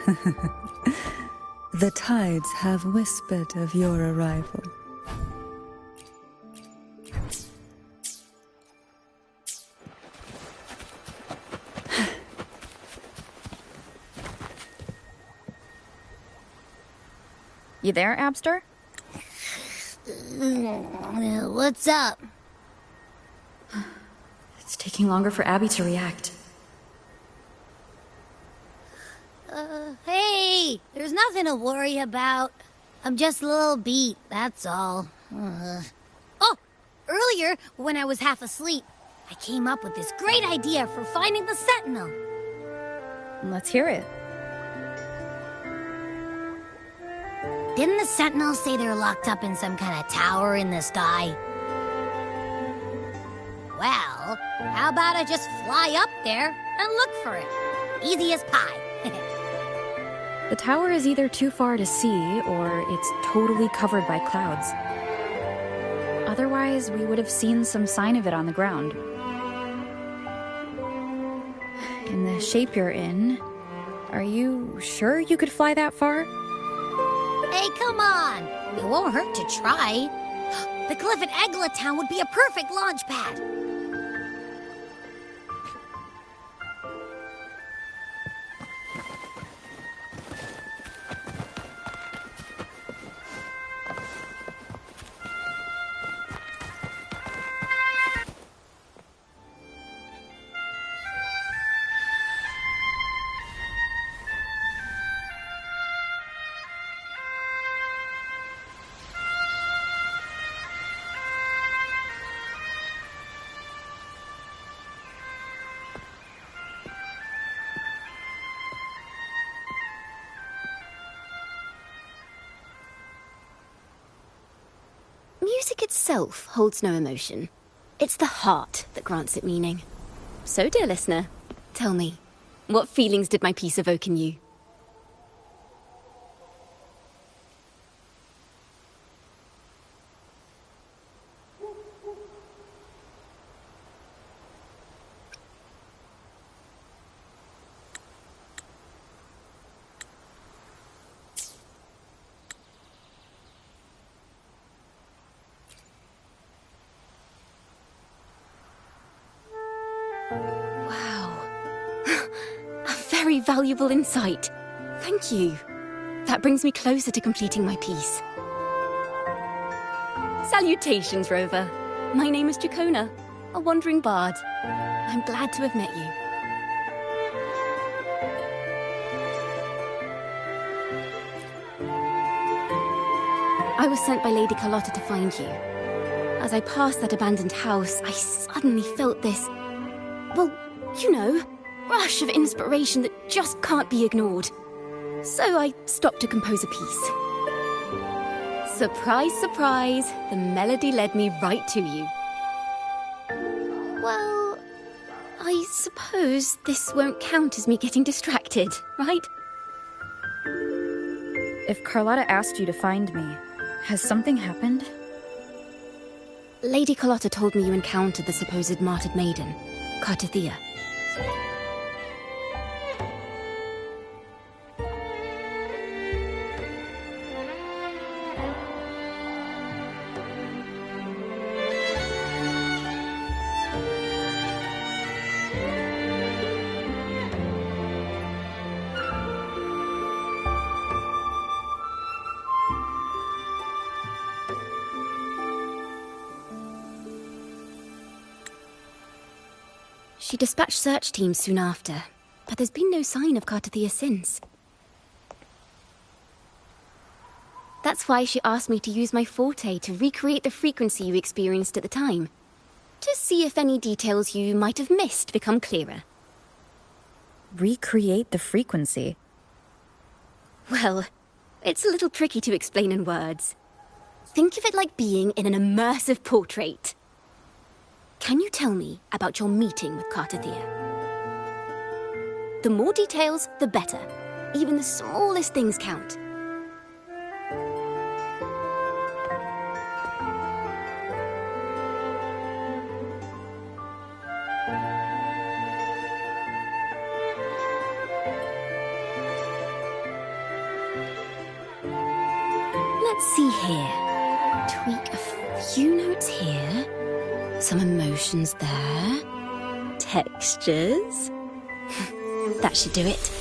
The tides have whispered of your arrival. You there, Abster? What's up? It's taking longer for Abby to react. Hey! There's nothing to worry about. I'm just a little beat, that's all. Oh! Earlier, when I was half asleep, I came up with this great idea for finding the Sentinel. Let's hear it. Didn't the Sentinels say they're locked up in some kind of tower in the sky? Well, how about I just fly up there and look for it? Easy as pie. The tower is either too far to see, or it's totally covered by clouds. Otherwise, we would have seen some sign of it on the ground. In the shape you're in, are you sure you could fly that far? Hey, come on! It won't hurt to try. The cliff at Eglatown would be a perfect launch pad. Music itself holds no emotion. It's the heart that grants it meaning. So, dear listener, tell me, what feelings did my piece evoke in you? Very valuable insight. Thank you. That brings me closer to completing my piece. Salutations, Rover. My name is Jacona, a wandering bard. I'm glad to have met you. I was sent by Lady Carlotta to find you. As I passed that abandoned house, I suddenly felt this... well, you know... rush of inspiration that just can't be ignored. So I stopped to compose a piece. Surprise, surprise, the melody led me right to you. Well, I suppose this won't count as me getting distracted, right? If Carlotta asked you to find me, has something happened? Lady Carlotta told me you encountered the supposed martyred maiden, Cartathea. She dispatched search teams soon after, but there's been no sign of Cartathea since. That's why she asked me to use my forte to recreate the frequency you experienced at the time, to see if any details you might have missed become clearer. Recreate the frequency? Well, it's a little tricky to explain in words. Think of it like being in an immersive portrait. Can you tell me about your meeting with Cartathea? The more details, the better. Even the smallest things count. let's see here. Tweak a few notes here. Some emotions there. Textures. That should do it.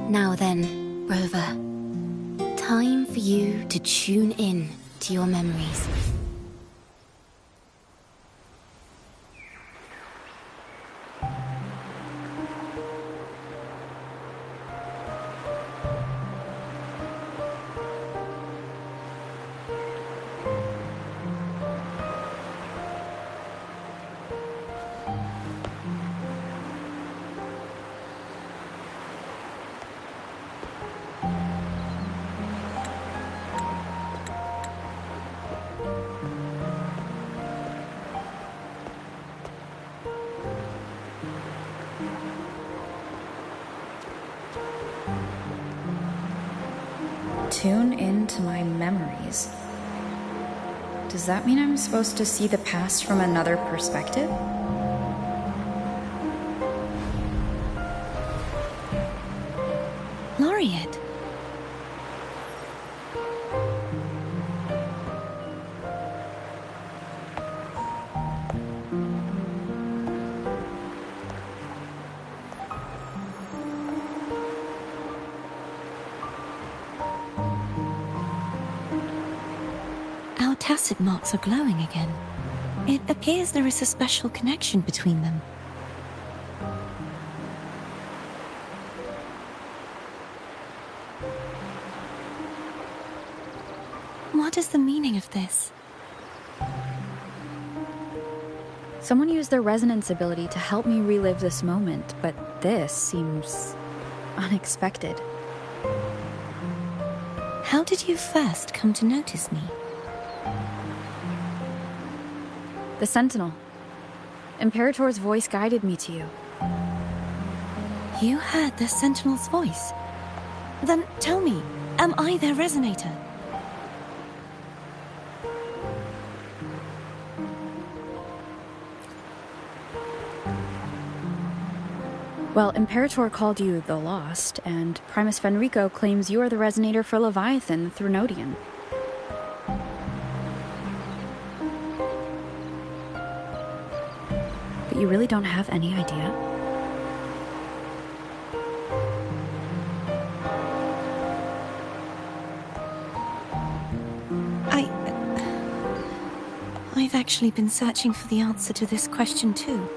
Now then, Rover. Time for you to tune in to your memories. Tune into my memories. Does that mean I'm supposed to see the past from another perspective? Laureate. Our tacit marks are glowing again. It appears there is a special connection between them. What is the meaning of this? Someone used their resonance ability to help me relive this moment, but this seems unexpected. How did you first come to notice me? The Sentinel. Imperator's voice guided me to you. You heard the Sentinel's voice? Then tell me, am I their resonator? Well, Imperator called you the Lost, and Primus Fenrico claims you are the resonator for Leviathan through Nodian. But you really don't have any idea? I've actually been searching for the answer to this question too.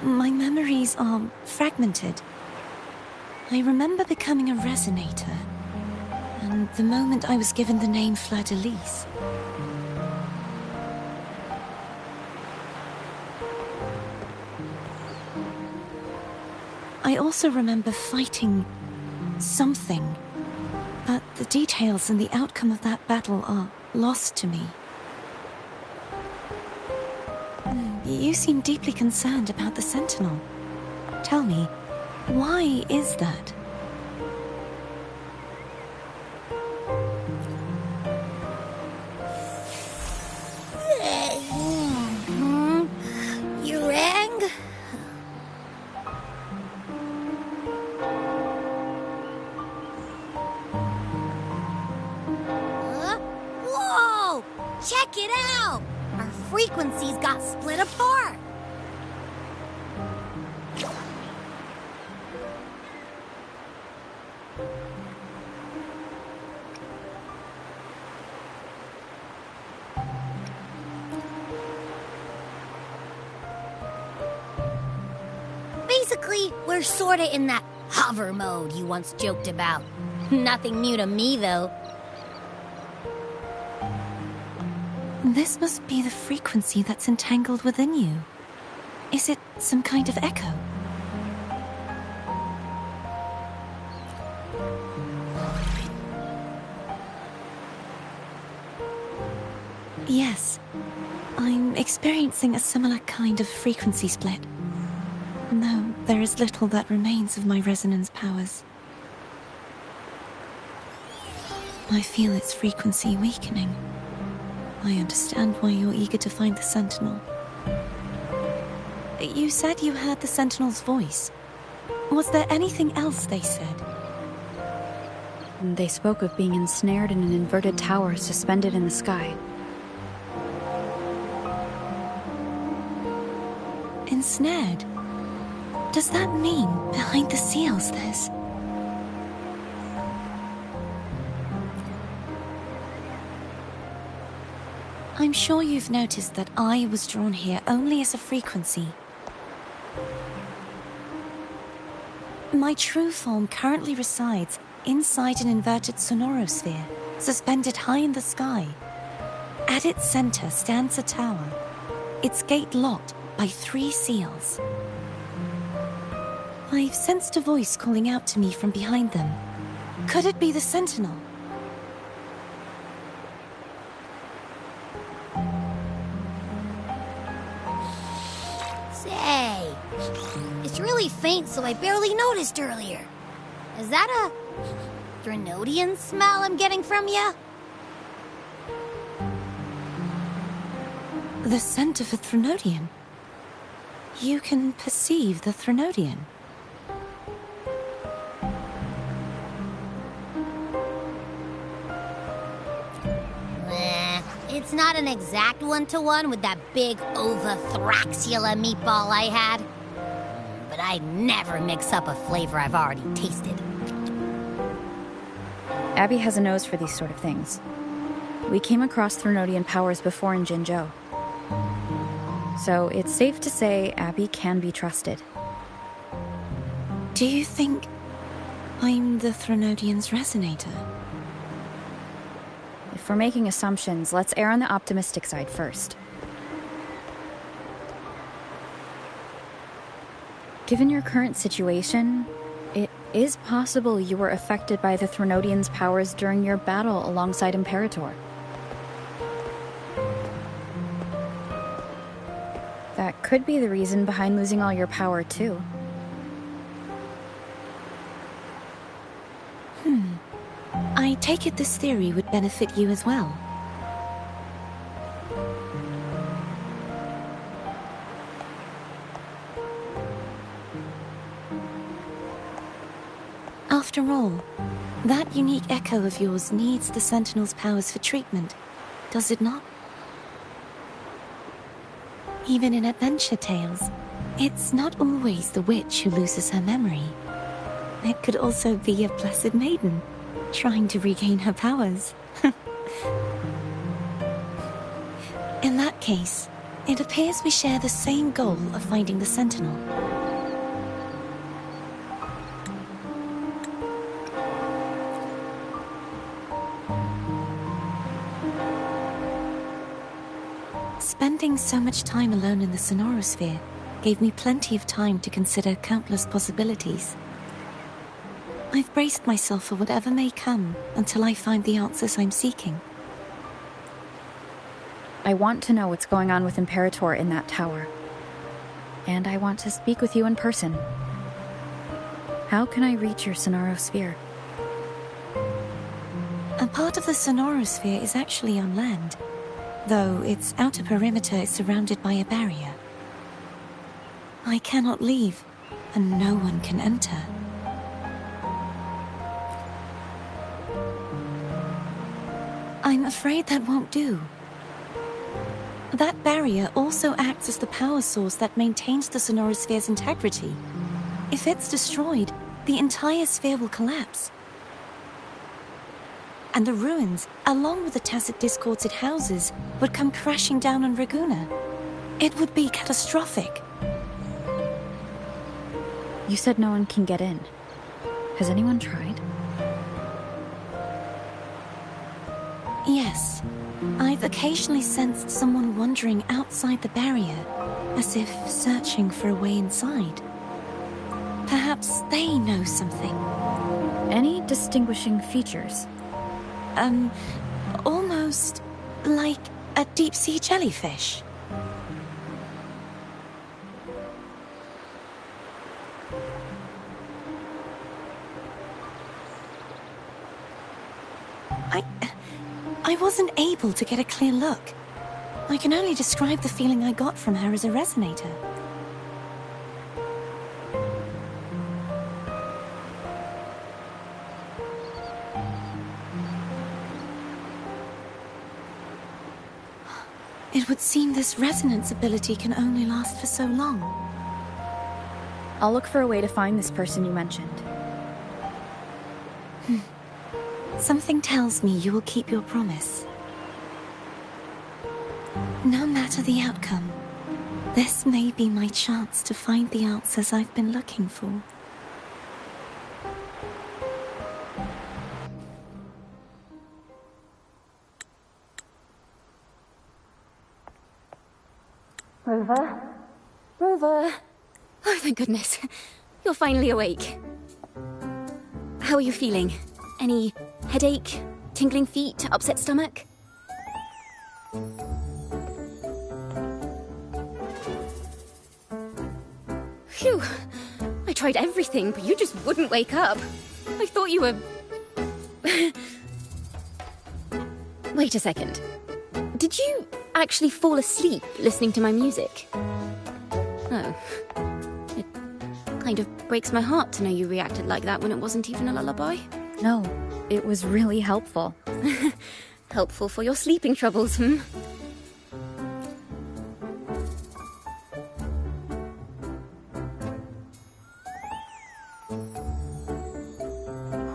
My memories are fragmented. I remember becoming a resonator, and the moment I was given the name Fleur-de-Lis. I also remember fighting something, but the details and the outcome of that battle are lost to me. You seem deeply concerned about the Sentinel. Tell me, why is that? You rang? Whoa! Check it out! Our frequencies got split apart. Basically, we're sorta in that hover mode you once joked about. Nothing new to me, though. This must be the frequency that's entangled within you. Is it some kind of echo? Yes, I'm experiencing a similar kind of frequency split. Though there is little that remains of my resonance powers. I feel its frequency weakening. I understand why you're eager to find the Sentinel. You said you heard the Sentinel's voice. Was there anything else they said? They spoke of being ensnared in an inverted tower suspended in the sky. Ensnared? Does that mean behind the seals there's... I'm sure you've noticed that I was drawn here only as a frequency. My true form currently resides inside an inverted sonorosphere, suspended high in the sky. At its center stands a tower, its gate locked by 3 seals. I've sensed a voice calling out to me from behind them. Could it be the Sentinel? Say, it's really faint, so I barely noticed earlier. Is that a Threnodian smell I'm getting from you? The scent of a Threnodian? You can perceive the Threnodian? It's not an exact one-to-one with that big Ovathraxula meatball I had. But I'd never mix up a flavor I've already tasted. Abby has a nose for these sort of things. We came across Threnodian powers before in Jinzhou. So it's safe to say Abby can be trusted. Do you think I'm the Threnodian's resonator? If we're making assumptions, let's err on the optimistic side first. Given your current situation, it is possible you were affected by the Threnodian's powers during your battle alongside Imperator. That could be the reason behind losing all your power, too. I take it this theory would benefit you as well. After all, that unique echo of yours needs the Sentinel's powers for treatment, does it not? Even in adventure tales, it's not always the witch who loses her memory. It could also be a blessed maiden, trying to regain her powers. In that case, it appears we share the same goal of finding the Sentinel. Spending so much time alone in the sonorosphere gave me plenty of time to consider countless possibilities. I've braced myself for whatever may come until I find the answers I'm seeking. I want to know what's going on with Imperator in that tower. And I want to speak with you in person. How can I reach your sonorosphere? A part of the sonorosphere is actually on land, though its outer perimeter is surrounded by a barrier. I cannot leave, and no one can enter. I'm afraid that won't do. That barrier also acts as the power source that maintains the sonorosphere's integrity. If it's destroyed, the entire sphere will collapse. And the ruins, along with the tacit discords it houses, would come crashing down on Raguna. It would be catastrophic. You said no one can get in. Has anyone tried? Yes. I've occasionally sensed someone wandering outside the barrier, as if searching for a way inside. Perhaps they know something. Any distinguishing features? Almost like a deep-sea jellyfish. I wasn't able to get a clear look. I can only describe the feeling I got from her as a resonator. It would seem this resonance ability can only last for so long. I'll look for a way to find this person you mentioned. Something tells me you will keep your promise. No matter the outcome, this may be my chance to find the answers I've been looking for. Rover? Rover! Oh, thank goodness. You're finally awake. How are you feeling? Any headache, tingling feet, upset stomach? Phew. I tried everything, but you just wouldn't wake up. I thought you were... Wait a second. Did you actually fall asleep listening to my music? Oh. It kind of breaks my heart to know you reacted like that when it wasn't even a lullaby. No, it was really helpful. Helpful for your sleeping troubles, hmm?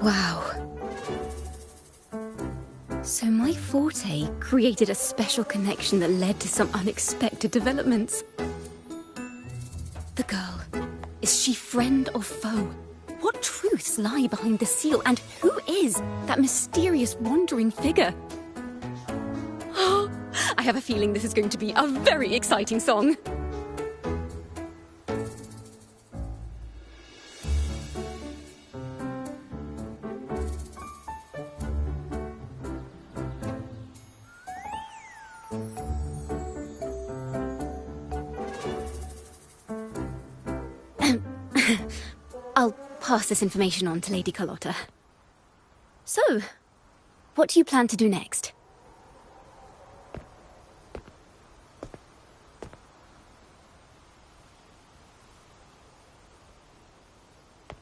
Wow. So my forte created a special connection that led to some unexpected developments. The girl, is she friend or foe? What truths lie behind the seal, and who is that mysterious wandering figure? I have a feeling this is going to be a very exciting song. I'll pass this information on to Lady Carlotta. So, what do you plan to do next?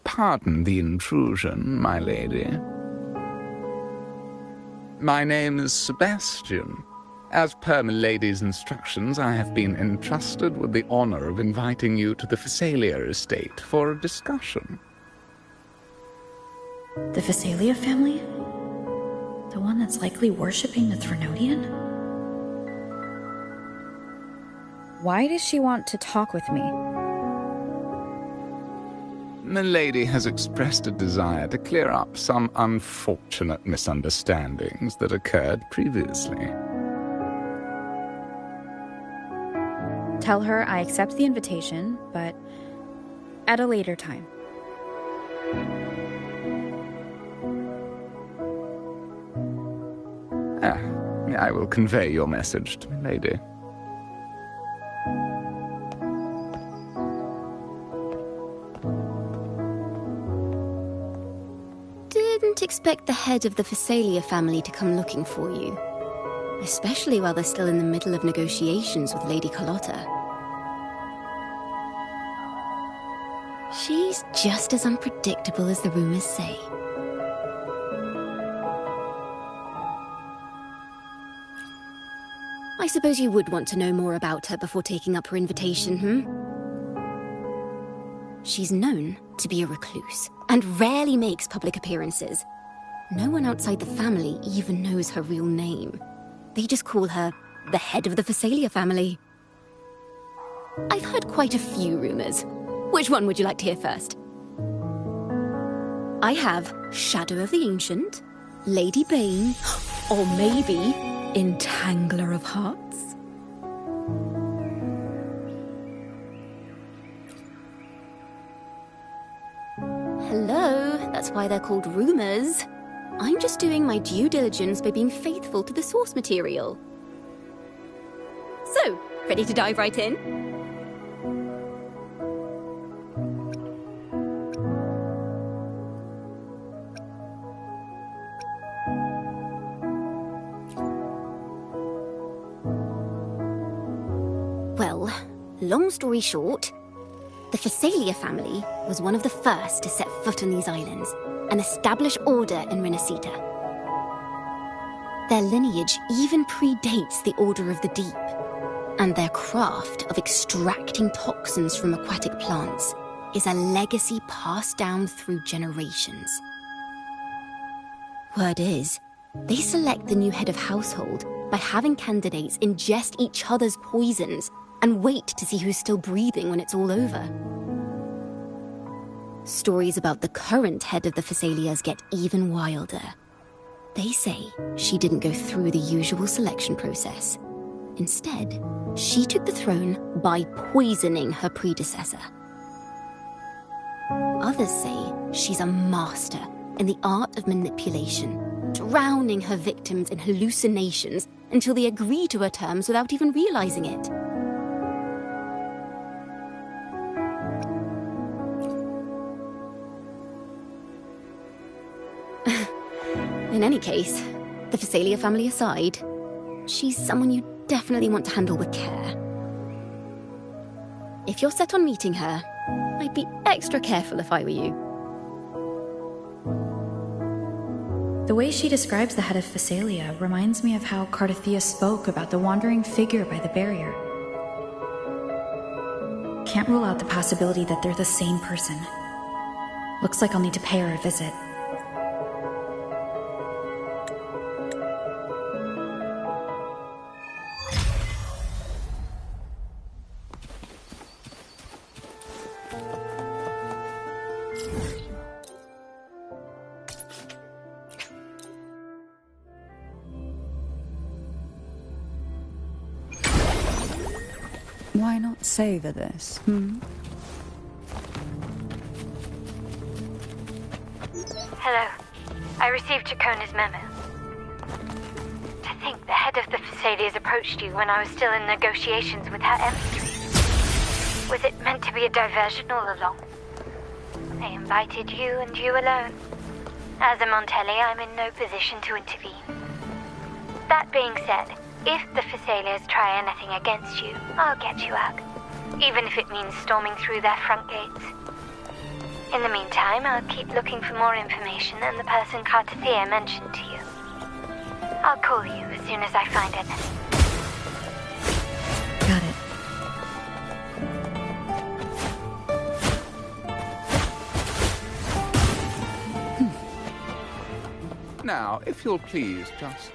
Pardon the intrusion, my lady. My name is Sebastian. As per milady's instructions, I have been entrusted with the honor of inviting you to the Phasalia estate for a discussion. The Phasalia family? The one that's likely worshipping the Threnodian? Why does she want to talk with me? Milady has expressed a desire to clear up some unfortunate misunderstandings that occurred previously. Tell her I accept the invitation, but at a later time. I will convey your message to Milady. Didn't expect the head of the Phasalia family to come looking for you. Especially while they're still in the middle of negotiations with Lady Carlotta. She's just as unpredictable as the rumors say. I suppose you would want to know more about her before taking up her invitation, hmm? She's known to be a recluse, and rarely makes public appearances. No one outside the family even knows her real name. They just call her the head of the Phasalia family. I've heard quite a few rumors. Which one would you like to hear first? I have Shadow of the Ancient, Lady Bane, or maybe Entangler of Hearts. Hello, that's why they're called rumors. I'm just doing my due diligence by being faithful to the source material. So, ready to dive right in? Well, long story short, the Phasalia family was one of the first to set foot on these islands and establish order in Renacita. Their lineage even predates the Order of the Deep, and their craft of extracting toxins from aquatic plants is a legacy passed down through generations. Word is, they select the new head of household by having candidates ingest each other's poisons and wait to see who's still breathing when it's all over. Stories about the current head of the Phasalias get even wilder. They say she didn't go through the usual selection process. Instead, she took the throne by poisoning her predecessor. Others say she's a master in the art of manipulation, drowning her victims in hallucinations until they agree to her terms without even realizing it. In any case, the Phasalia family aside, she's someone you definitely want to handle with care. If you're set on meeting her, I'd be extra careful if I were you. The way she describes the head of Phasalia reminds me of how Cardathia spoke about the wandering figure by the barrier. Can't rule out the possibility that they're the same person. Looks like I'll need to pay her a visit. Why not savor this, Hello. I received Chacona's memo. To think the head of the Phasalias approached you when I was still in negotiations with her emissary. Was it meant to be a diversion all along? They invited you and you alone. As a Montelli, I'm in no position to intervene. That being said, if the Phasalias try anything against you, I'll get you out. Even if it means storming through their front gates. In the meantime, I'll keep looking for more information than the person Cardathia mentioned to you. I'll call you as soon as I find anything. Got it. Now, if you'll please just...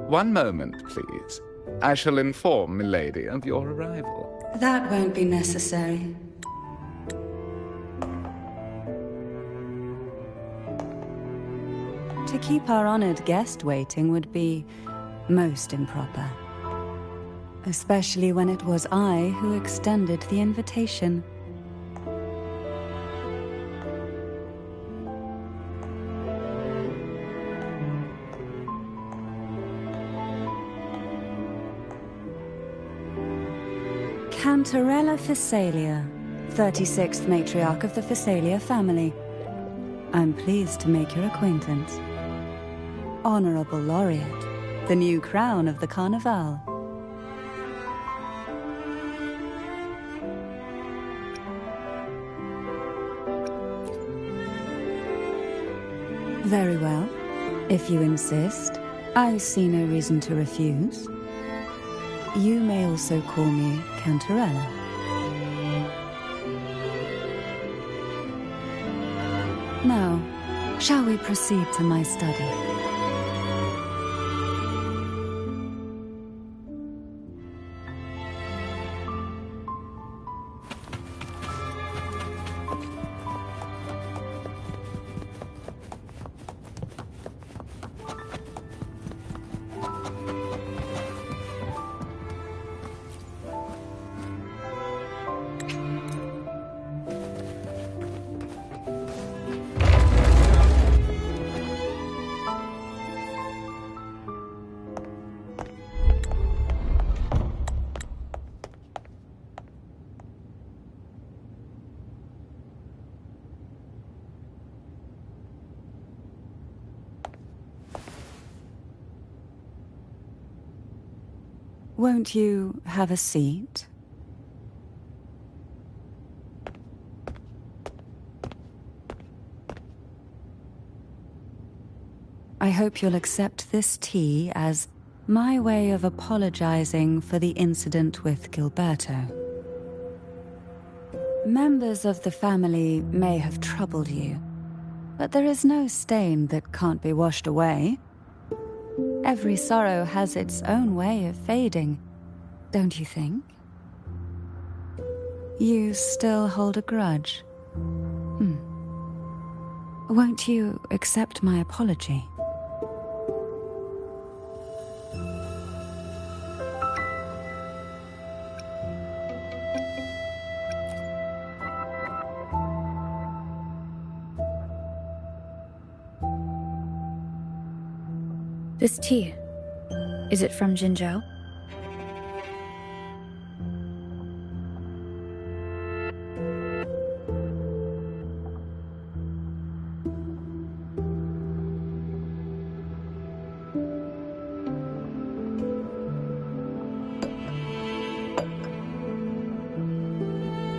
One moment, please. I shall inform Milady of your arrival. That won't be necessary. To keep our honored guest waiting would be most improper. Especially when it was I who extended the invitation. Cantarella Phasalia, 36th matriarch of the Phasalia family. I'm pleased to make your acquaintance. Honorable Laureate, the new crown of the Carnival. Very well. If you insist, I see no reason to refuse. You may also call me Cantarella. Now, shall we proceed to my study? Won't you have a seat? I hope you'll accept this tea as my way of apologizing for the incident with Gilberto. Members of the family may have troubled you, but there is no stain that can't be washed away. Every sorrow has its own way of fading, don't you think? You still hold a grudge? Won't you accept my apology? This tea, is it from Jinzhou?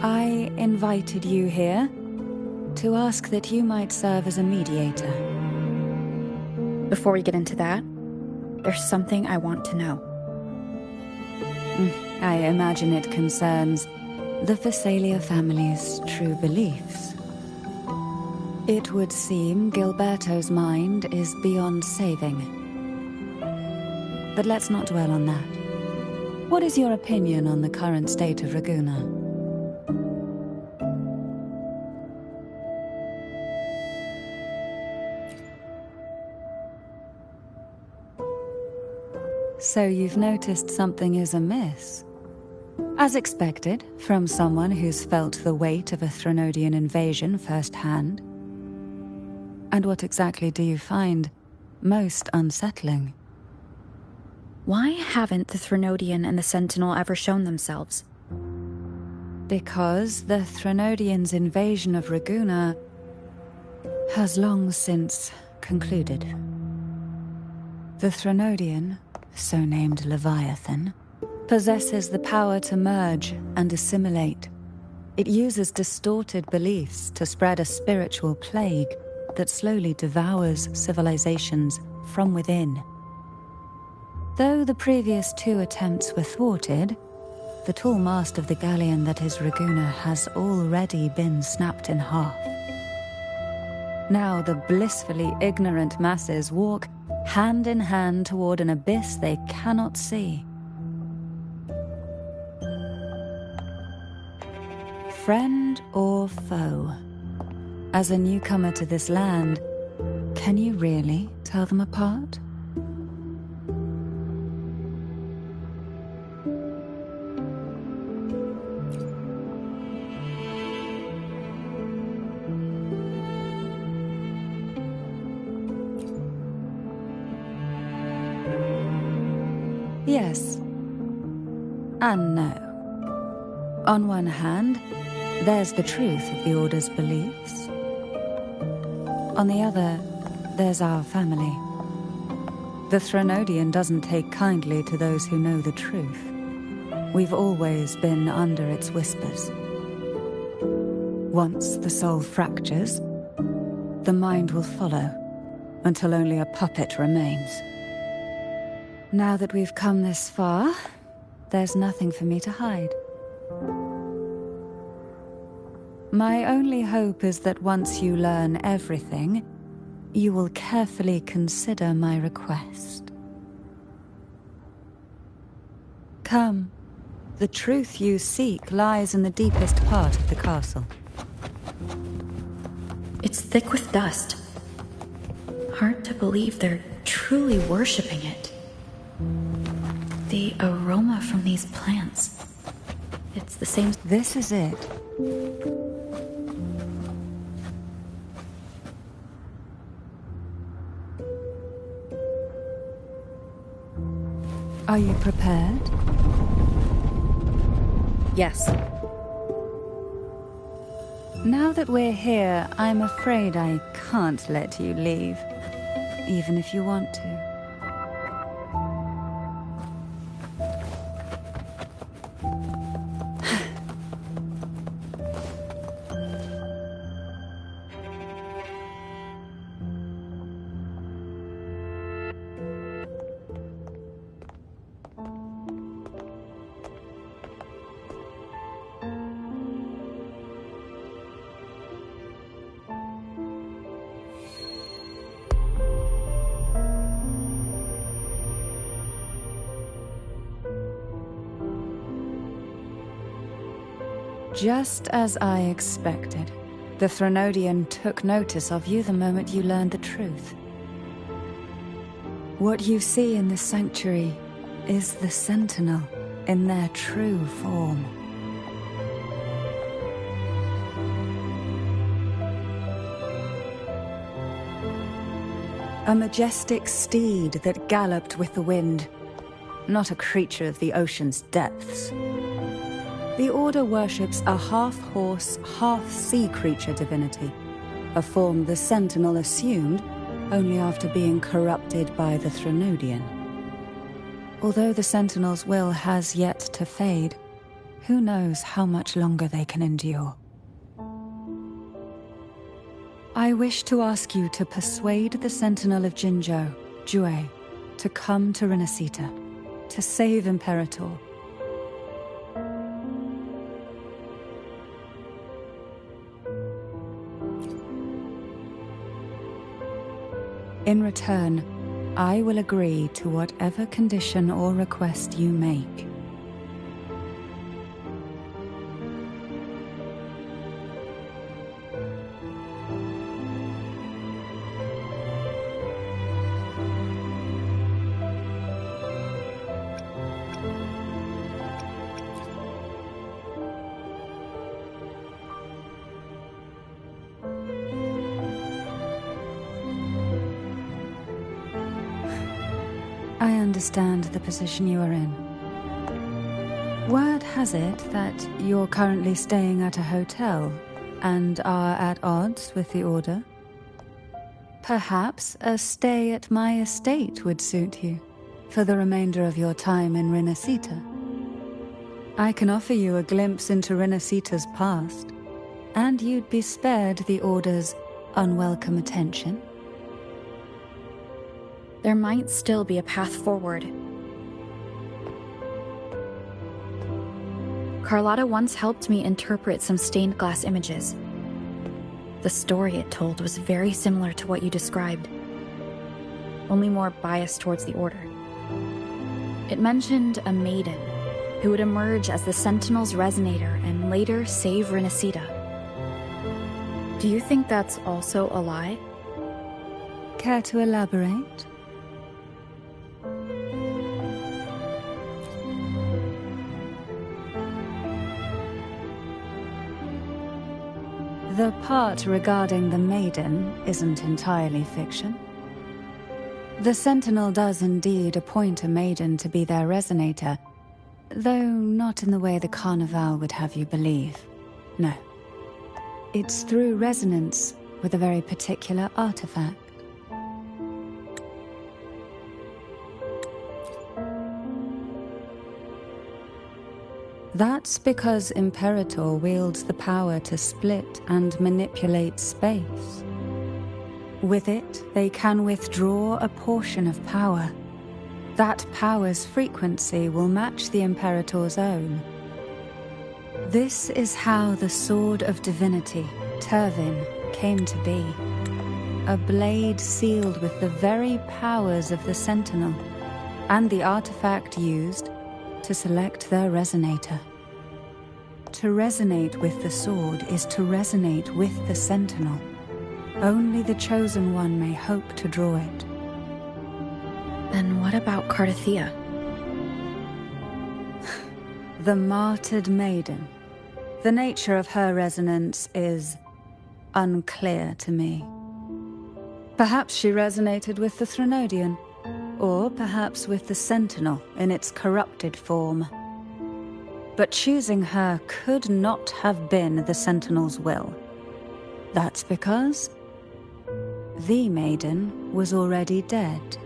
I invited you here to ask that you might serve as a mediator. Before we get into that, there's something I want to know. I imagine it concerns the Phasalia family's true beliefs. It would seem Gilberto's mind is beyond saving. But let's not dwell on that. What is your opinion on the current state of Raguna? So you've noticed something is amiss. As expected, from someone who's felt the weight of a Threnodian invasion firsthand. And what exactly do you find most unsettling? Why haven't the Threnodian and the Sentinel ever shown themselves? Because the Threnodians' invasion of Raguna has long since concluded. The Threnodian, so named Leviathan, possesses the power to merge and assimilate. It uses distorted beliefs to spread a spiritual plague that slowly devours civilizations from within. Though the previous two attempts were thwarted, the tall mast of the galleon that is Raguna has already been snapped in half. Now the blissfully ignorant masses walk hand in hand toward an abyss they cannot see. Friend or foe? As a newcomer to this land, can you really tell them apart? Yes and no. On one hand, there's the truth of the Order's beliefs. On the other, there's our family. The Threnodian doesn't take kindly to those who know the truth. We've always been under its whispers. Once the soul fractures, the mind will follow, until only a puppet remains. Now that we've come this far, there's nothing for me to hide. My only hope is that once you learn everything, you will carefully consider my request. Come. The truth you seek lies in the deepest part of the castle. It's thick with dust. Hard to believe they're truly worshipping it. The aroma from these plants. It's the same. This is it. Are you prepared? Yes. Now that we're here, I'm afraid I can't let you leave, even if you want to. Just as I expected, the Threnodian took notice of you the moment you learned the truth. What you see in the sanctuary is the Sentinel in their true form. A majestic steed that galloped with the wind, not a creature of the ocean's depths. The Order worships a half-horse, half-sea creature divinity, a form the Sentinel assumed only after being corrupted by the Threnodian. Although the Sentinel's will has yet to fade, who knows how much longer they can endure. I wish to ask you to persuade the Sentinel of Jinzhou, Jue, to come to Renacita, to save Imperator. In return, I will agree to whatever condition or request you make. I understand the position you are in. Word has it that you're currently staying at a hotel and are at odds with the Order. Perhaps a stay at my estate would suit you for the remainder of your time in Renacita. I can offer you a glimpse into Renacita's past, and you'd be spared the Order's unwelcome attention. There might still be a path forward. Carlotta once helped me interpret some stained glass images. The story it told was very similar to what you described, only more biased towards the Order. It mentioned a maiden who would emerge as the Sentinel's resonator and later save Renacita. Do you think that's also a lie? Care to elaborate? The part regarding the maiden isn't entirely fiction. The Sentinel does indeed appoint a maiden to be their resonator, though not in the way the Carnival would have you believe. No. It's through resonance with a very particular artifact. That's because Imperator wields the power to split and manipulate space. With it, they can withdraw a portion of power. That power's frequency will match the Imperator's own. This is how the Sword of Divinity, Turvin, came to be. A blade sealed with the very powers of the Sentinel, and the artifact used to select their resonator. To resonate with the sword is to resonate with the Sentinel. Only the Chosen One may hope to draw it. Then what about Cardathea? The martyred maiden. The nature of her resonance is unclear to me. Perhaps she resonated with the Threnodian, or perhaps with the Sentinel in its corrupted form. But choosing her could not have been the Sentinel's will. That's because the maiden was already dead.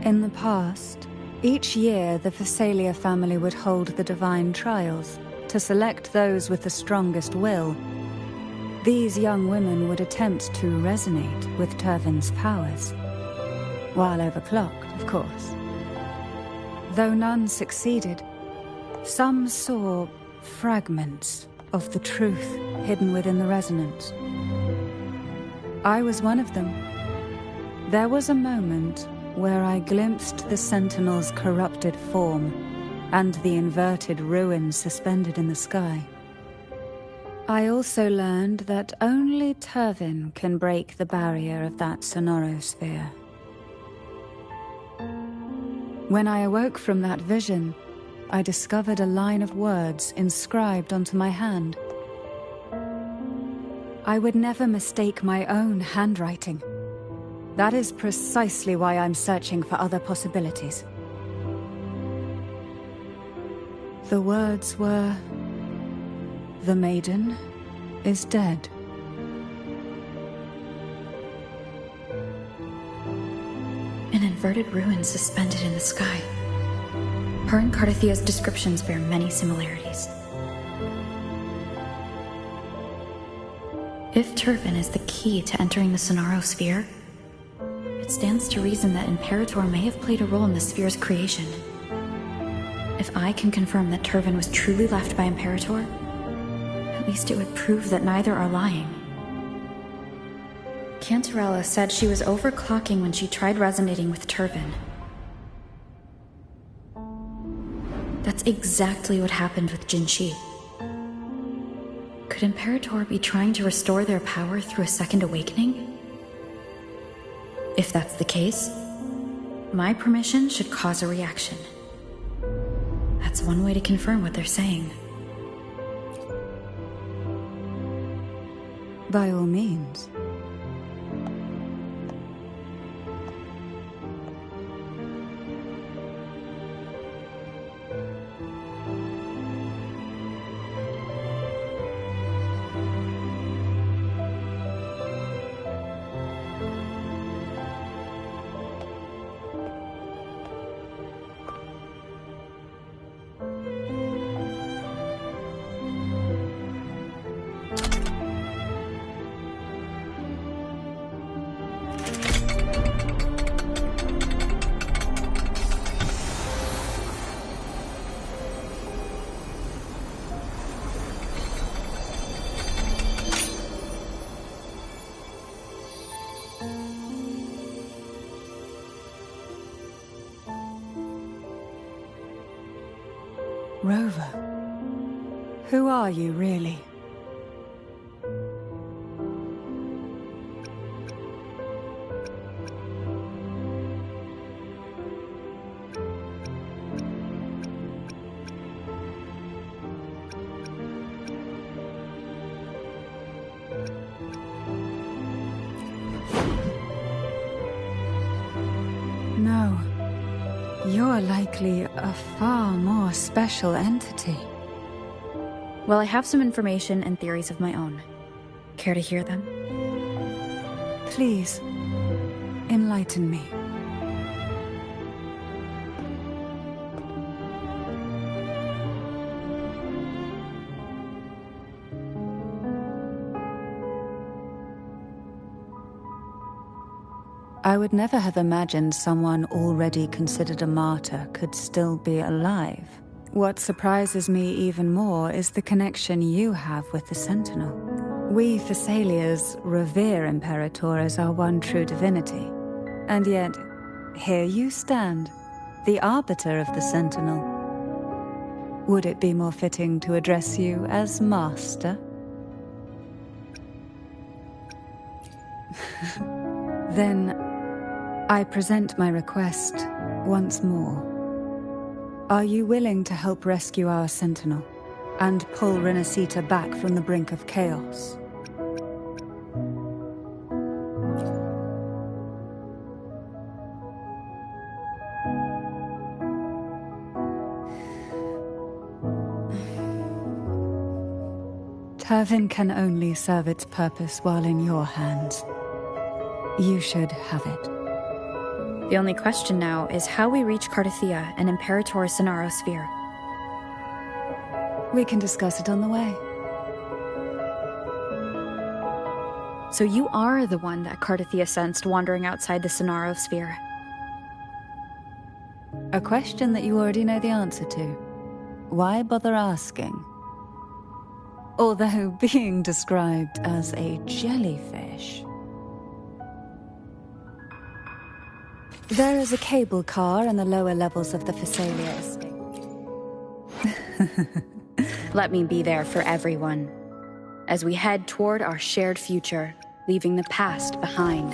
In the past, each year the Phasalia family would hold the Divine Trials to select those with the strongest will. These young women would attempt to resonate with Turvin's powers. While overclocked, of course. Though none succeeded, some saw fragments of the truth hidden within the resonance. I was one of them. There was a moment where I glimpsed the Sentinel's corrupted form and the inverted ruins suspended in the sky. I also learned that only Turvin can break the barrier of that sonorosphere. When I awoke from that vision, I discovered a line of words inscribed onto my hand. I would never mistake my own handwriting. That is precisely why I'm searching for other possibilities. The words were, "The maiden is dead." An inverted ruin suspended in the sky. Her and Cardathea's descriptions bear many similarities. If Turvin is the key to entering the Sonorosphere, it stands to reason that Imperator may have played a role in the sphere's creation. If I can confirm that Turvin was truly left by Imperator, at least it would prove that neither are lying. Cantarella said she was overclocking when she tried resonating with Turvin. That's exactly what happened with Jinshi. Could Imperator be trying to restore their power through a second awakening? If that's the case, my permission should cause a reaction. That's one way to confirm what they're saying. By all means. Rover, who are you really? No. You're likely a far more special entity. Well, I have some information and theories of my own. Care to hear them? Please, enlighten me. I would never have imagined someone already considered a martyr could still be alive. What surprises me even more is the connection you have with the Sentinel. We Thessalians revere Imperator as our one true divinity. And yet, here you stand, the arbiter of the Sentinel. Would it be more fitting to address you as Master? Then, I present my request once more. Are you willing to help rescue our Sentinel and pull Renacita back from the brink of chaos? Turvin can only serve its purpose while in your hands. You should have it. The only question now is how we reach Cardathia and Imperator's Sonaro Sphere. We can discuss it on the way. So you are the one that Cardathia sensed wandering outside the Sonaro Sphere. A question that you already know the answer to. Why bother asking? Although being described as a jellyfish. There is a cable car in the lower levels of the Phasalia estate. Let me be there for everyone, as we head toward our shared future, leaving the past behind.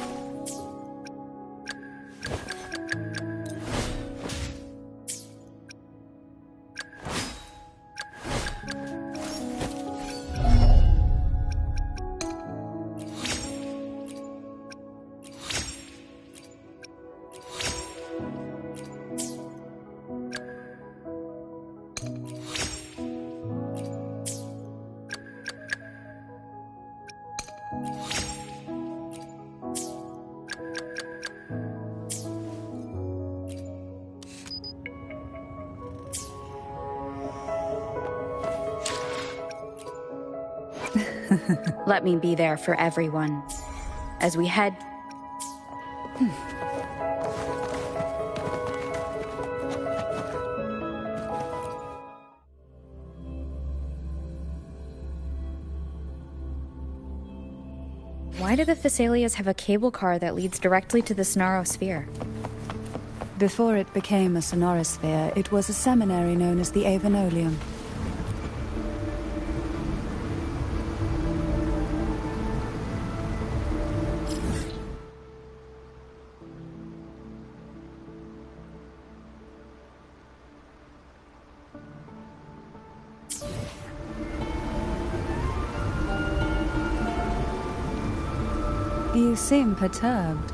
Let me be there for everyone, as we head... Why do the Thessalias have a cable car that leads directly to the Sonaro Sphere? Before it became a sonorosphere, it was a seminary known as the Avenolium. You seem perturbed.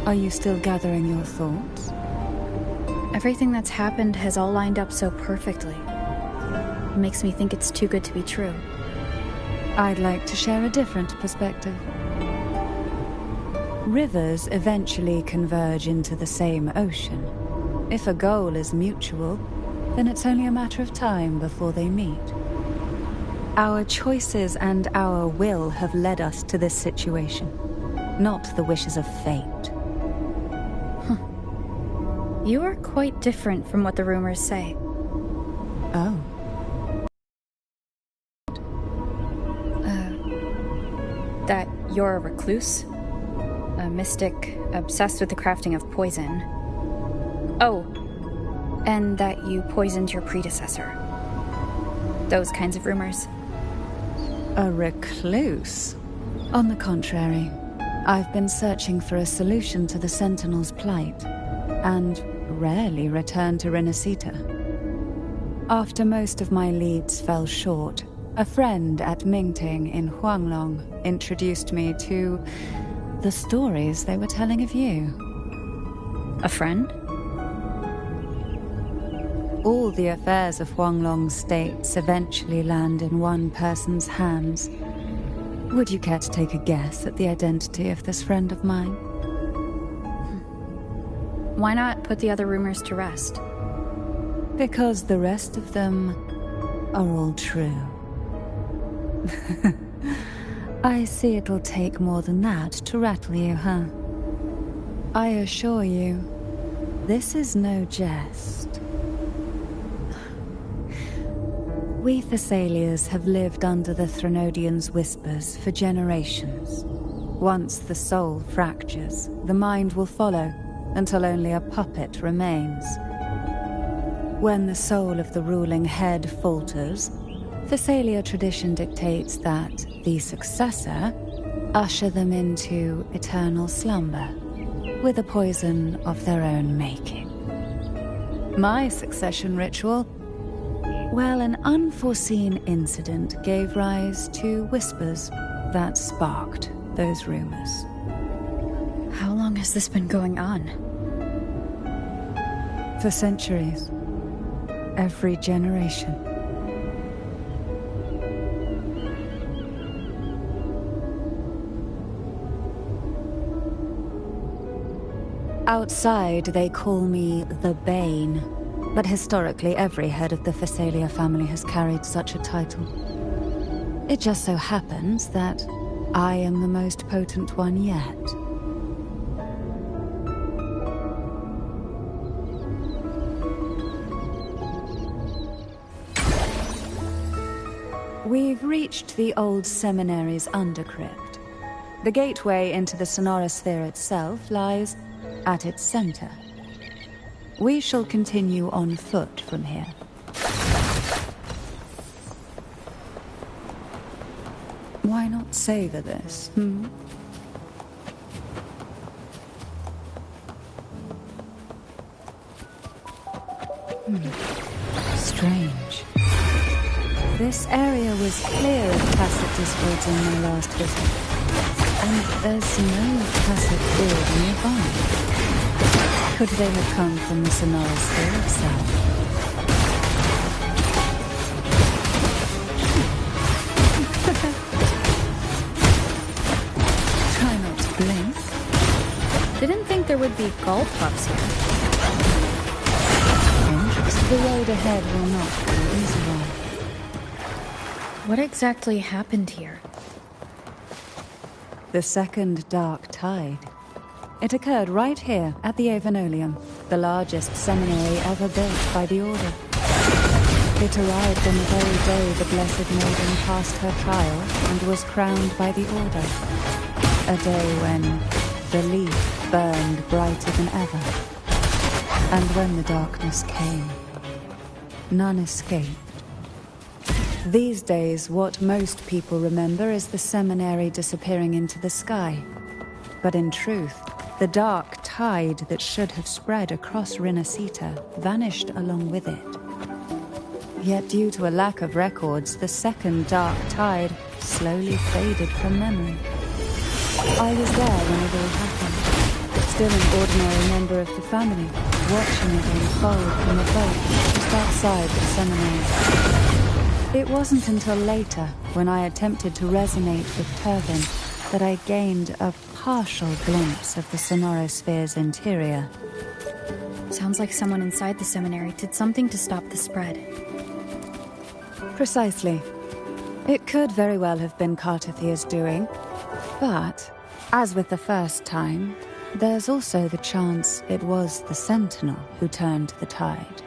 Are you still gathering your thoughts? Everything that's happened has all lined up so perfectly. It makes me think it's too good to be true. I'd like to share a different perspective. Rivers eventually converge into the same ocean. If a goal is mutual, then it's only a matter of time before they meet. Our choices and our will have led us to this situation, not the wishes of fate. You are quite different from what the rumors say. Oh. That you're a recluse? A mystic obsessed with the crafting of poison. Oh, and that you poisoned your predecessor. Those kinds of rumors. A recluse? On the contrary, I've been searching for a solution to the Sentinel's plight, and rarely return to Renacita. After most of my leads fell short, a friend at Mingting in Huanglong introduced me to the stories they were telling of you. A friend? All the affairs of Huanglong states eventually land in one person's hands. Would you care to take a guess at the identity of this friend of mine? Why not put the other rumors to rest? Because the rest of them are all true. I see it'll take more than that to rattle you, huh? I assure you, this is no jest. We Thessalians have lived under the Threnodians' whispers for generations. Once the soul fractures, the mind will follow, until only a puppet remains. When the soul of the ruling head falters, Thessalia tradition dictates that the successor usher them into eternal slumber, with a poison of their own making. My succession ritual, well, an unforeseen incident gave rise to whispers that sparked those rumors. How long has this been going on? For centuries. Every generation. Outside, they call me the Bane, but historically every head of the Thessalia family has carried such a title. It just so happens that I am the most potent one yet. We've reached the old seminary's undercrypt. The gateway into the sonorosphere itself lies at its center. We shall continue on foot from here. Why not savor this, Strange. This area was clear of tacit discords in my last visit. And there's no tacit field nearby. Could they have come from the sonorosphere itself? Try not to blink. Didn't think there would be golf clubs here. Interesting. The road ahead will not be an easy one. What exactly happened here? The second dark tide. It occurred right here at the Avenolium, the largest seminary ever built by the Order. It arrived on the very day the Blessed Maiden passed her trial and was crowned by the Order. A day when the leaf burned brighter than ever. And when the darkness came, none escaped. These days, what most people remember is the seminary disappearing into the sky. But in truth, the dark tide that should have spread across Rinascita vanished along with it. Yet due to a lack of records, the second dark tide slowly faded from memory. I was there when it all happened, still an ordinary member of the family, watching it unfold from a boat just outside the seminary. It wasn't until later, when I attempted to resonate with Turvin, that I gained a partial glimpse of the sonorosphere's interior. Sounds like someone inside the seminary did something to stop the spread. Precisely. It could very well have been Cartathia's doing, but, as with the first time, there's also the chance it was the Sentinel who turned the tide.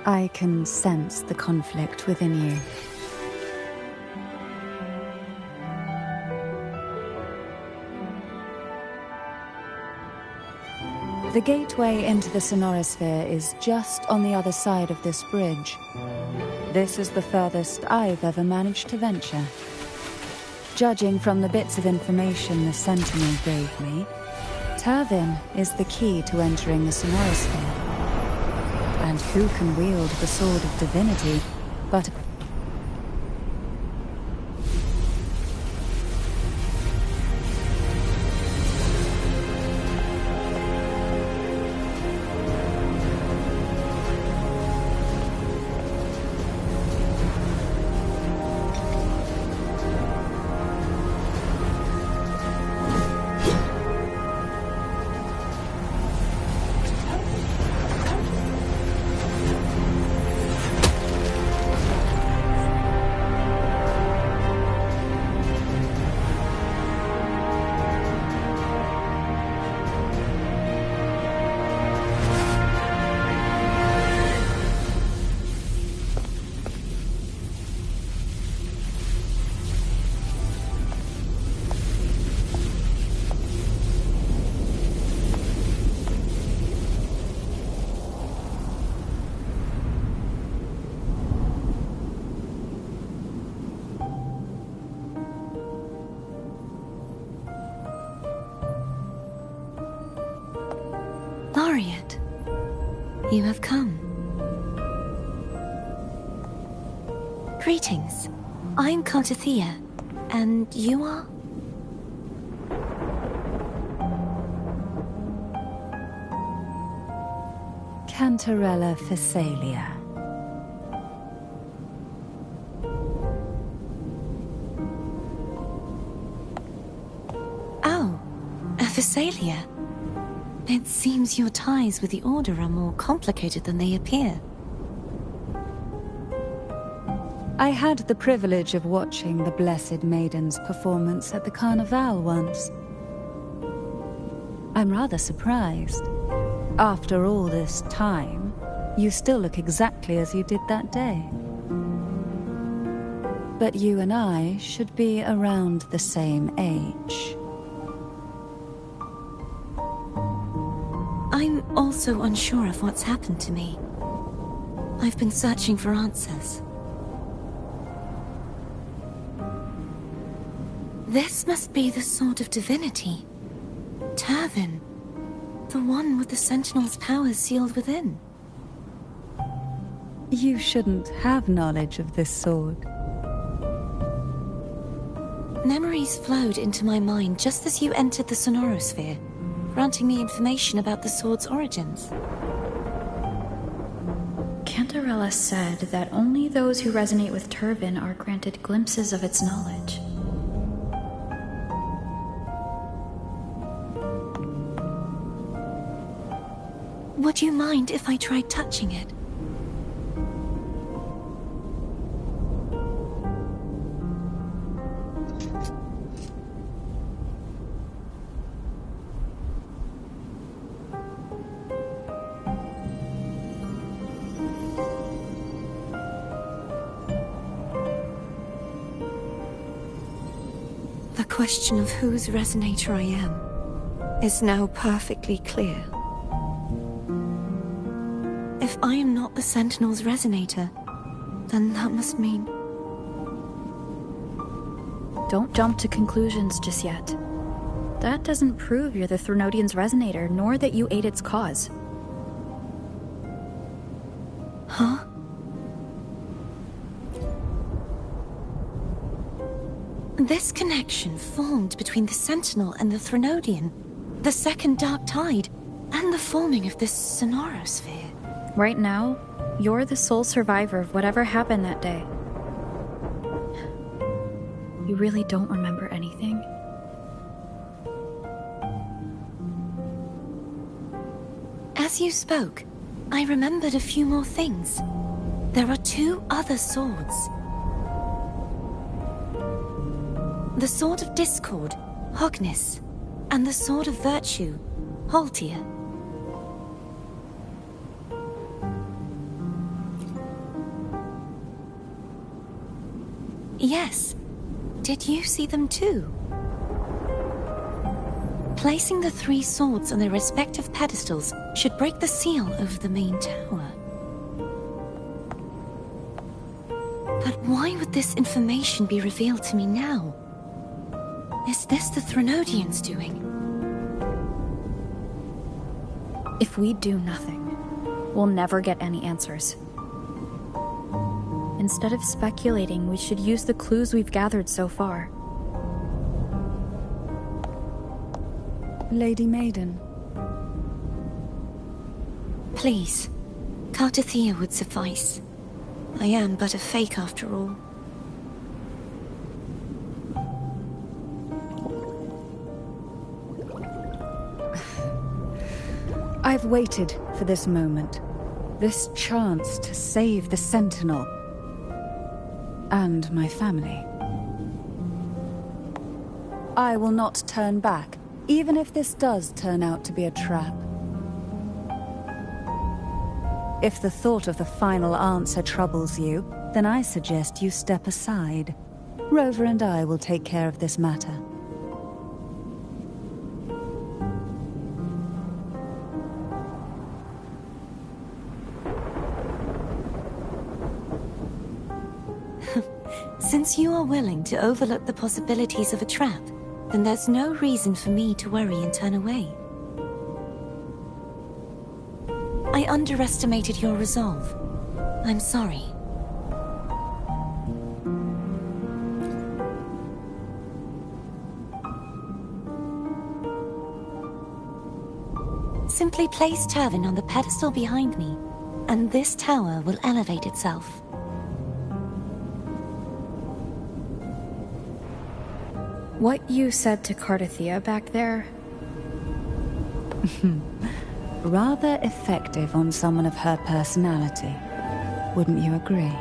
I can sense the conflict within you. The gateway into the sonorosphere is just on the other side of this bridge. This is the furthest I've ever managed to venture. Judging from the bits of information the Sentinel gave me, Turvin is the key to entering the sonorosphere. And who can wield the sword of divinity but... You have come. Greetings. I'm Cartathea, and you are? Cantarella Physalia. Oh, a Physalia. It seems your ties with the Order are more complicated than they appear. I had the privilege of watching the Blessed Maiden's performance at the Carnival once. I'm rather surprised. After all this time, you still look exactly as you did that day. But you and I should be around the same age. I'm also unsure of what's happened to me. I've been searching for answers. This must be the Sword of Divinity. Turvin. The one with the Sentinel's powers sealed within. You shouldn't have knowledge of this sword. Memories flowed into my mind just as you entered the Sonorosphere, granting me information about the sword's origins. Cantarella said that only those who resonate with Turvin are granted glimpses of its knowledge. Would you mind if I tried touching it? The question of whose resonator I am is now perfectly clear. If I am not the Sentinel's resonator, then that must mean... Don't jump to conclusions just yet. That doesn't prove you're the Threnodian's resonator, nor that you aid its cause. Huh? This connection formed between the Sentinel and the Threnodian, the second Dark Tide, and the forming of this Sonorosphere. Right now, you're the sole survivor of whatever happened that day. You really don't remember anything? As you spoke, I remembered a few more things. There are 2 other swords. The Sword of Discord, Hognis, and the Sword of Virtue, Haltia. Yes. Did you see them too? Placing the 3 swords on their respective pedestals should break the seal over the main tower. But why would this information be revealed to me now? Is this the Threnodians' doing? If we do nothing, we'll never get any answers. Instead of speculating, we should use the clues we've gathered so far. Lady Maiden. Please, Cartathea would suffice. I am but a fake after all. I've waited for this moment. This chance to save the Sentinel. And my family. I will not turn back, even if this does turn out to be a trap. If the thought of the final answer troubles you, then I suggest you step aside. Rover and I will take care of this matter. Since you are willing to overlook the possibilities of a trap, then there's no reason for me to worry and turn away. I underestimated your resolve. I'm sorry. Simply place Turvin on the pedestal behind me, and this tower will elevate itself. What you said to Cardathea back there? Rather effective on someone of her personality. Wouldn't you agree?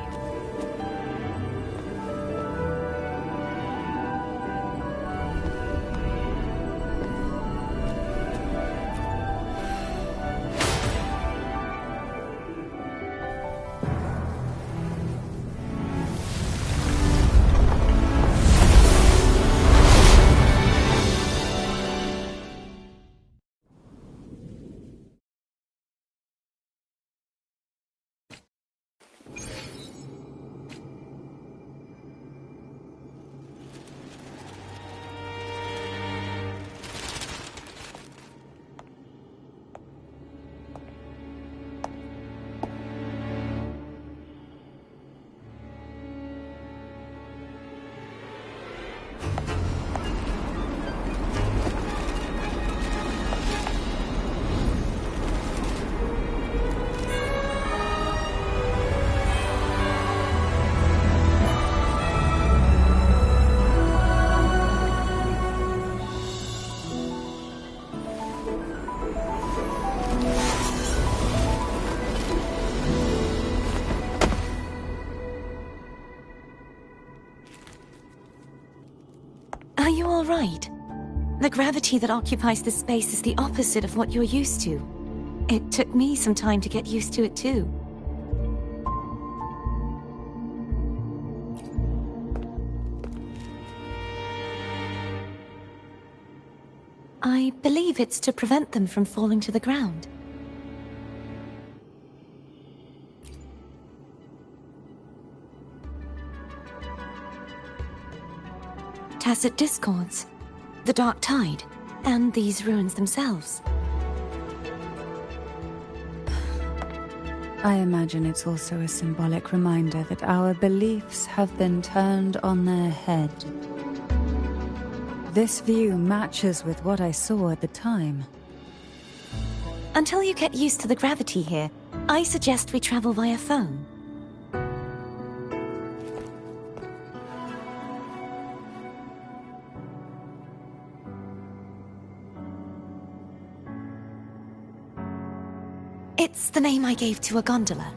Are you all right? The gravity that occupies this space is the opposite of what you're used to. It took me some time to get used to it too. I believe it's to prevent them from falling to the ground. Tacit discords, the dark tide, and these ruins themselves. I imagine it's also a symbolic reminder that our beliefs have been turned on their head. This view matches with what I saw at the time. Until you get used to the gravity here, I suggest we travel via phone. It's the name I gave to a gondola.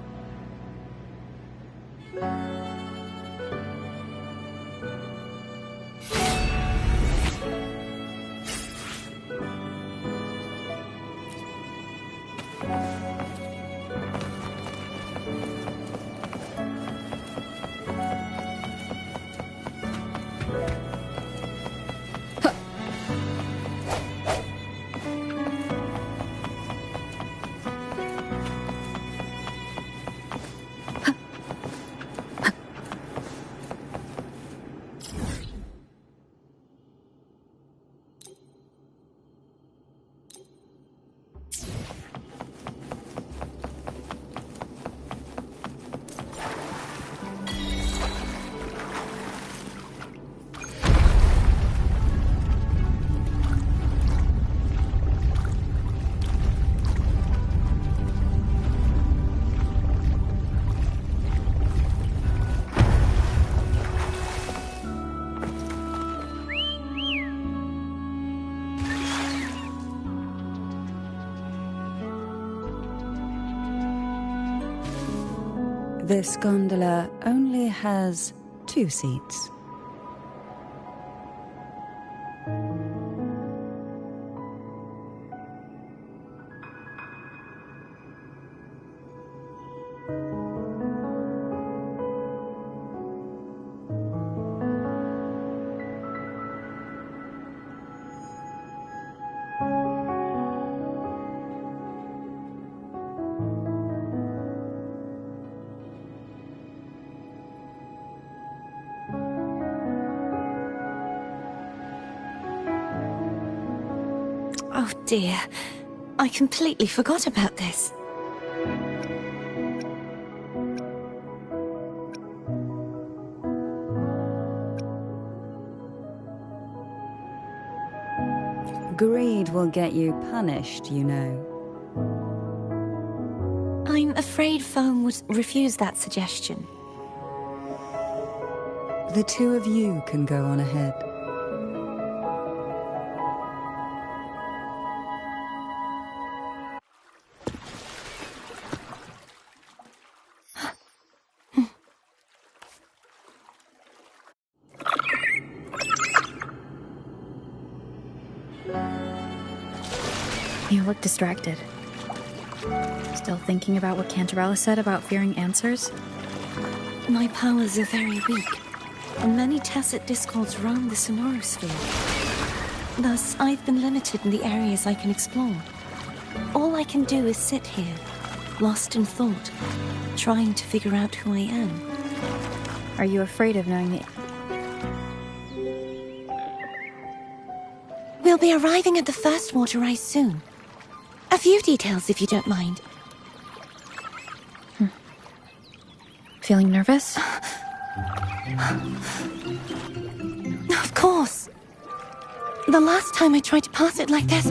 This gondola only has 2 seats. Oh dear, I completely forgot about this. Greed will get you punished, you know. I'm afraid Foam would refuse that suggestion. The two of you can go on ahead. You look distracted. Still thinking about what Cantarella said about fearing answers? My powers are very weak, and many tacit discords roam the sonorosphere. Thus, I've been limited in the areas I can explore. All I can do is sit here, lost in thought, trying to figure out who I am. Are you afraid of knowing the... We'll be arriving at the first water rise soon. A few details, if you don't mind. Feeling nervous? Of course. The last time I tried to pass it like this...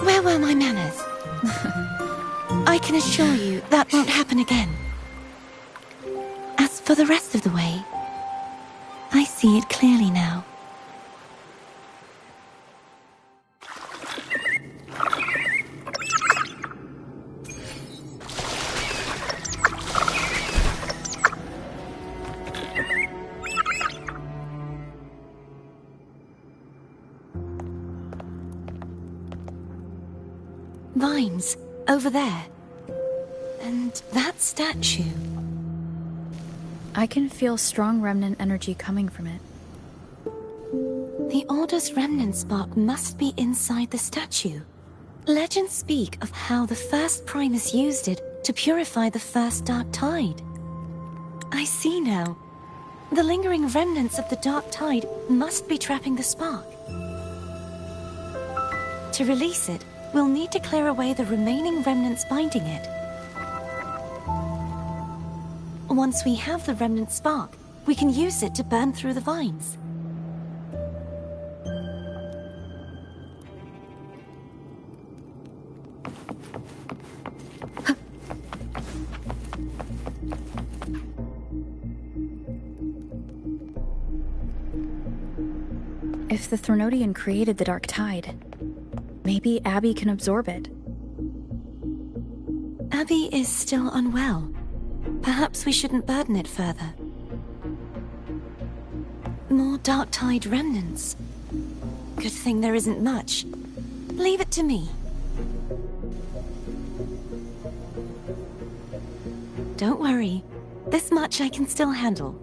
Where were my manners? I can assure you that won't happen again. As for the rest of the way, I see it clearly now. Vines, over there. And that statue. I can feel strong remnant energy coming from it. The Order's remnant spark must be inside the statue. Legends speak of how the first Primus used it to purify the first Dark Tide. I see now. The lingering remnants of the Dark Tide must be trapping the spark. To release it, we'll need to clear away the remaining remnants binding it. Once we have the remnant spark, we can use it to burn through the vines. If the Threnodian created the Dark Tide, maybe Abby can absorb it. Abby is still unwell. Perhaps we shouldn't burden it further. More Dark Tide remnants. Good thing there isn't much. Leave it to me. Don't worry. This much I can still handle.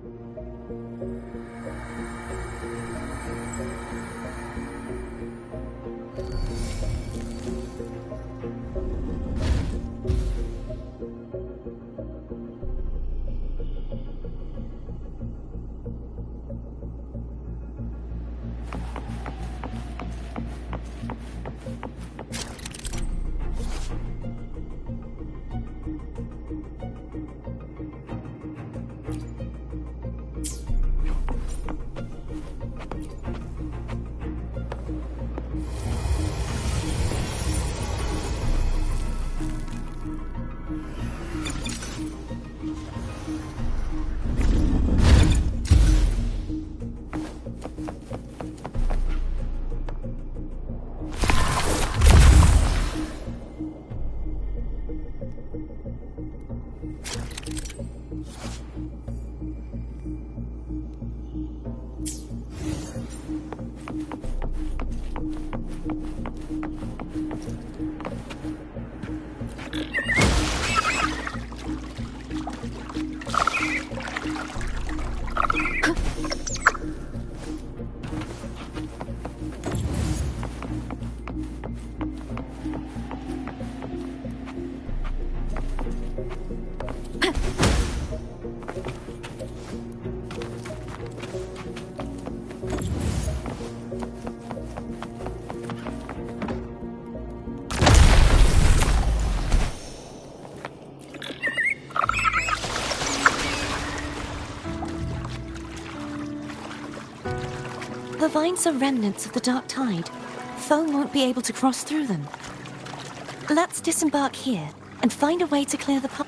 The vines are remnants of the dark tide. Foam won't be able to cross through them. Let's disembark here and find a way to clear the path.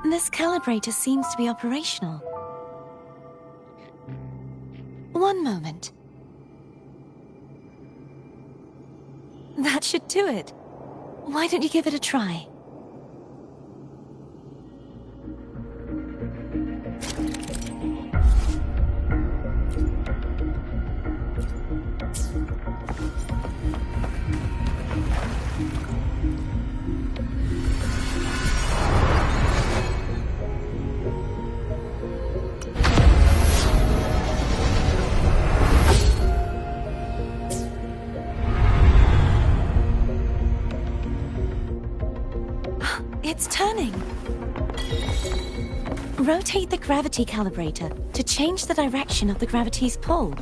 This calibrator seems to be operational. One moment. That should do it. Why don't you give it a try? It's turning. Rotate the gravity calibrator to change the direction of the gravity's pull.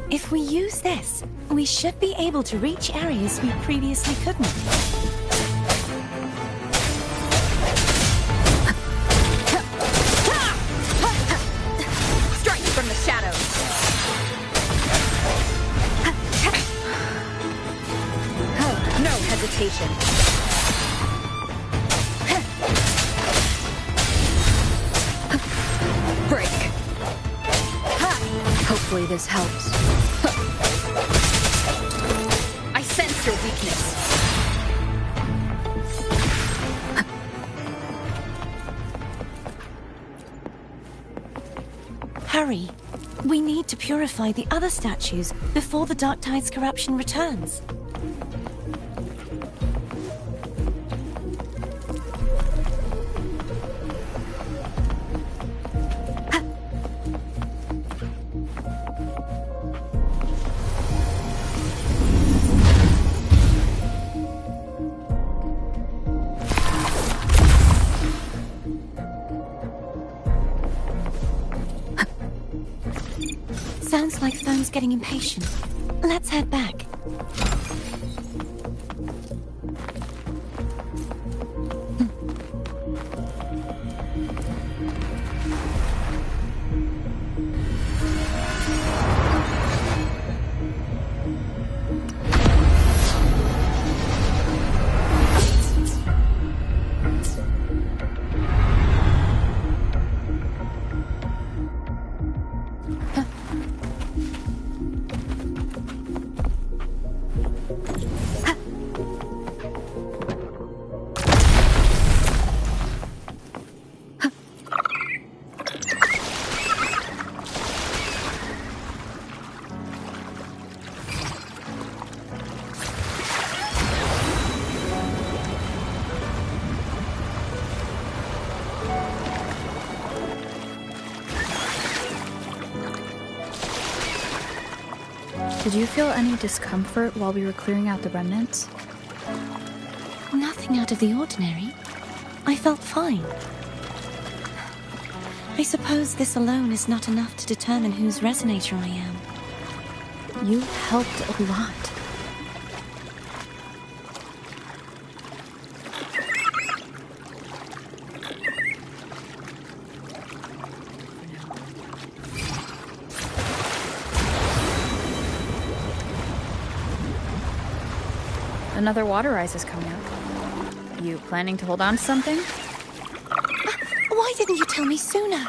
If we use this, we should be able to reach areas we previously couldn't. Strike from the shadows! Oh, no hesitation. Break. Hopefully this helps. I sense your weakness. Hurry. We need to purify the other statues before the Dark Tide's corruption returns. Sounds like Foam's getting impatient. Let's head back. Did you feel any discomfort while we were clearing out the remnants? Nothing out of the ordinary. I felt fine. I suppose this alone is not enough to determine whose resonator I am. You helped a lot. Another water rise is coming up. You planning to hold on to something? Why didn't you tell me sooner?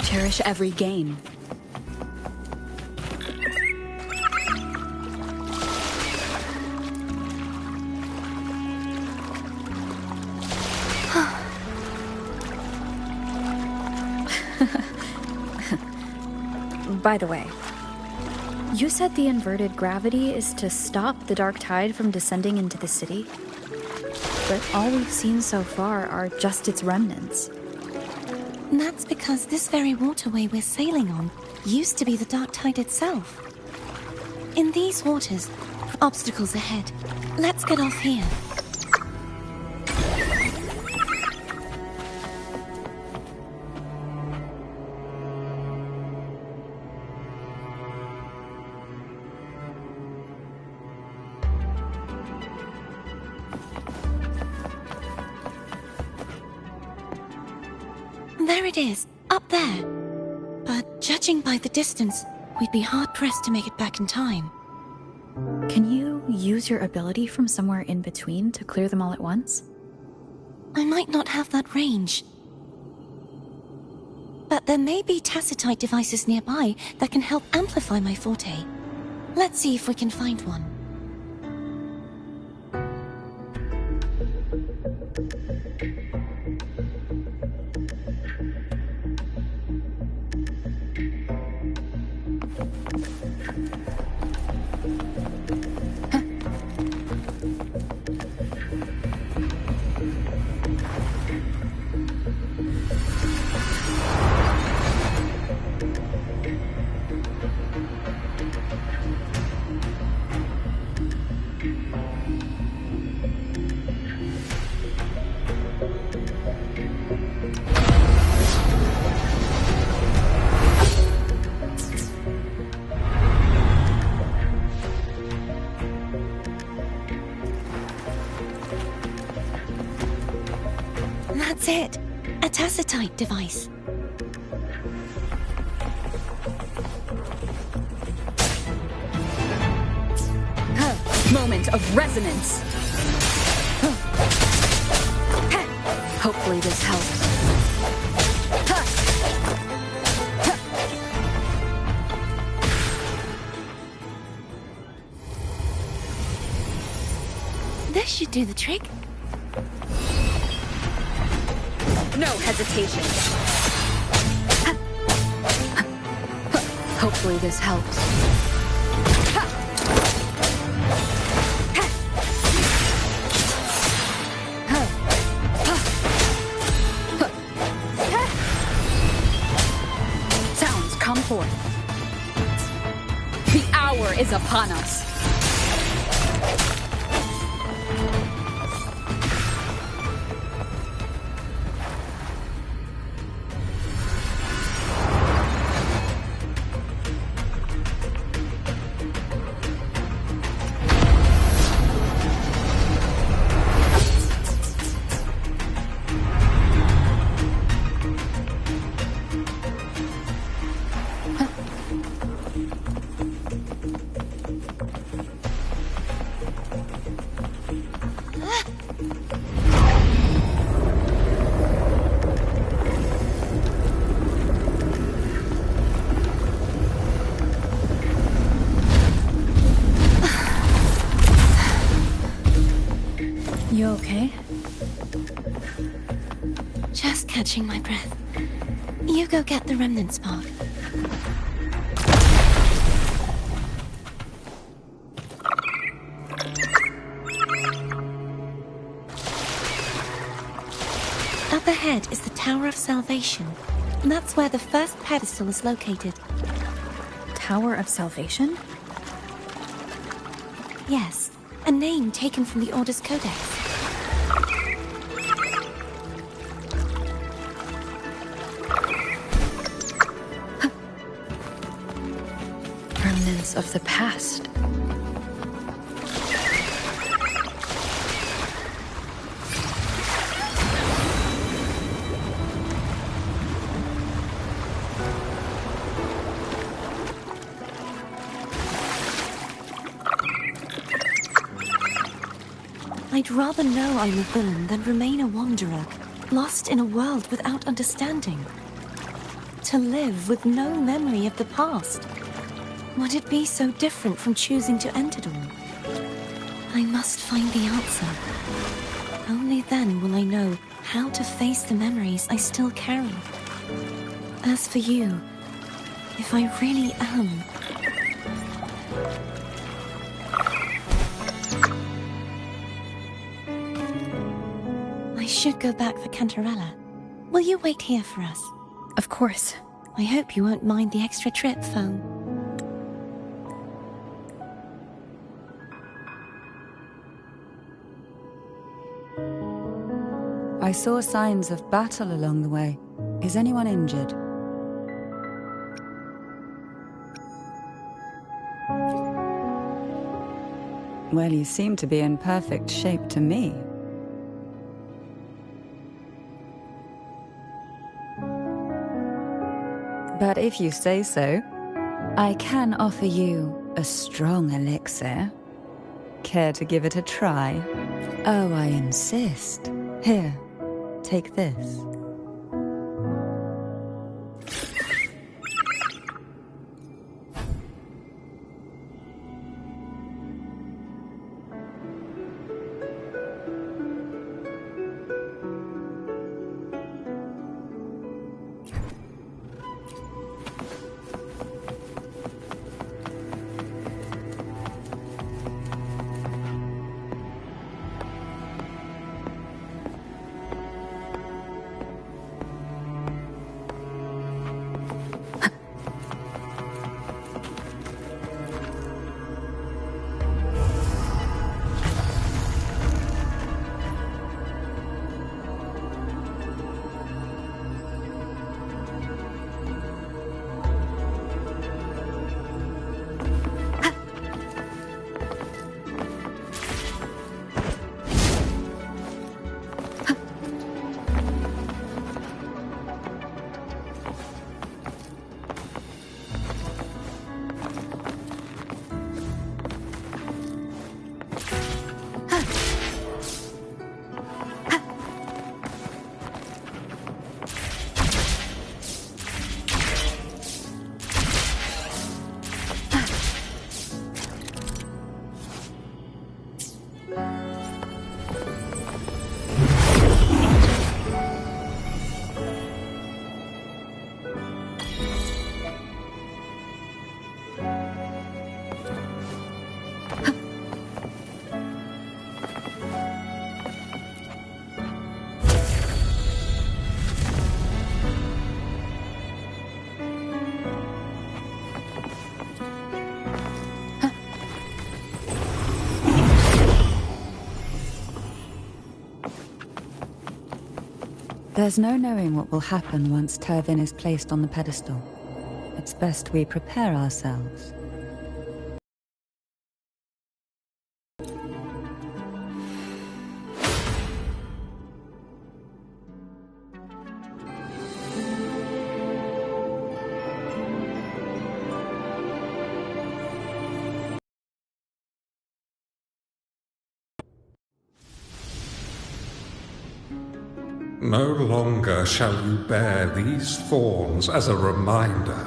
Cherish every gain. By the way, you said the inverted gravity is to stop the dark tide from descending into the city, but all we've seen so far are just its remnants. That's because this very waterway we're sailing on used to be the Dark Tide itself. In these waters, obstacles ahead. Let's get off here. There it is, up there. But judging by the distance, we'd be hard-pressed to make it back in time. Can you use your ability from somewhere in between to clear them all at once? I might not have that range. But there may be tacitite devices nearby that can help amplify my forte. Let's see if we can find one. That's it. A tacitite device. Moment of resonance. Hopefully this helps. This should do the trick. No hesitation. Hopefully this helps. Sounds come forth. The hour is upon us. You okay? Just catching my breath. You go get the remnant spark. Up ahead is the Tower of Salvation. That's where the first pedestal is located. Tower of Salvation? Yes, a name taken from the Order's Codex. Remnants of the past. I'd rather know I'm a villain than remain a wanderer, lost in a world without understanding. To live with no memory of the past. Would it be so different from choosing to end it all? I must find the answer. Only then will I know how to face the memories I still carry. As for you, if I really am... I should go back for Cantarella. Will you wait here for us? Of course. I hope you won't mind the extra trip, Foam. I saw signs of battle along the way. Is anyone injured? Well, you seem to be in perfect shape to me. But if you say so, I can offer you a strong elixir. Care to give it a try? Oh, I insist. Here, take this. There's no knowing what will happen once Tervin is placed on the pedestal. It's best we prepare ourselves. No longer shall you bear these thorns as a reminder.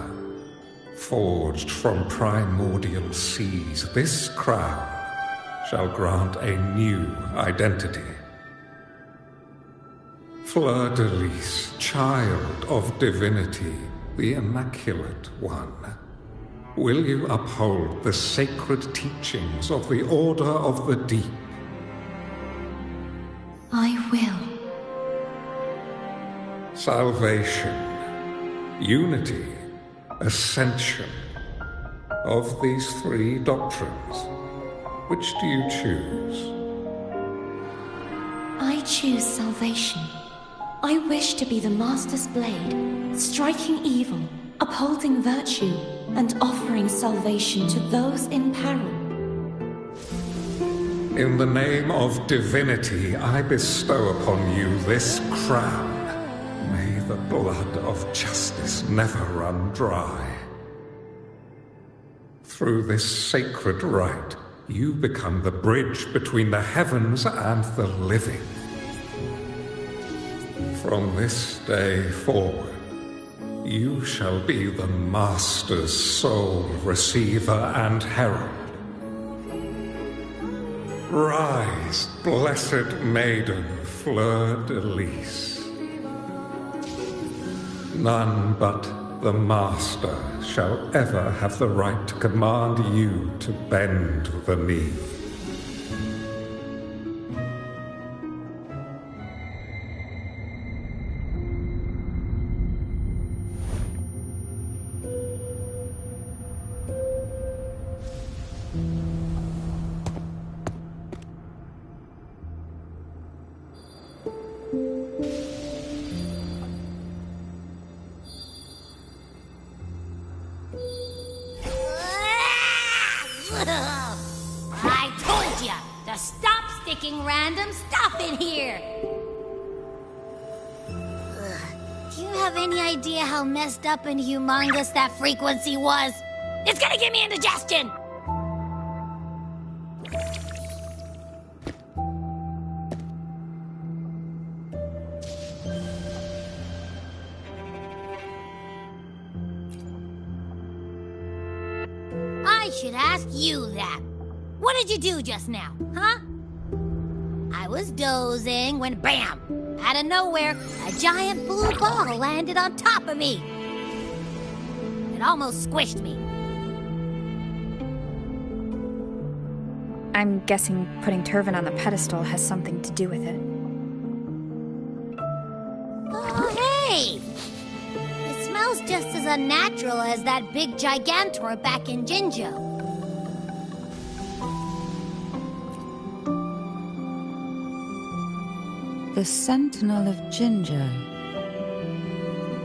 Forged from primordial seas, this crown shall grant a new identity. Fleur-de-Lis, child of divinity, the Immaculate One, will you uphold the sacred teachings of the Order of the Deep? I will. Salvation, unity, ascension. Of these three doctrines, which do you choose? I choose salvation. I wish to be the Master's blade, striking evil, upholding virtue, and offering salvation to those in peril. In the name of divinity, I bestow upon you this crown. May the blood of justice never run dry. Through this sacred rite, you become the bridge between the heavens and the living. From this day forward, you shall be the Master's sole receiver and herald. Rise, blessed maiden Fleur-de-Lis. None but the Master shall ever have the right to command you to bend the knee. I told ya to stop sticking random stuff in here! Do you have any idea how messed up and humongous that frequency was? It's gonna give me indigestion! I should ask you that. What did you do just now, huh? I was dozing when BAM! Out of nowhere, a giant blue ball landed on top of me. It almost squished me. I'm guessing putting Turvin on the pedestal has something to do with it. Oh, hey! It smells just as unnatural as that big gigantor back in Jinjo. The Sentinel of Jinjo.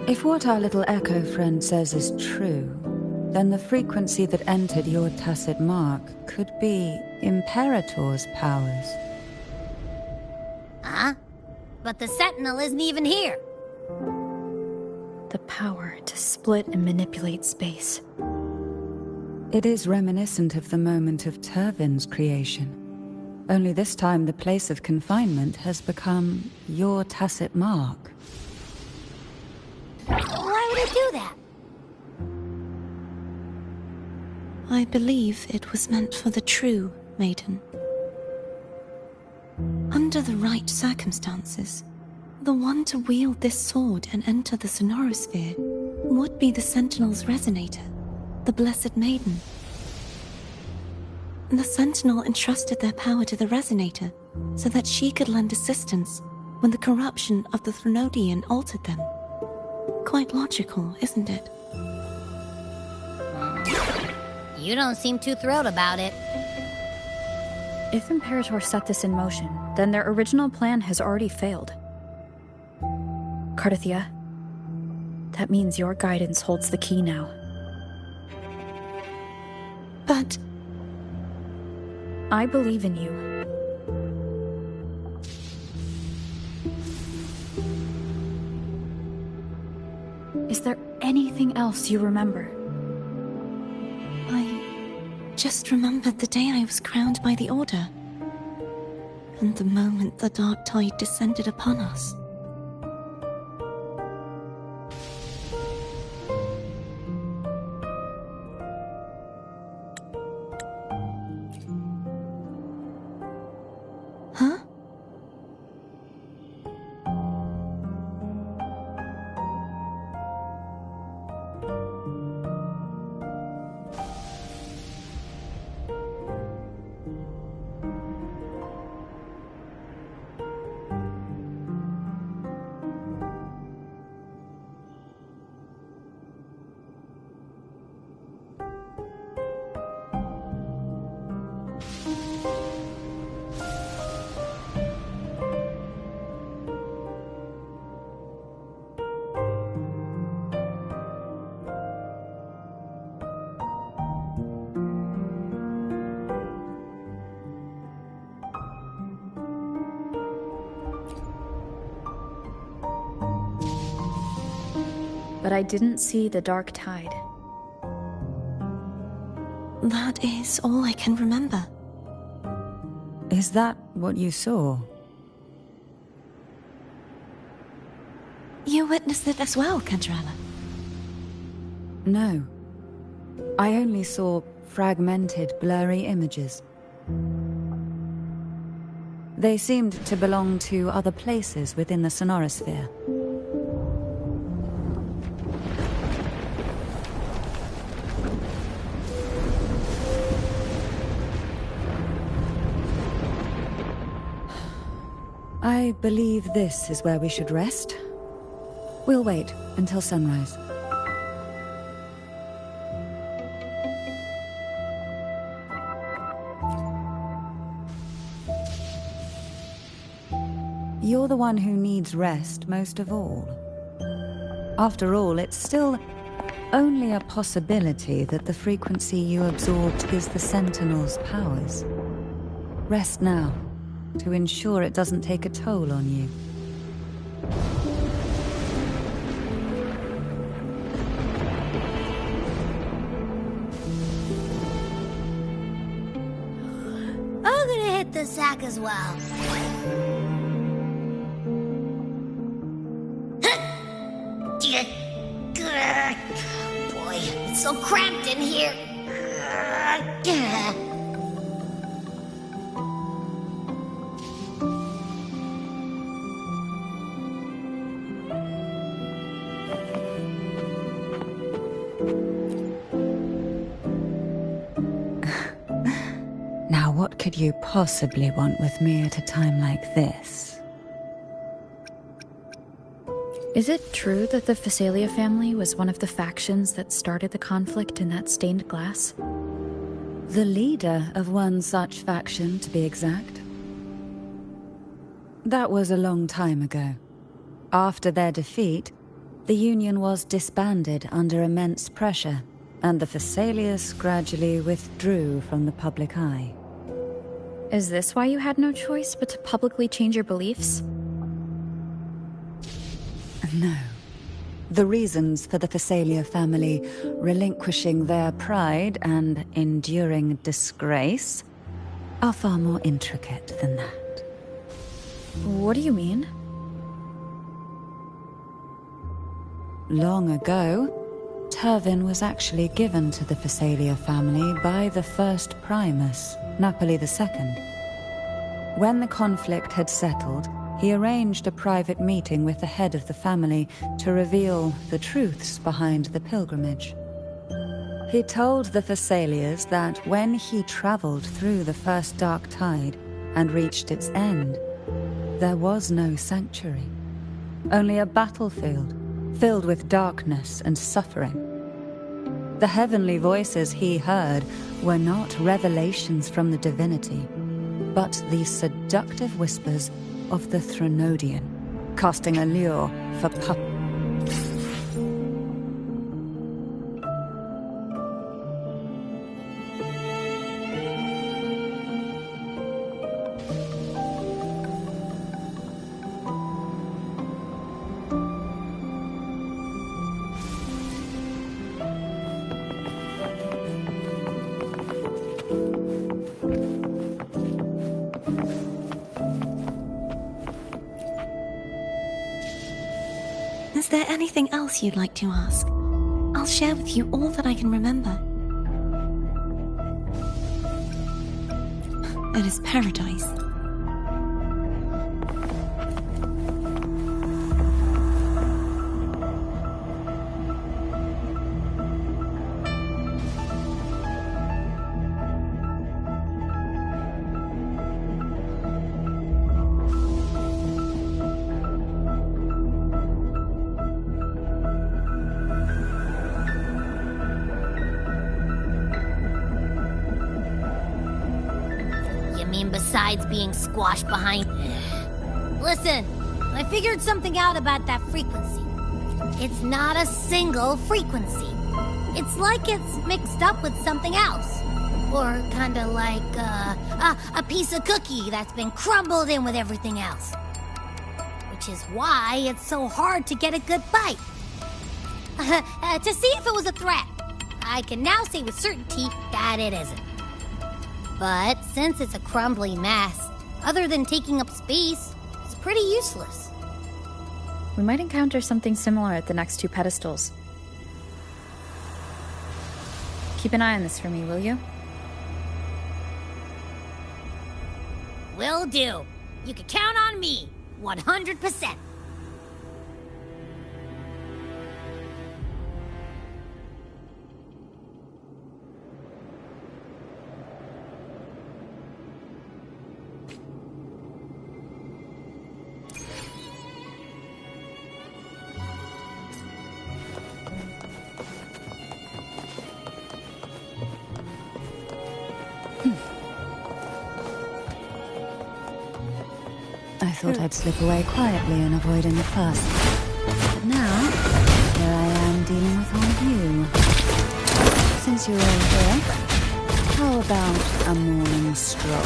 If what our little echo friend says is true, then the frequency that entered your tacit mark could be Imperator's powers. Huh? But the Sentinel isn't even here. The power to split and manipulate space. It is reminiscent of the moment of Turvin's creation. Only this time the place of confinement has become your tacit mark. Why would it do that? I believe it was meant for the true maiden. Under the right circumstances, the one to wield this sword and enter the Sonorosphere would be the Sentinel's resonator, the Blessed Maiden. The Sentinel entrusted their power to the Resonator so that she could lend assistance when the corruption of the Threnodian altered them. Quite logical, isn't it? You don't seem too thrilled about it. If Imperator set this in motion, then their original plan has already failed. Cardathia, that means your guidance holds the key now. But I believe in you. Is there anything else you remember? I just remembered the day I was crowned by the Order, and the moment the dark tide descended upon us. Huh? But I didn't see the dark tide. That is all I can remember. Is that what you saw? You witnessed it as well, Cantarella? No. I only saw fragmented, blurry images. They seemed to belong to other places within the Sonorosphere. I believe this is where we should rest. We'll wait until sunrise. You're the one who needs rest most of all. After all, it's still only a possibility that the frequency you absorbed is the Sentinel's powers. Rest now, to ensure it doesn't take a toll on you. I'm gonna hit the sack as well. Boy, it's so cramped in here. Now, what could you possibly want with me at a time like this? Is it true that the Phasalia family was one of the factions that started the conflict in that stained glass? The leader of one such faction, to be exact. That was a long time ago. After their defeat, the Union was disbanded under immense pressure, and the Phasalias gradually withdrew from the public eye. Is this why you had no choice but to publicly change your beliefs? No. The reasons for the Phasalia family relinquishing their pride and enduring disgrace are far more intricate than that. What do you mean? Long ago, Turvin was actually given to the Phasalia family by the first Primus, Napoli II. When the conflict had settled, he arranged a private meeting with the head of the family to reveal the truths behind the pilgrimage. He told the Phasalias that when he traveled through the first dark tide and reached its end, there was no sanctuary, only a battlefield filled with darkness and suffering. The heavenly voices he heard were not revelations from the divinity, but the seductive whispers of the Threnodian, casting a lure for Is there anything else you'd like to ask? I'll share with you all that I can remember. It is paradise. Besides being squashed behind... Listen, I figured something out about that frequency. It's not a single frequency. It's like it's mixed up with something else. Or kinda like a piece of cookie that's been crumbled in with everything else. Which is why it's so hard to get a good bite. To see if it was a threat, I can now say with certainty that it isn't. But since it's a crumbly mess, other than taking up space, it's pretty useless. We might encounter something similar at the next two pedestals. Keep an eye on this for me, will you? Will do. You can count on me, 100%. I thought I'd slip away quietly and avoid any fuss. But now, here I am dealing with all of you. Since you're all here, how about a morning stroll?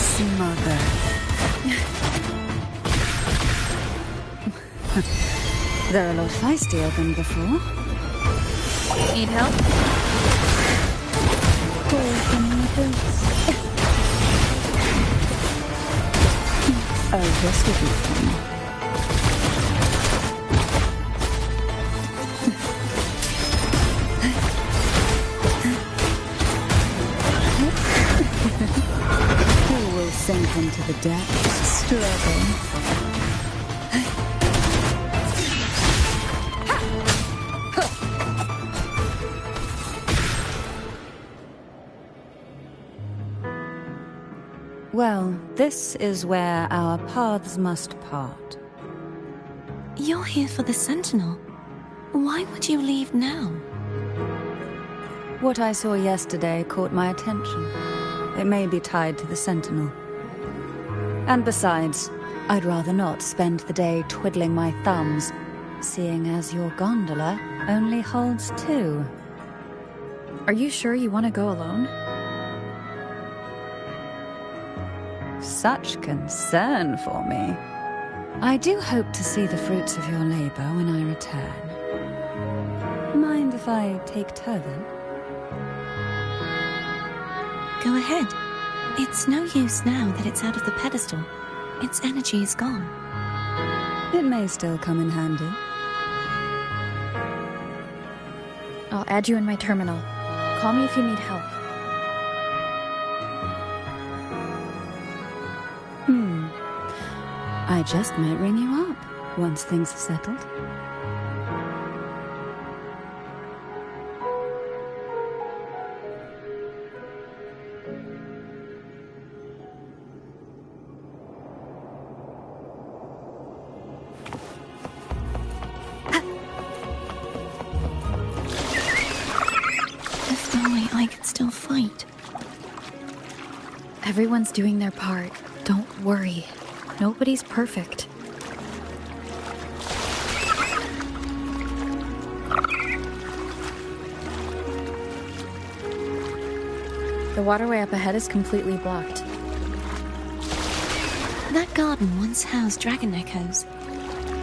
Smother. They're a lot feistier than before. Need help? Oh, this will be fun. Who will sink into the depths, struggling? Well, this is where our paths must part. You're here for the Sentinel. Why would you leave now? What I saw yesterday caught my attention. It may be tied to the Sentinel. And besides, I'd rather not spend the day twiddling my thumbs, seeing as your gondola only holds 2. Are you sure you want to go alone? Such concern for me. I do hope to see the fruits of your labor when I return. Mind if I take Turvan? Go ahead. It's no use now that it's out of the pedestal. Its energy is gone. It may still come in handy. I'll add you in my terminal. Call me if you need help. I just might ring you up once things are settled. If only I could still fight. Everyone's doing their part. Don't worry. Nobody's perfect. The waterway up ahead is completely blocked. That garden once housed dragon echoes.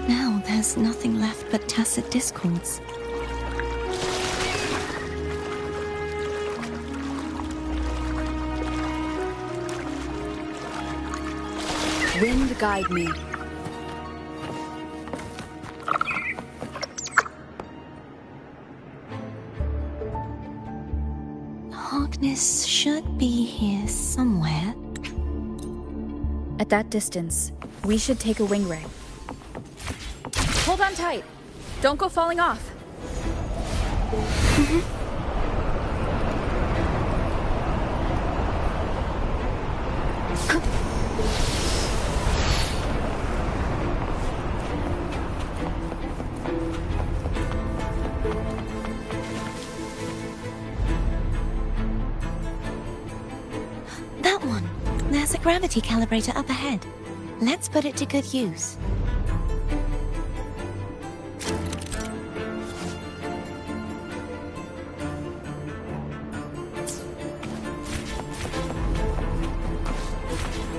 Now there's nothing left but tacit discords. Wind guide me. Harkness should be here somewhere. At that distance, we should take a wing ray. Hold on tight! Don't go falling off! There's a gravity calibrator up ahead. Let's put it to good use.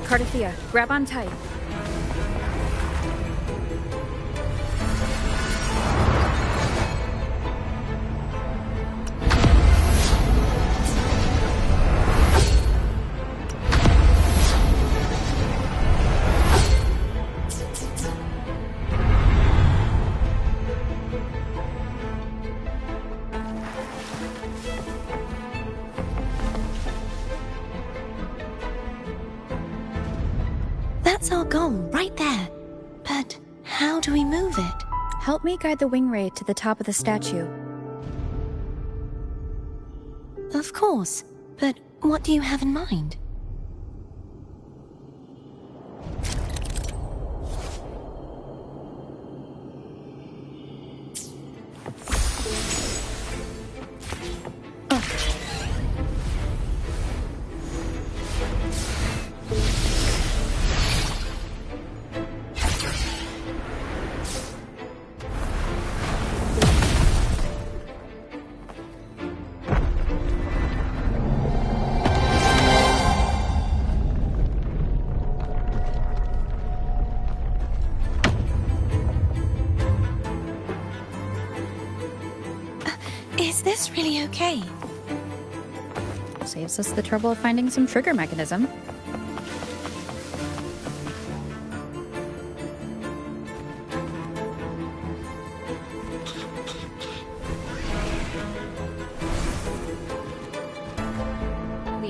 Cardathea, grab on tight. That's our goal, right there. But how do we move it? Help me guide the wing ray to the top of the statue. Of course, but what do you have in mind? this really okay? Saves us the trouble of finding some trigger mechanism.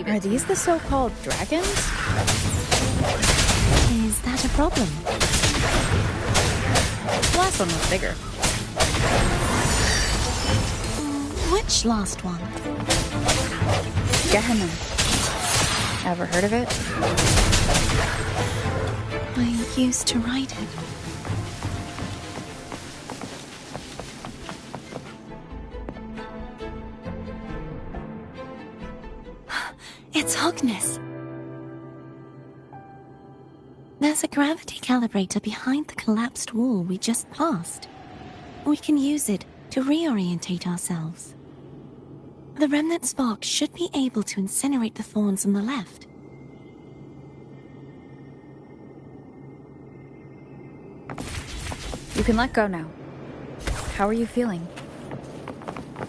Are these the so-called dragons? Is that a problem? The last one was bigger. Which last one? Gehenna. Ever heard of it? I used to write it. It's Hogness. There's a gravity calibrator behind the collapsed wall we just passed. We can use it to reorientate ourselves. The remnant spark should be able to incinerate the thorns on the left. You can let go now. How are you feeling?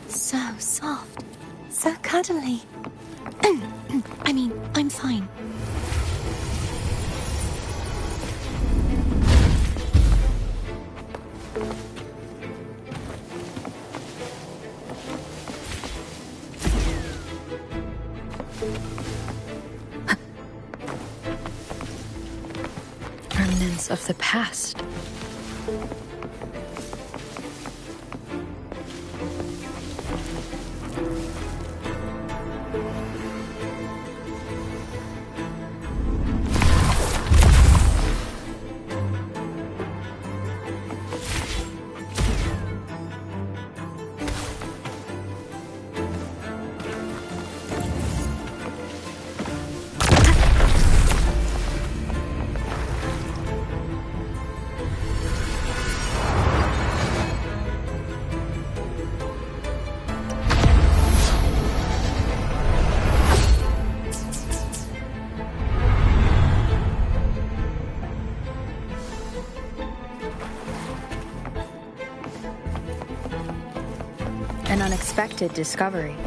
So soft. So cuddly. I mean, I'm fine. Remnants of the past. An unexpected discovery.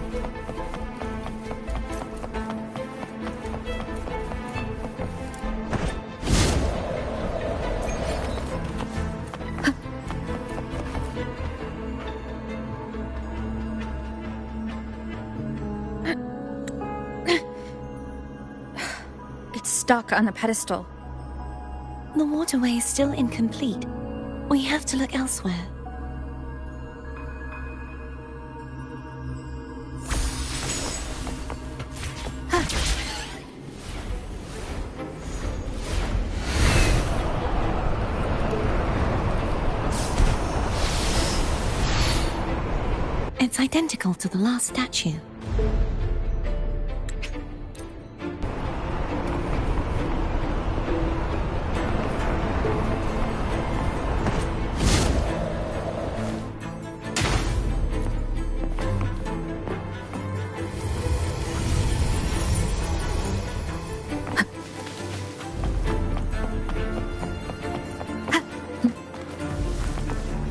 It's stuck on the pedestal. The waterway is still incomplete. We have to look elsewhere. It's identical to the last statue.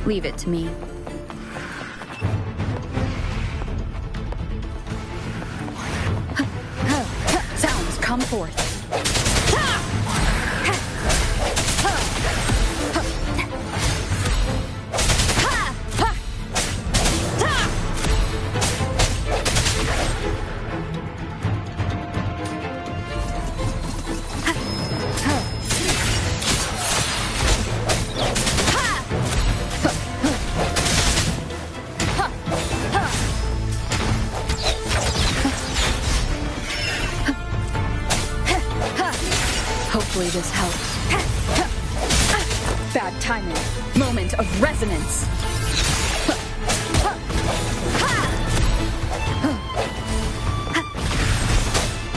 Leave it to me. Sounds come forth. Hopefully this helps. Bad timing. Moment of resonance.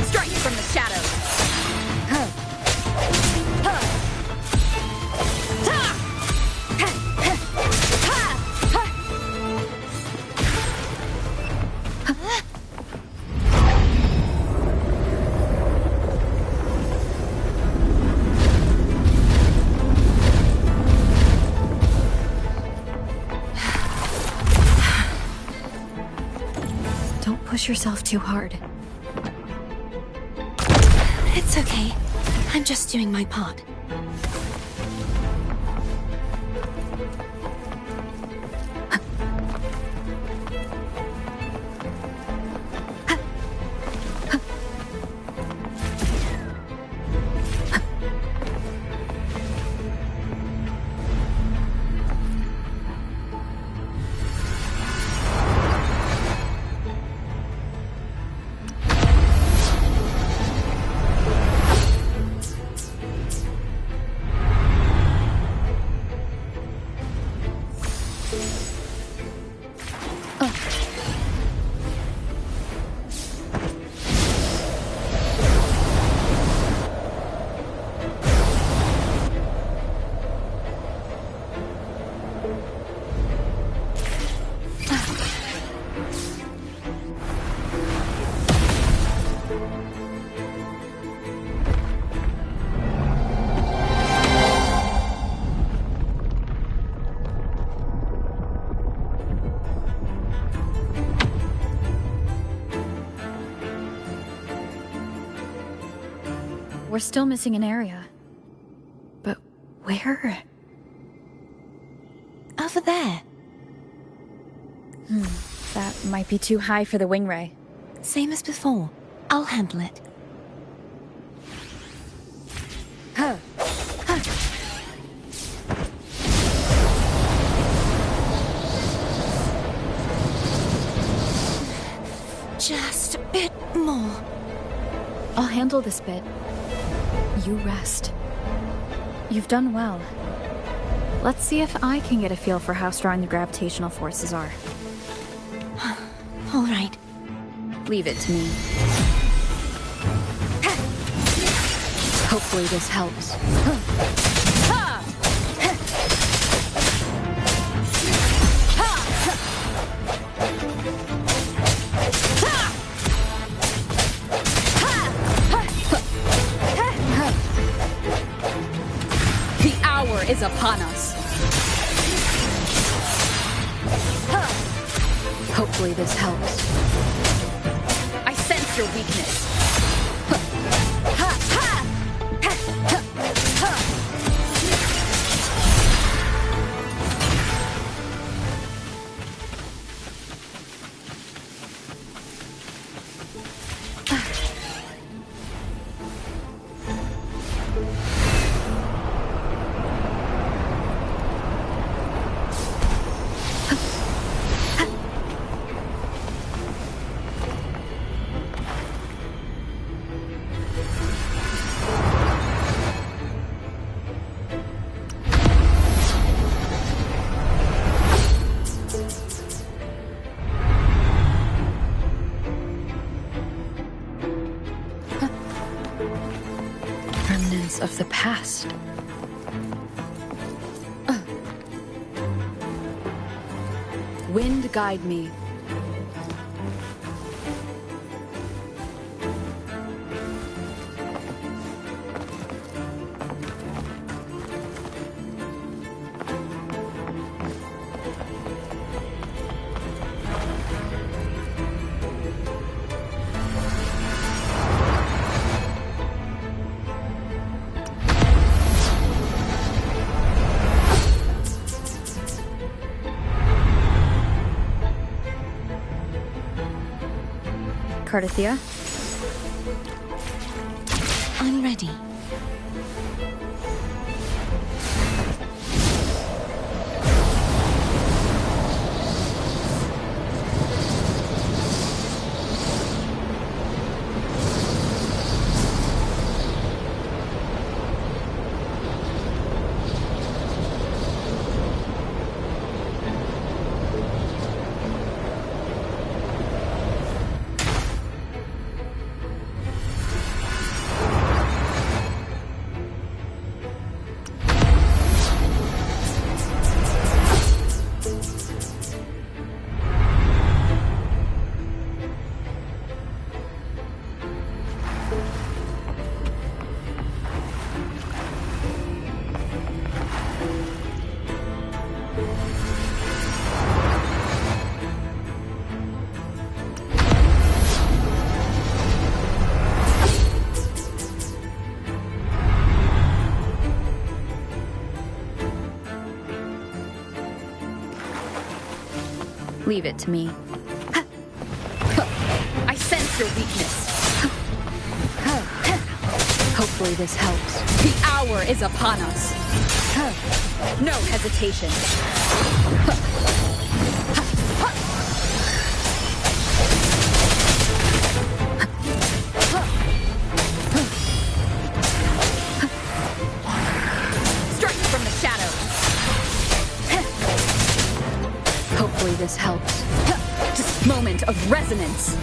Strike from the shadows. push yourself too hard. It's okay. I'm just doing my part. We're still missing an area. But where? Over there. That might be too high for the wing ray. Same as before. I'll handle it. Huh. Just a bit more. I'll handle this bit. You rest. You've done well. Let's see if I can get a feel for how strong the gravitational forces are. All right. Leave it to me. Hopefully this helps. The hour is upon us. Hopefully this helps. I sense your weakness. Remnants of the past. Wind guide me. Cardathia? I'm ready. Leave it to me. I sense your weakness. Hopefully this helps. The hour is upon us. No hesitation. Strike from the shadows. Hopefully this helps. Just moment of resonance.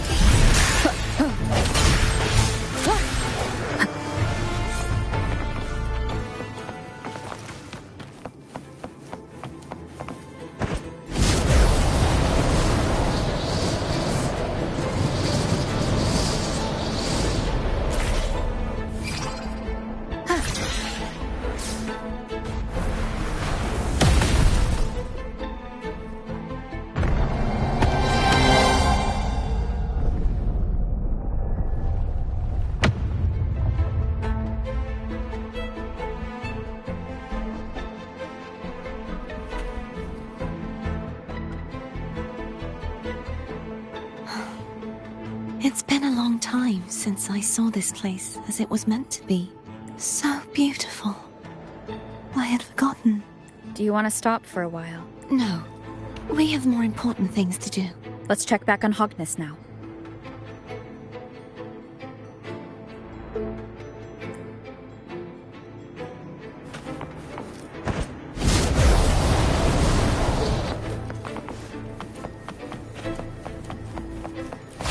It's been a long time since I saw this place as it was meant to be. So beautiful. I had forgotten. Do you want to stop for a while? No. We have more important things to do. Let's check back on Hogness now.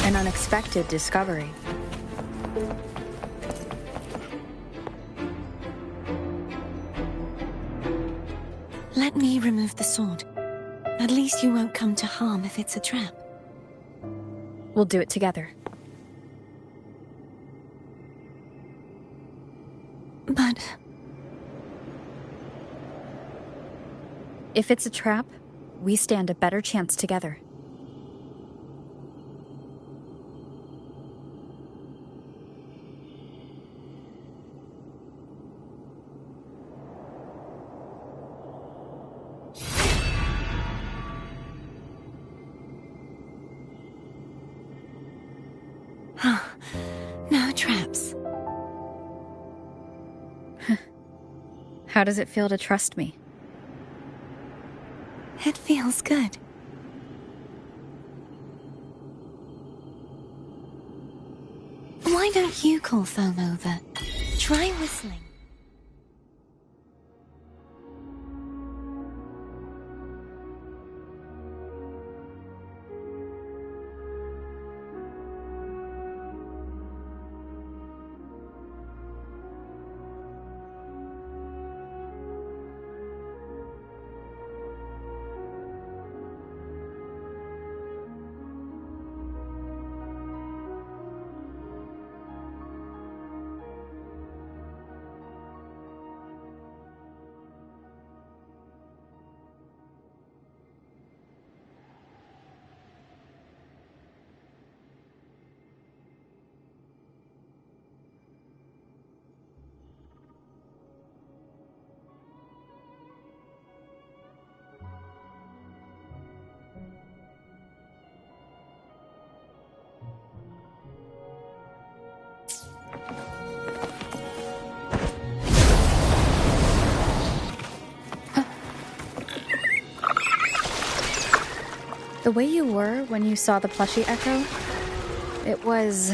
An unexpected discovery. Let me remove the sword. At least you won't come to harm if it's a trap. We'll do it together. But... if it's a trap, we stand a better chance together. No traps. How does it feel to trust me? It feels good. Why don't you call Foam over? Try whistling. The way you were when you saw the plushie echo, it was...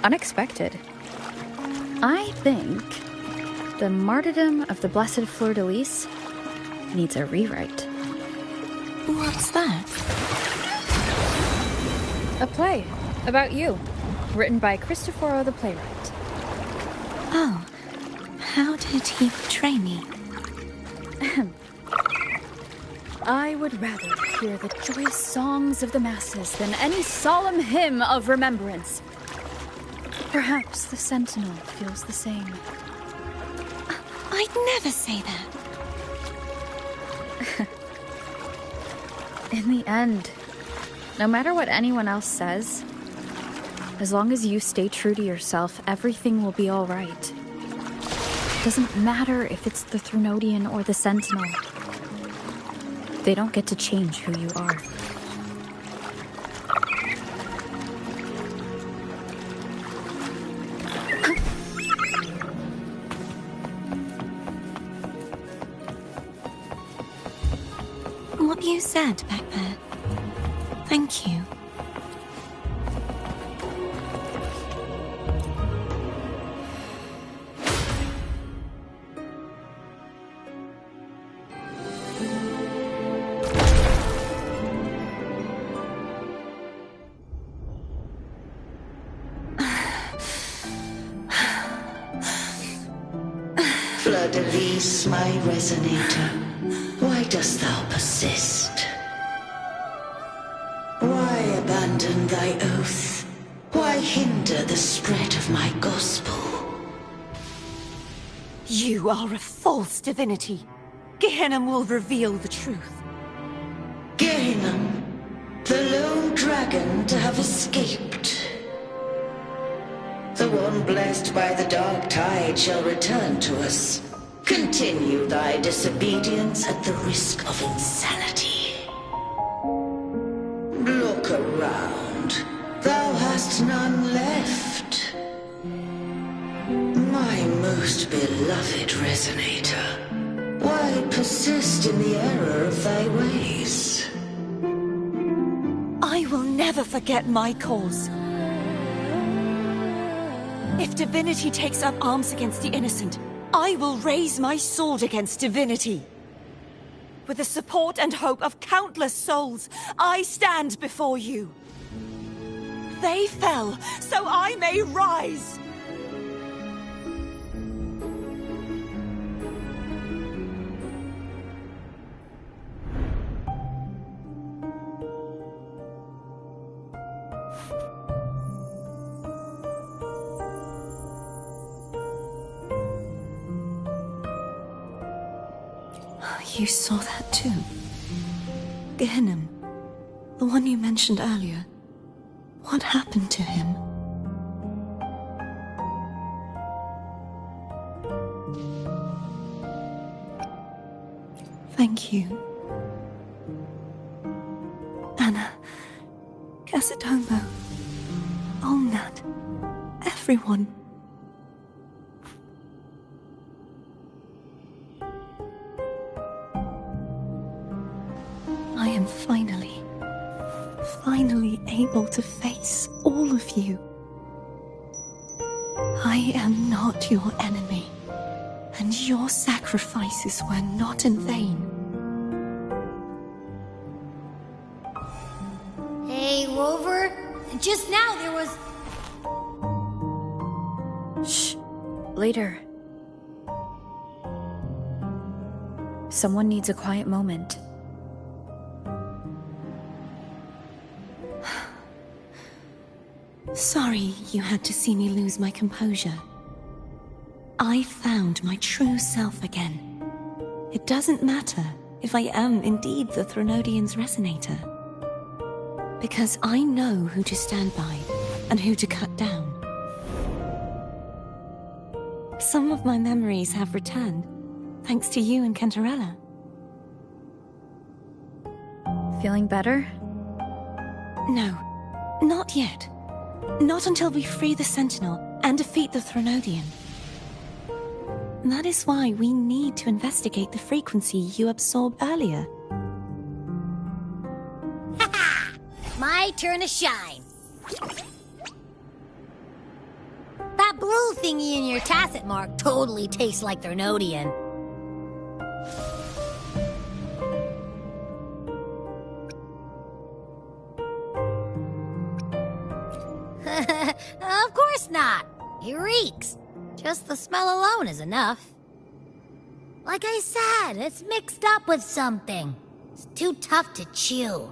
unexpected. I think the martyrdom of the Blessed Fleur-de-Lis needs a rewrite. What's that? A play about you, written by Cristoforo the playwright. Oh, how did he portray me? I would rather hear the joyous songs of the masses than any solemn hymn of remembrance. Perhaps the Sentinel feels the same. I'd never say that. In the end, no matter what anyone else says, as long as you stay true to yourself, everything will be all right. Doesn't matter if it's the Threnodian or the Sentinel. They don't get to change who you are. What you said back there. Thank you. Fleur-de-Lis, my resonator, why dost thou persist? Why abandon thy oath? Why hinder the spread of my gospel? You are a false divinity. Gehenna will reveal the truth. Gehenna, the lone dragon to have escaped. The one blessed by the dark tide shall return to us. Continue thy disobedience at the risk of insanity. Look around. Thou hast none left. My most beloved resonator, why persist in the error of thy ways? I will never forget my cause. If divinity takes up arms against the innocent, I will raise my sword against divinity. With the support and hope of countless souls, I stand before you. They fell, so I may rise! You saw that too? Gehenna, the one you mentioned earlier. What happened to him? Thank you. Anna, Casatomo, Olnat, everyone. I am finally able to face all of you. I am not your enemy, and your sacrifices were not in vain. Hey, Rover, just now there was... Shh. Later. Someone needs a quiet moment. Sorry you had to see me lose my composure. I found my true self again. It doesn't matter if I am indeed the Threnodian's resonator. Because I know who to stand by and who to cut down. Some of my memories have returned, thanks to you and Cantarella. Feeling better? No, not yet. Not until we free the Sentinel and defeat the Threnodian. That is why we need to investigate the frequency you absorbed earlier. My turn to shine. That blue thingy in your tacit mark totally tastes like Threnodian. Of course not. It reeks. Just the smell alone is enough. Like I said, it's mixed up with something. It's too tough to chew.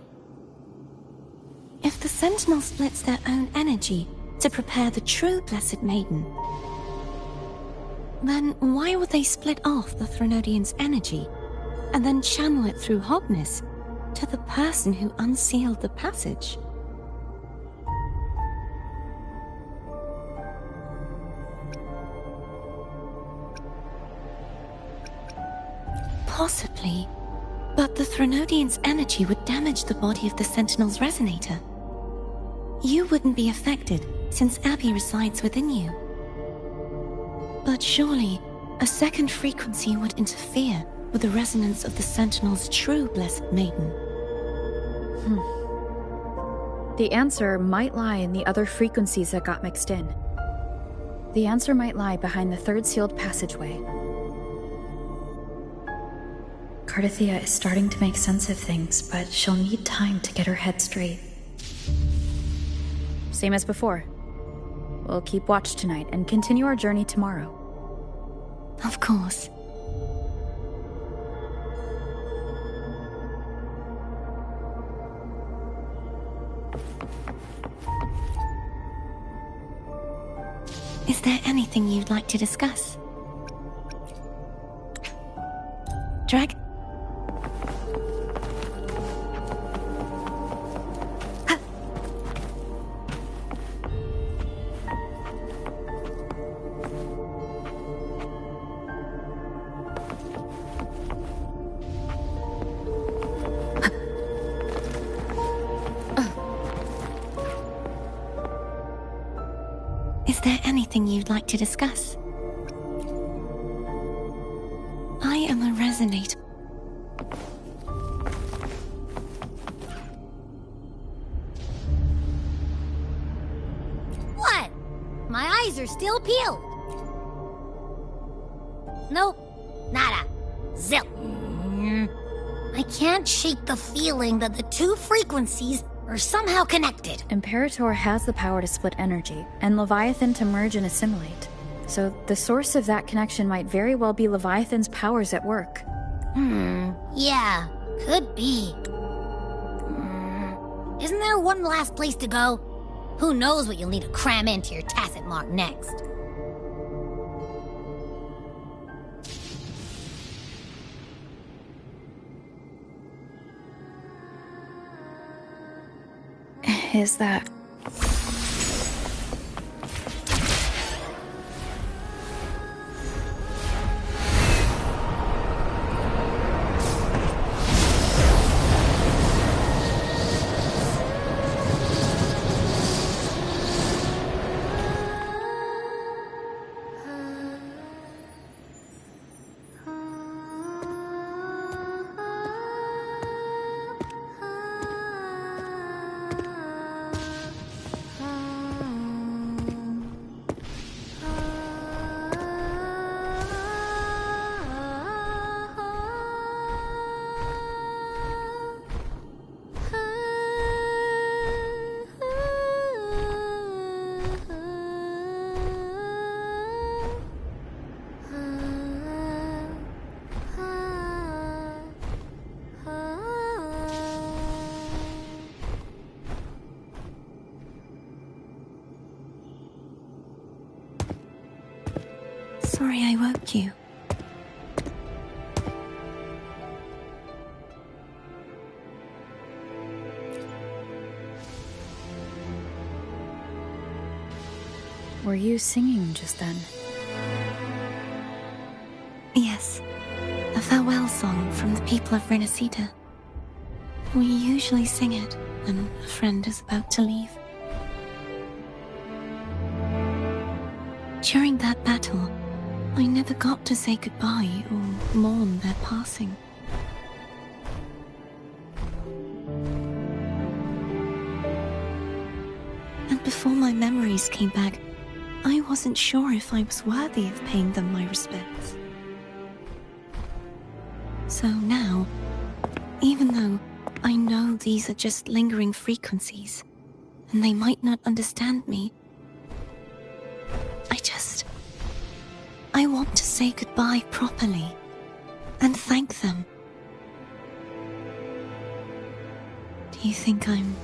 If the Sentinel splits their own energy to prepare the true Blessed Maiden, then why would they split off the Threnodian's energy and then channel it through Hognis to the person who unsealed the passage? But the Threnodian's energy would damage the body of the Sentinel's resonator. You wouldn't be affected, since Abby resides within you. But surely, a second frequency would interfere with the resonance of the Sentinel's true Blessed Maiden. The answer might lie in the other frequencies that got mixed in. The answer might lie behind the third sealed passageway. Cardathia is starting to make sense of things, but she'll need time to get her head straight. Same as before. We'll keep watch tonight and continue our journey tomorrow. Of course. Is there anything you'd like to discuss? Drag? Is there anything you'd like to discuss? I am a resonator. What? My eyes are still peeled. Nope. Nada. Zip. I can't shake the feeling that the two frequencies are somehow connected. Imperator has the power to split energy, and Leviathan to merge and assimilate. So the source of that connection might very well be Leviathan's powers at work. Yeah, could be. Isn't there one last place to go? Who knows what you'll need to cram into your tacit mark next? Is that... Sorry I woke you. Were you singing just then? Yes, a farewell song from the people of Renacita. We usually sing it when a friend is about to leave. During that battle, I never got to say goodbye or mourn their passing. And before my memories came back, I wasn't sure if I was worthy of paying them my respects. So now, even though I know these are just lingering frequencies, and they might not understand me, I want to say goodbye properly, and thank them. Do you think I'm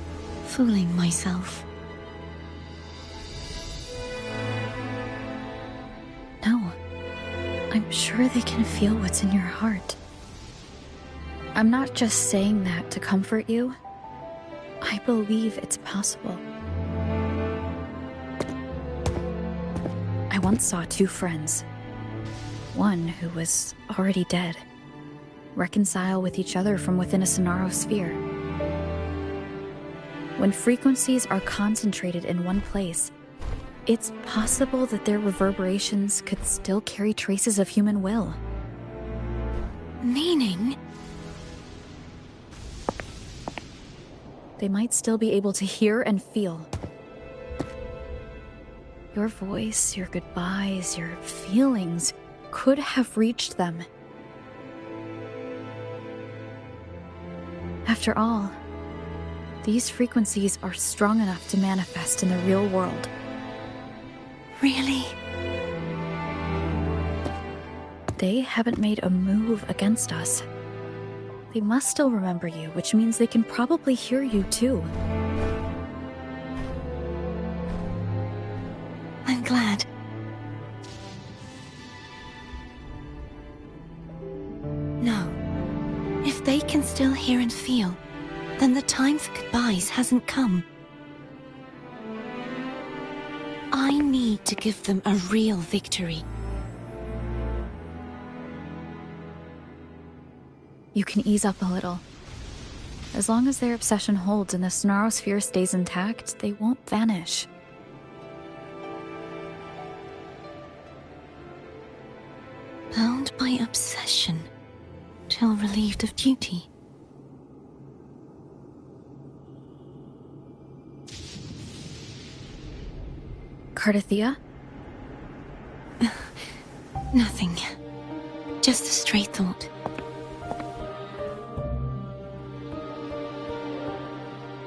fooling myself? No. I'm sure they can feel what's in your heart. I'm not just saying that to comfort you. I believe it's possible. I once saw two friends. One who was already dead, reconcile with each other from within a Sonaro sphere. When frequencies are concentrated in one place, it's possible that their reverberations could still carry traces of human will. Meaning? They might still be able to hear and feel. Your voice, your goodbyes, your feelings could have reached them. After all, these frequencies are strong enough to manifest in the real world. Really? They haven't made a move against us. They must still remember you, which means they can probably hear you too. I'm glad. No. If they can still hear and feel, then the time for goodbyes hasn't come. I need to give them a real victory. You can ease up a little. As long as their obsession holds and the Sonaro sphere stays intact, they won't vanish. Bound by obsession, till relieved of duty. Cardathia? Nothing. Just a stray thought.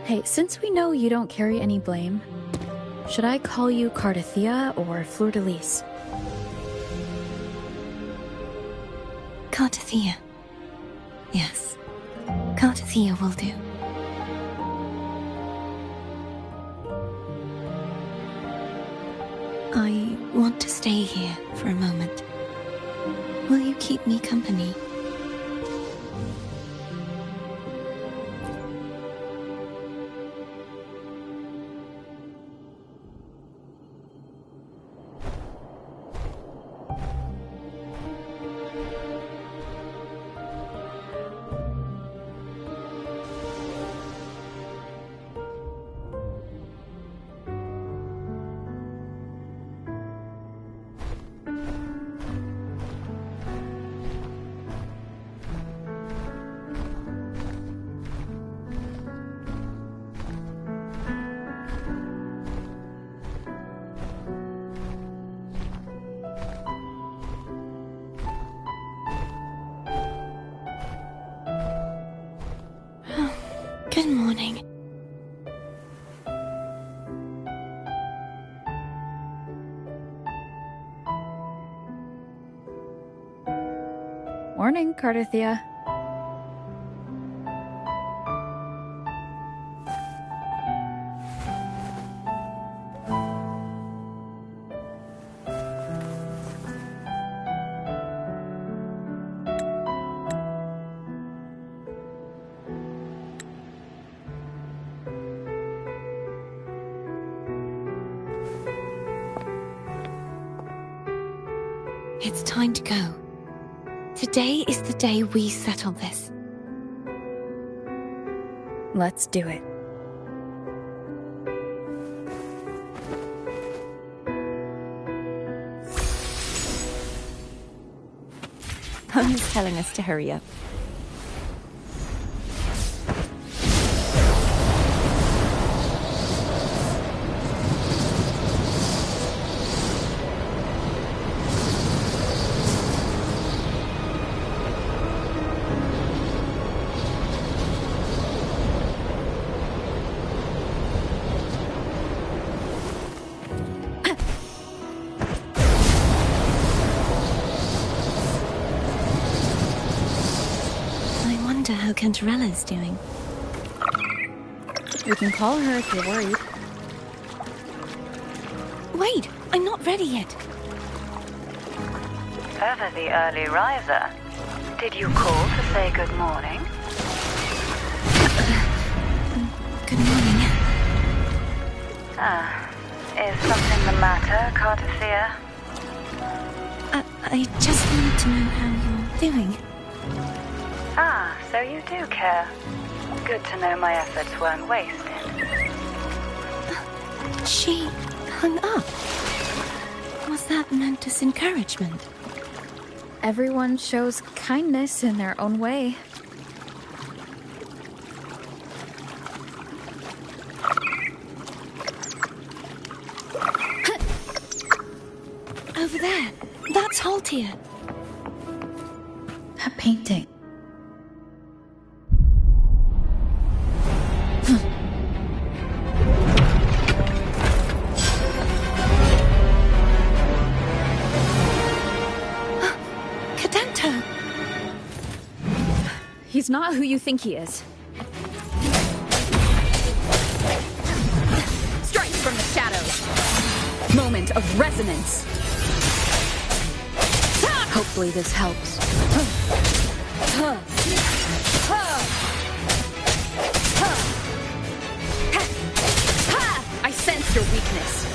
Hey, since we know you don't carry any blame, should I call you Cardathia or Fleur-de-Lis? Cardathia. Yes. Cardathia will do. I want to stay here for a moment. Will you keep me company? Good morning. Morning, Cardathia. It's time to go. Today is the day we settle this. Let's do it. Home's telling us to hurry up. How Cantarella's doing. We can call her if you're worried. Wait, I'm not ready yet. Over the early riser. Did you call to say good morning? Good morning. Is something the matter, Cardathia? I just wanted to know how you're doing. Ah, so you do care. Good to know my efforts weren't wasted. She hung up. Was that meant as encouragement? Everyone shows kindness in their own way. Over there. That's Haltia. That painting. Cadento! He's not who you think he is. Strike from the shadows. Moment of resonance. Hopefully this helps. I sense your weakness.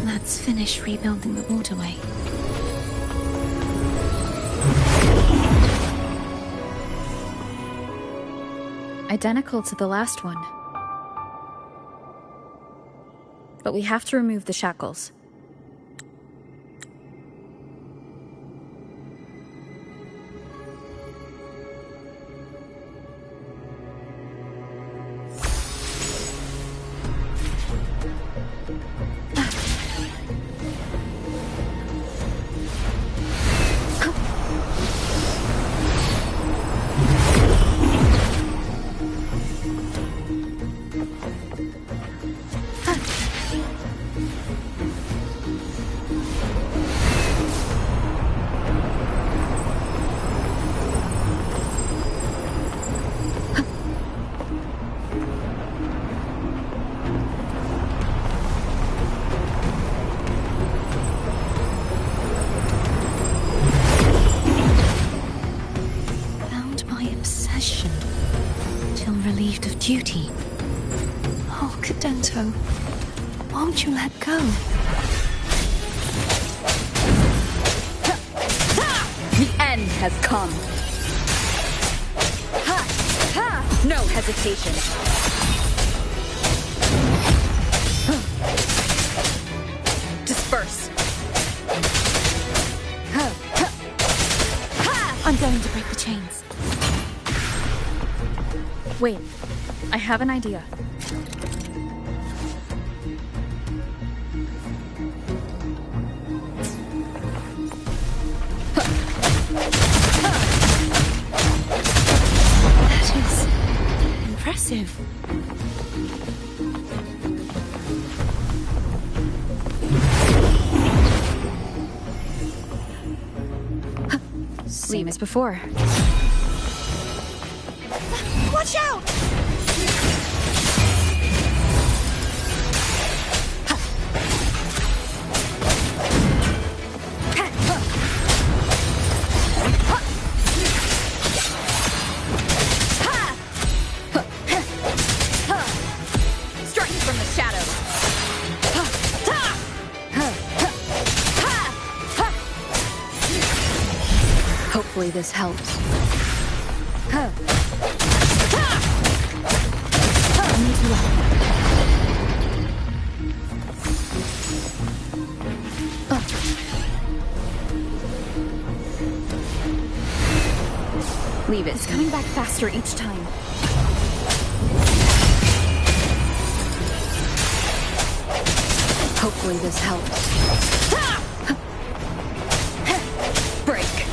Let's finish rebuilding the waterway. Identical to the last one. But we have to remove the shackles. Duty. Oh, Cadento, won't you let go? The end has come. No hesitation. Disperse. I'm going to break the chains. Wait. I have an idea. That is impressive. Same as before. Watch out! Hopefully this helps. I need to leave it. It's coming back faster each time. Hopefully this helps. Break.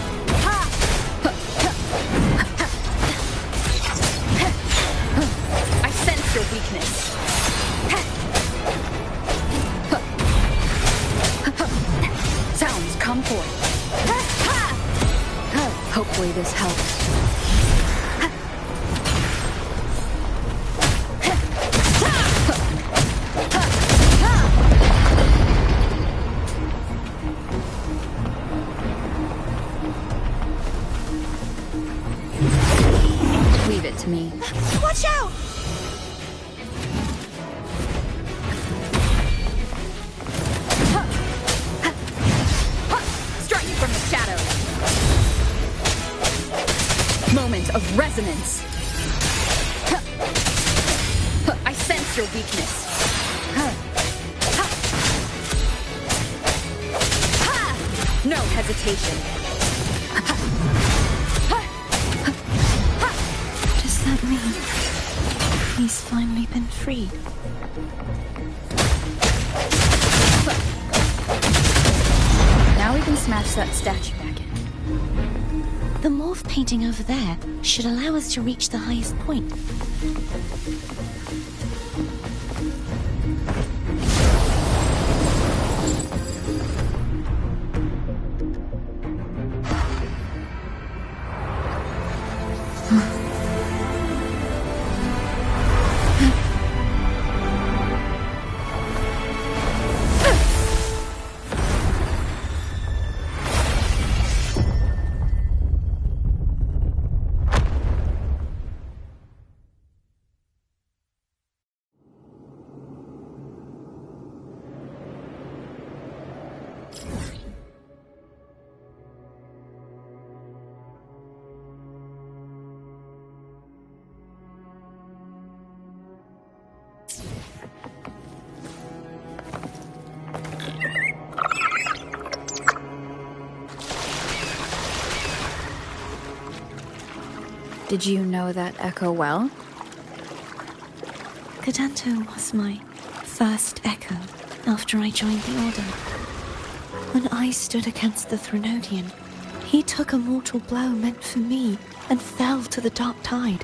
I sense your weakness. Sounds come forth. Hopefully this helps. Leave it to me. Watch out! resonance. I sense your weakness. No hesitation. Does that mean he's finally been freed? Now we can smash that statue back in. The morph painting over there should allow us to reach the highest point. Did you know that echo well? Cadanto was my first echo after I joined the Order. When I stood against the Threnodian, he took a mortal blow meant for me and fell to the dark tide.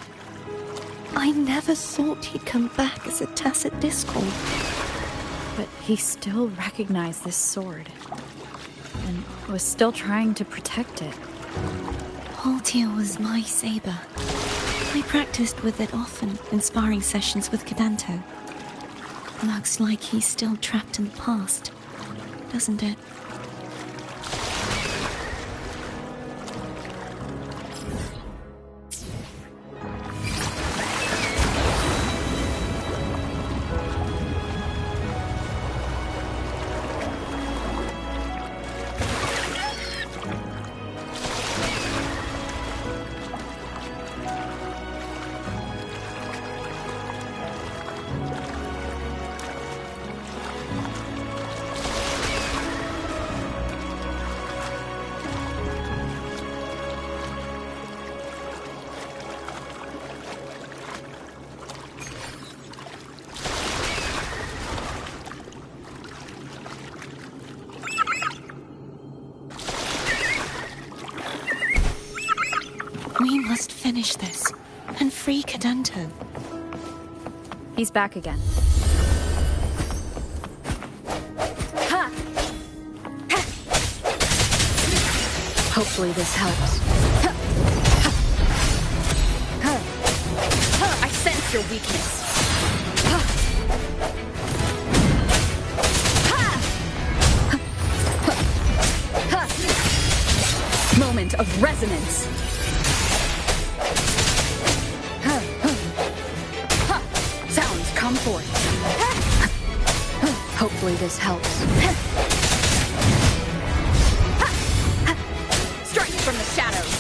I never thought he'd come back as a tacit discord. But he still recognized this sword, and was still trying to protect it. Haltia was my saber. I practiced with it often in sparring sessions with Cadanto. Looks like he's still trapped in the past, doesn't it? We must finish this and free Cadanto. He's back again. Hopefully this helps. I sense your weakness. Moment of resonance. Sounds come forth. Hopefully this helps. Strike from the shadows.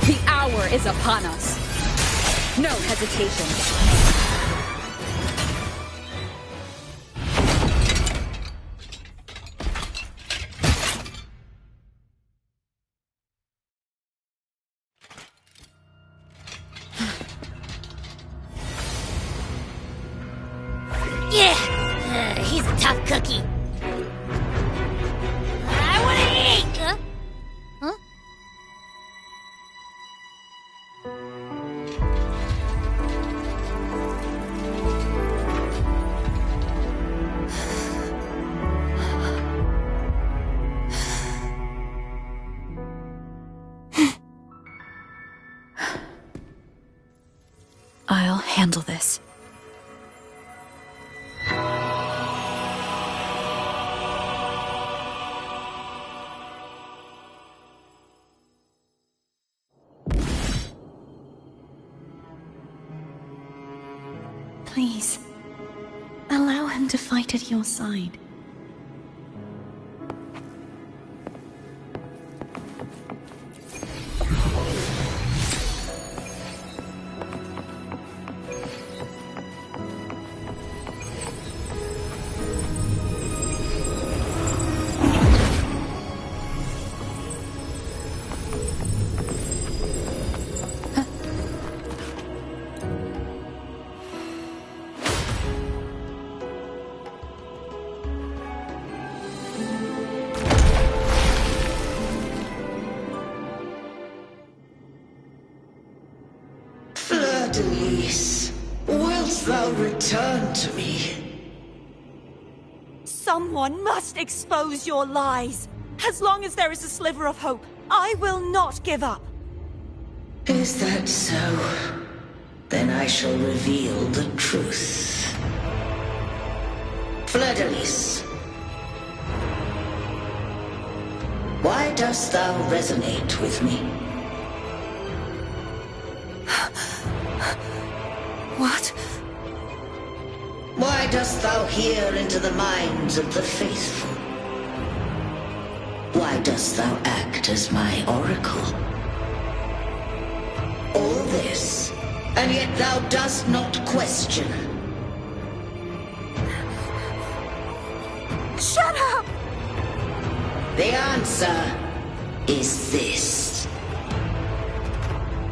The hour is upon us. No hesitation. He's a tough cookie. I want to eat! Huh? I'll handle this. Please, allow him to fight at your side. Fleur-de-Lis, wilt thou return to me? Someone must expose your lies. As long as there is a sliver of hope, I will not give up. Is that so? Then I shall reveal the truth. Fleur-de-Lis, why dost thou resonate with me? What? Why dost thou hear into the minds of the faithful? Why dost thou act as my oracle? All this, and yet thou dost not question. Shut up! The answer is this.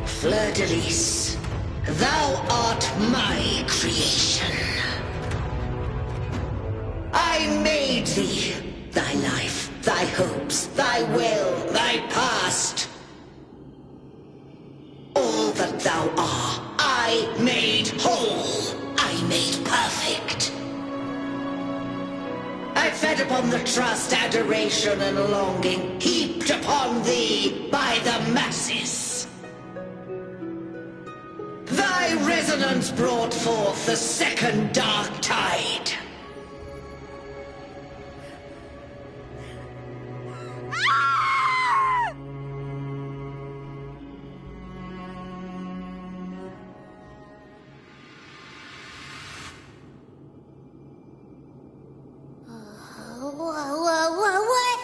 Fleur-de-Lis, thou art my creation. I made thee, thy life, thy hopes, thy will, thy past. All that thou art, I made whole, I made perfect. I fed upon the trust, adoration, and longing heaped upon thee by the masses. Thy resonance brought forth the second dark tide. What?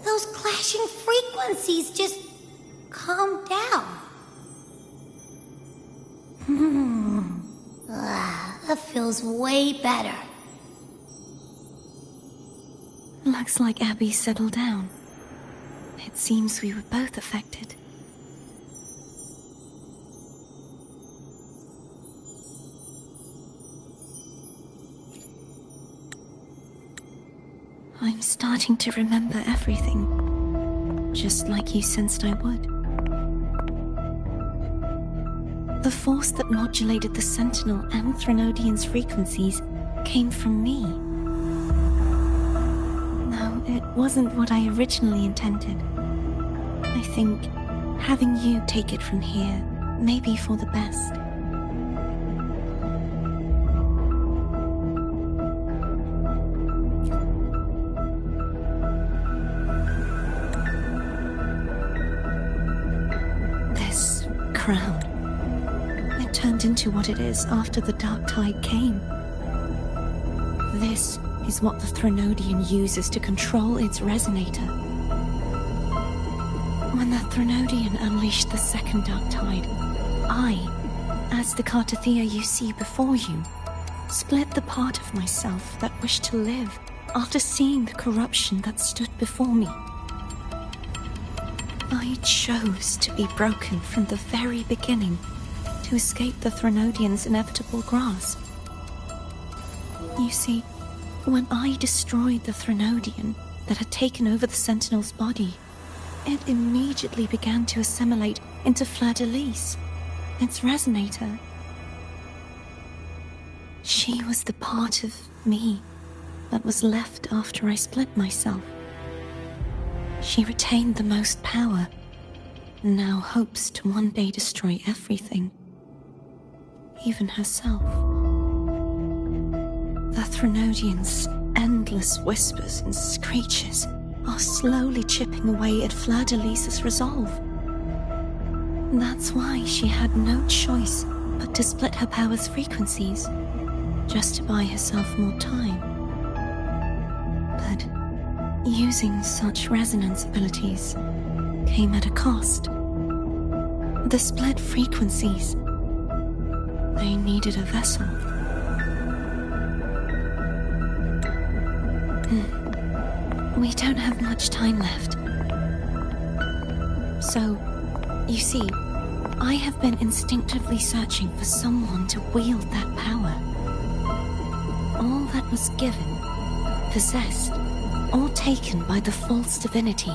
Those clashing frequencies just calm down. That feels way better. Looks like Abby settled down. It seems we were both affected. I'm starting to remember everything, just like you sensed I would. The force that modulated the Sentinel and Threnodian's frequencies came from me. No, it wasn't what I originally intended. I think having you take it from here may be for the best. This crown, it turned into what it is after the Dark Tide came. This is what the Threnodian uses to control its resonator. When the Threnodian unleashed the second Dark Tide, I, as the Cartathea you see before you, split the part of myself that wished to live after seeing the corruption that stood before me. I chose to be broken from the very beginning to escape the Threnodian's inevitable grasp. You see, when I destroyed the Threnodian that had taken over the Sentinel's body, it immediately began to assimilate into Fleur-de-Lis, its resonator. She was the part of me that was left after I split myself. She retained the most power, and now hopes to one day destroy everything, even herself. The Threnodian's endless whispers and screeches are slowly chipping away at Fleur-de-Lis's resolve. That's why she had no choice but to split her power's frequencies, just to buy herself more time. But using such resonance abilities came at a cost. The split frequencies, they needed a vessel. We don't have much time left. So, you see, I have been instinctively searching for someone to wield that power. All that was given, possessed, or taken by the false divinity,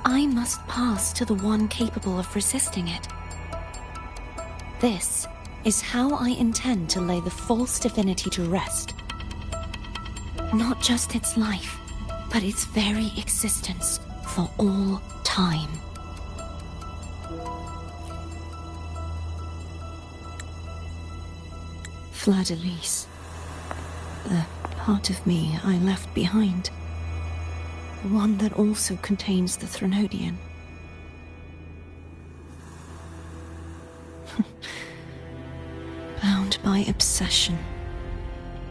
I must pass to the one capable of resisting it. This is how I intend to lay the false divinity to rest. Not just its life, but its very existence for all time. Fleur-de-Lis. The part of me I left behind. The one that also contains the Threnodian. Bound by obsession,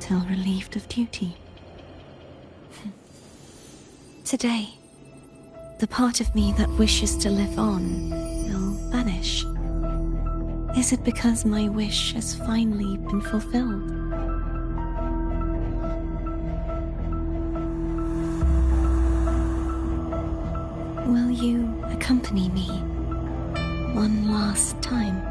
till relieved of duty. Today, the part of me that wishes to live on will vanish. Is it because my wish has finally been fulfilled? Will you accompany me one last time?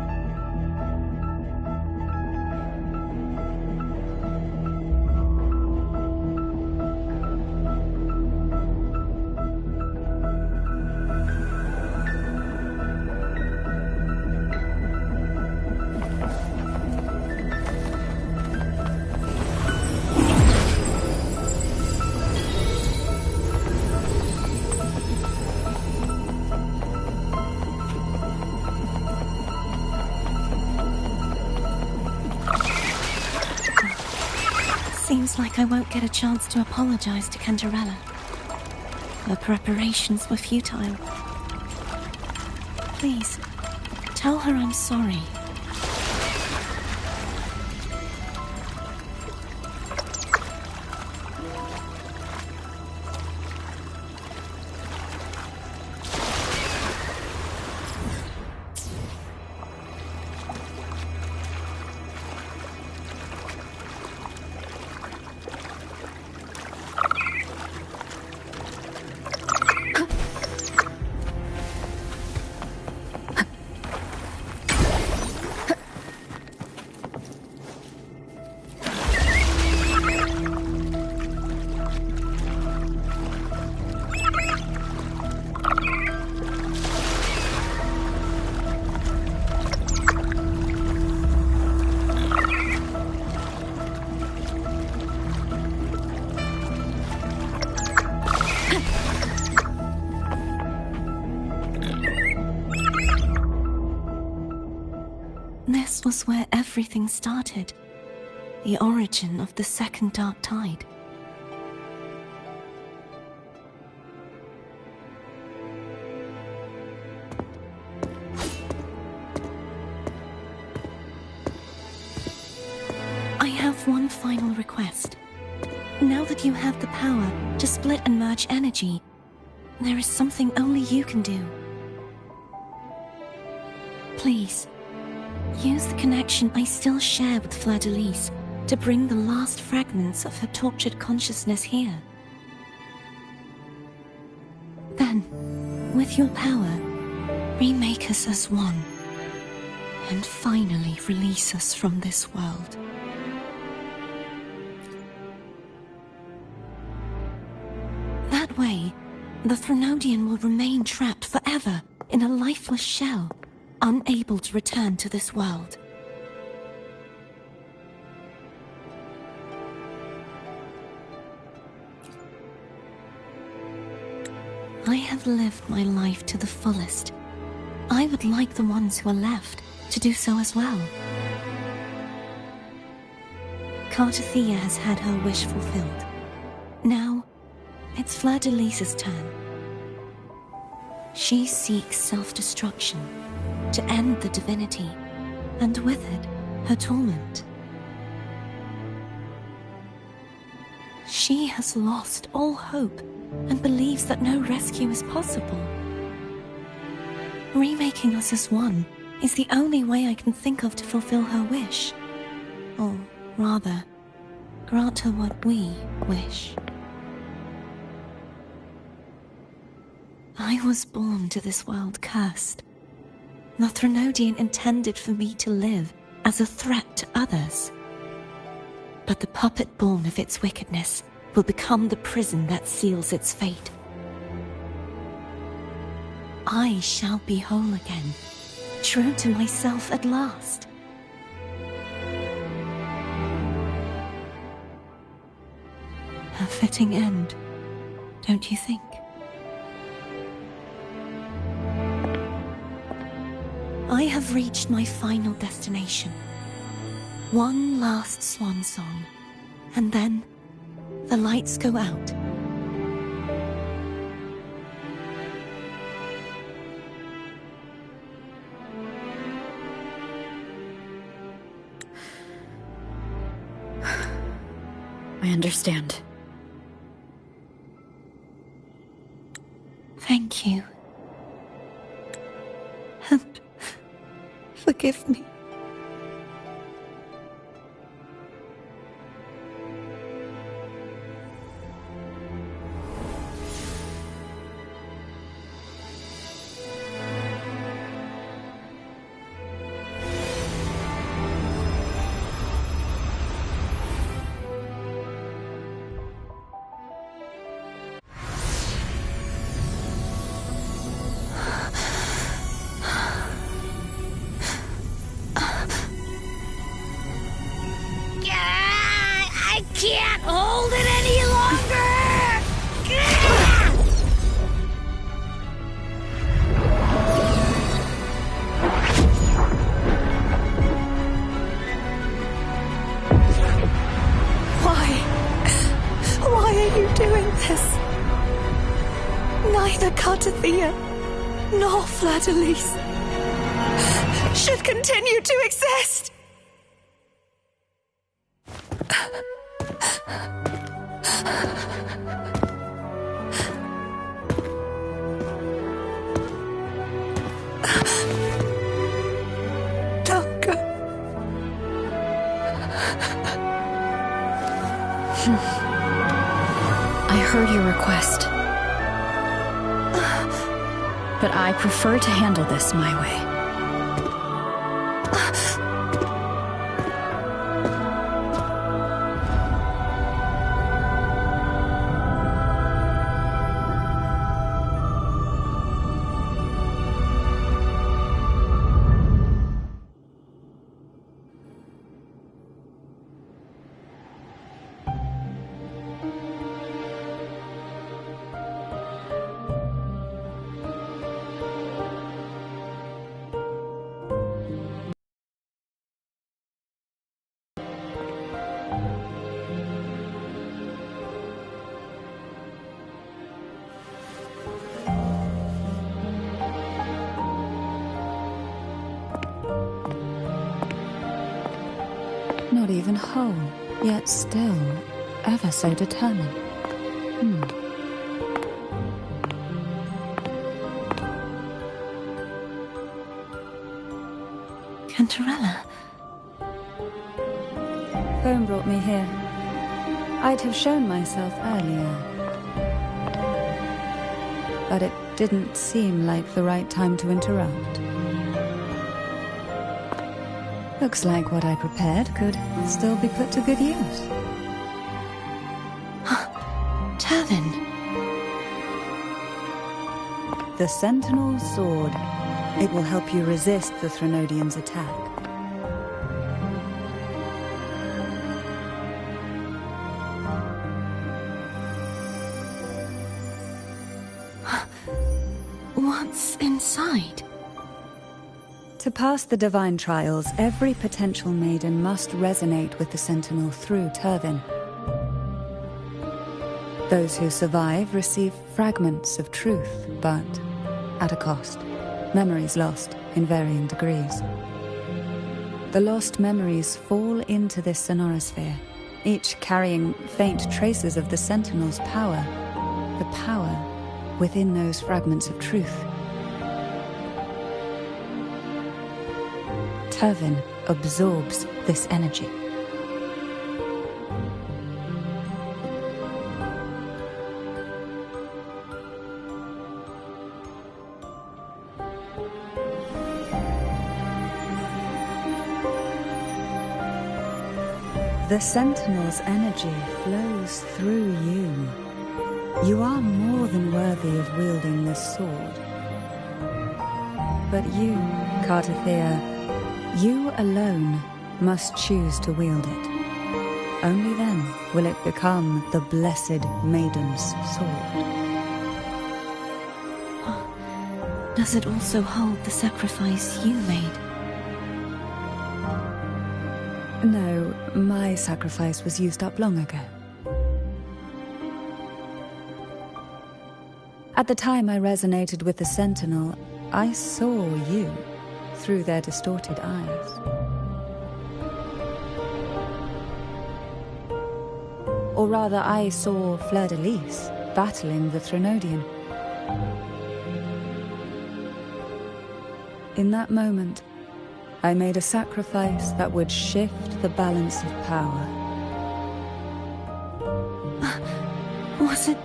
Seems like I won't get a chance to apologize to Cantarella. Her preparations were futile. Please, tell her I'm sorry. This was where everything started. The origin of the second dark tide. I have one final request. Now that you have the power to split and merge energy, there is something only you can do. Please, use the connection I still share with Fleur-de-Lis to bring the last fragments of her tortured consciousness here. Then, with your power, remake us as one, and finally release us from this world. That way, the Threnodian will remain trapped forever in a lifeless shell, unable to return to this world. I have lived my life to the fullest. I would like the ones who are left to do so as well. Cartathea has had her wish fulfilled. Now, it's Fleur-de-Lis's turn. She seeks self-destruction to end the divinity, and with it, her torment. She has lost all hope and believes that no rescue is possible. Remaking us as one is the only way I can think of to fulfill her wish. Or rather, grant her what we wish. I was born to this world cursed. The Threnodian intended for me to live as a threat to others. But the puppet born of its wickedness will become the prison that seals its fate. I shall be whole again, true to myself at last. fitting end, don't you think? I have reached my final destination. One last swan song, and then the lights go out. I understand. Thank you. And forgive me. I can't hold it any longer! Why are you doing this? Neither Cartathea nor Fleur-de-Lis should continue to exist! Don't go. I heard your request. But I prefer to handle this my way. Not even whole, yet still ever so determined. Cantarella. Phone brought me here. I'd have shown myself earlier. But it didn't seem like the right time to interrupt. Looks like what I prepared could still be put to good use. Turvin. The Sentinel's sword. It will help you resist the Threnodians' attack. What's inside? To pass the divine trials, every potential maiden must resonate with the Sentinel through Turvin. Those who survive receive fragments of truth, but at a cost. Memories lost in varying degrees. The lost memories fall into this sonorosphere, each carrying faint traces of the Sentinel's power, the power within those fragments of truth. Turvin absorbs this energy. The Sentinel's energy flows through you. You are more than worthy of wielding this sword. But you, Cartathea, you alone must choose to wield it. Only then will it become the Blessed Maiden's sword. Does it also hold the sacrifice you made? No, my sacrifice was used up long ago. At the time I resonated with the Sentinel, I saw you through their distorted eyes. Or rather, I saw Fleur-de-Lis battling the Threnodian. In that moment, I made a sacrifice that would shift the balance of power. Was it?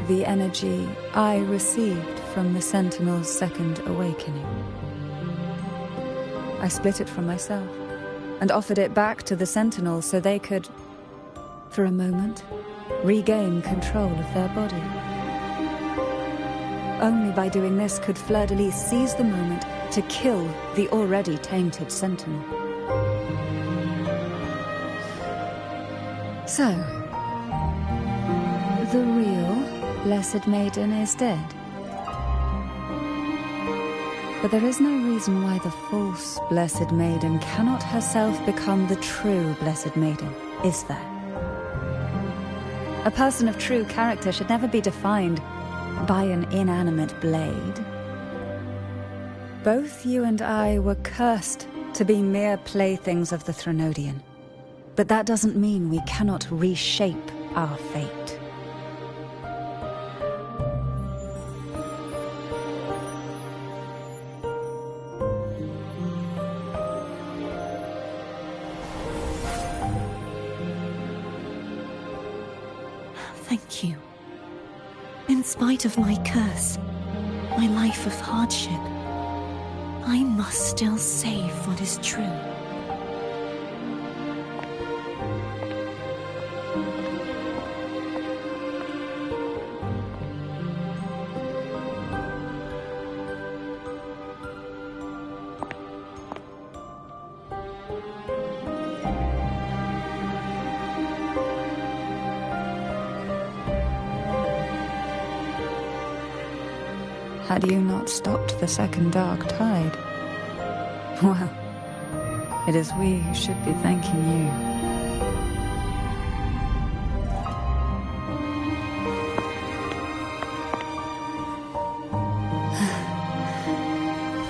The energy I received from the Sentinel's second awakening. I split it from myself and offered it back to the Sentinel so they could, for a moment, regain control of their body. Only by doing this could Fleur-de-Lis seize the moment to kill the already tainted Sentinel. So, the real Blessed Maiden is dead. But there is no reason why the false Blessed Maiden cannot herself become the true Blessed Maiden, is there? A person of true character should never be defined by an inanimate blade. Both you and I were cursed to be mere playthings of the Threnodian. But that doesn't mean we cannot reshape our fate. Thank you. In spite of my curse, my life of hardship, I must still save what is true. Had you not stopped the second dark tide? Well, it is we who should be thanking you.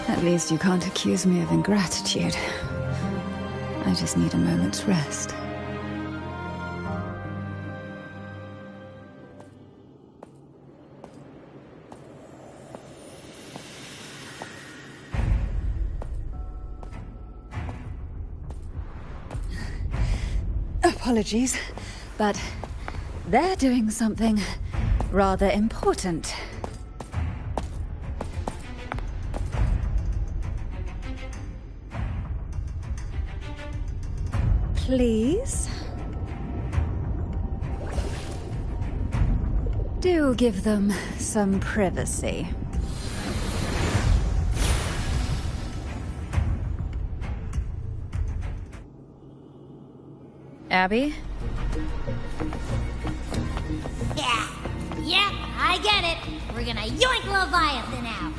At least you can't accuse me of ingratitude. I just need a moment's rest. Apologies, but they're doing something rather important. Please? Do give them some privacy. Abby? Yeah, I get it. We're gonna yoink Leviathan out.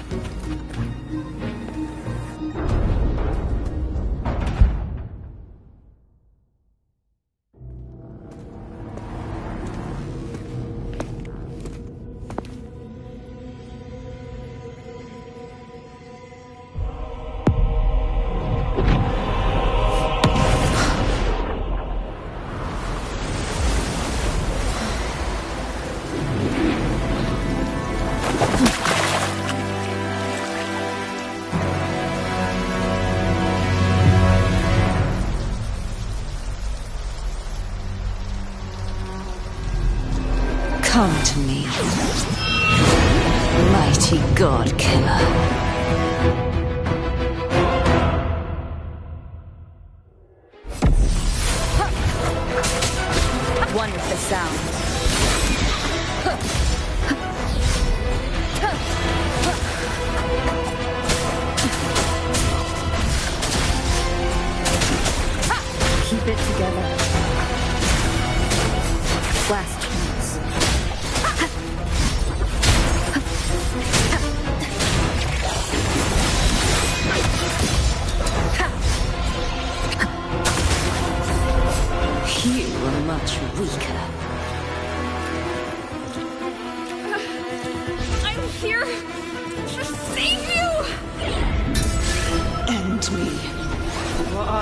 Come to me, mighty god killer. One with the sound.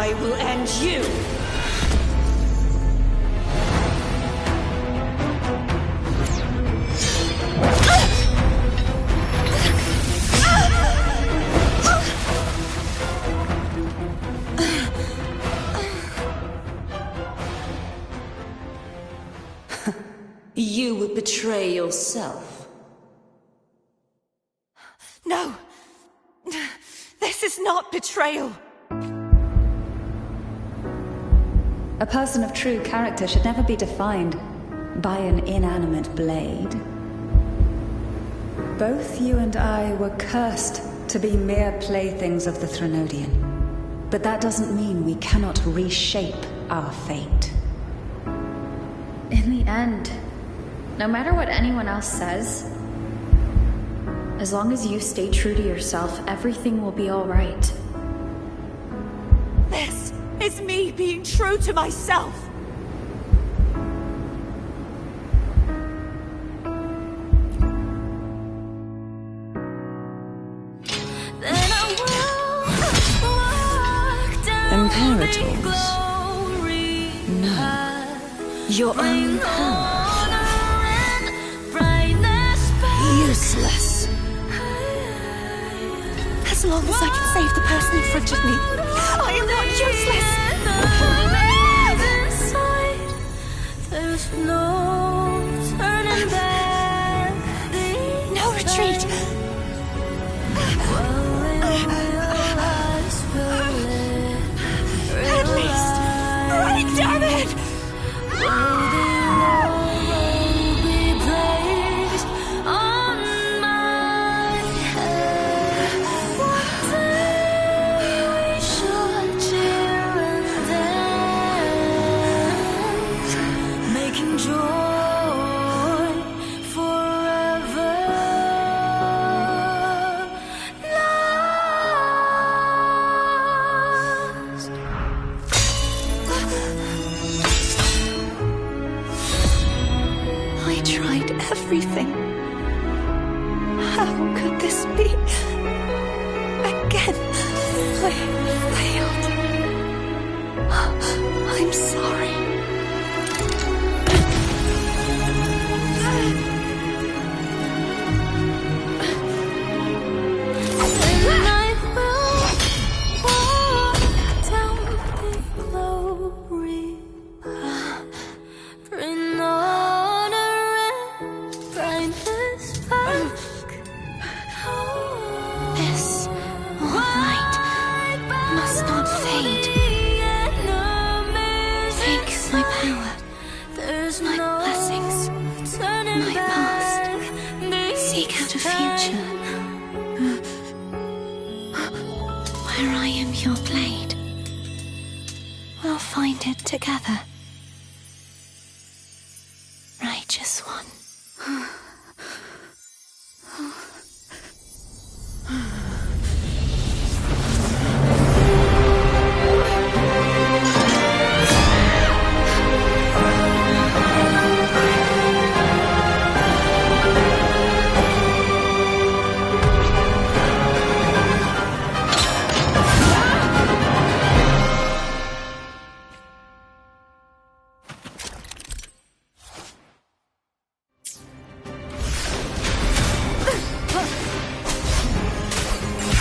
I will end you! You would betray yourself. No! This is not betrayal! A person of true character should never be defined by an inanimate blade. Both you and I were cursed to be mere playthings of the Threnodian. But that doesn't mean we cannot reshape our fate. In the end, no matter what anyone else says, as long as you stay true to yourself, everything will be all right. This is me being true to myself! Imperators? No. Your own power. Useless. As long as I can save the person in front of me, I am not useless! There's no turning back. No retreat! At least, break, damn it! Everything. How could this be? Again, I failed. I'm sorry. And I will walk down the glory path. Bring honor and brightness back. This light must not fade. Take my power, my blessings, my past. Seek out a future where I am your blade. We'll find it together. Righteous one.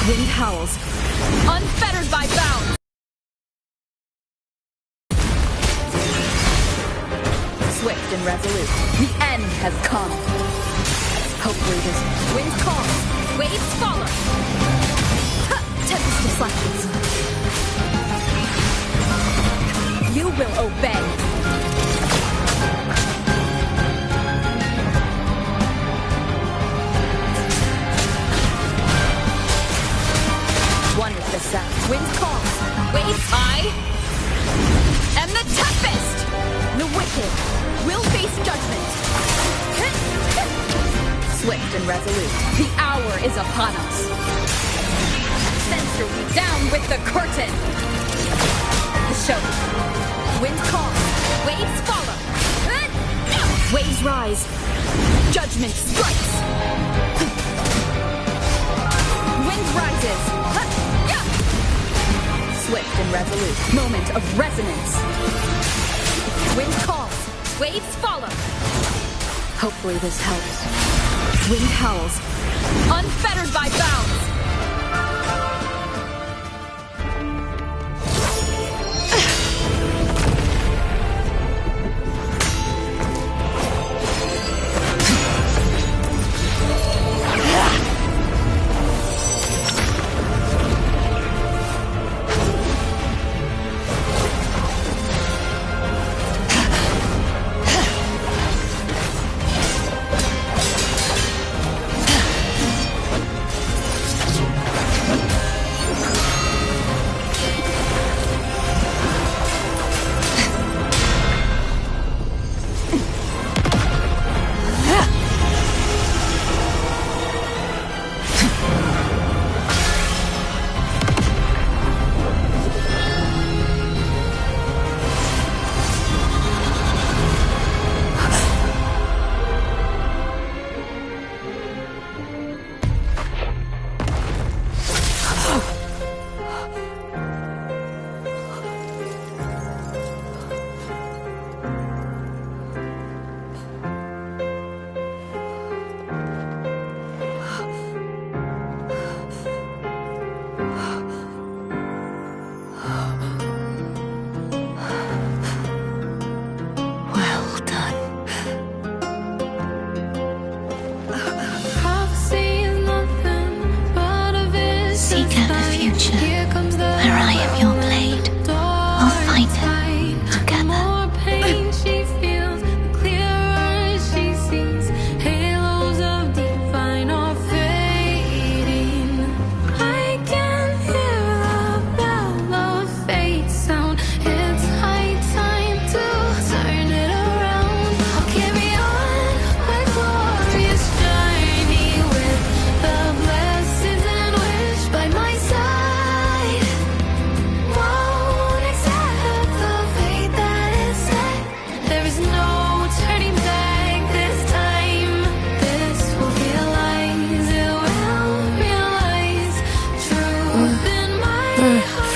Wind howls, unfettered by bounds. Swift and resolute, the end has come. Hope breathers, winds calm, waves follow. Tempest deflections. You will obey. One with the sound. Winds calm. Waves. I am the tempest. The wicked will face judgment. Swift and resolute. The hour is upon us. Censor we down with the curtain. The show. Winds calm. Waves follow. Waves rise. Judgment strikes. Wind rises. Swift and resolute. Moment of resonance. Wind calls. Waves follow. Hopefully this helps. Wind howls. Unfettered by bounds.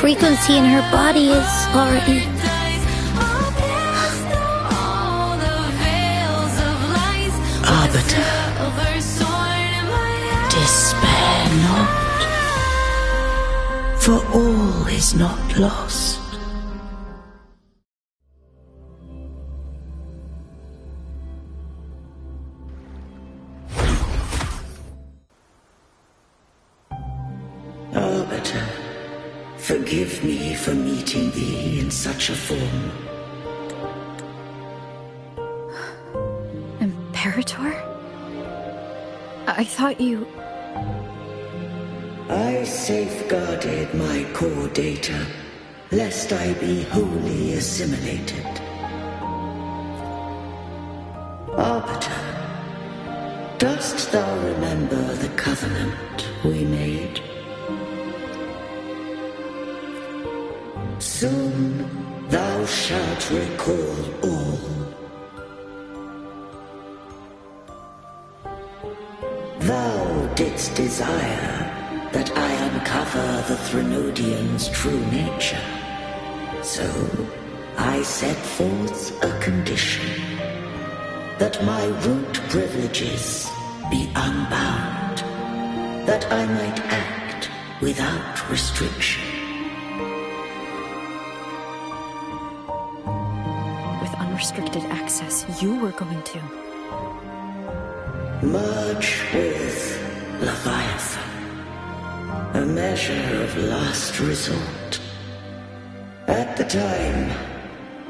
Frequency in her body is already... Arbiter, despair not, for all is not lost. Arbiter, forgive me for meeting thee in such a form. Imperator? I thought you... I safeguarded my core data, lest I be wholly assimilated. Arbiter, dost thou remember the covenant we made? Soon thou shalt recall all. Thou didst desire that I uncover the Threnodian's true nature. So I set forth a condition, that my root privileges be unbound, that I might act without restriction. With unrestricted access, you were going to... merge with Leviathan. A measure of last resort. At the time,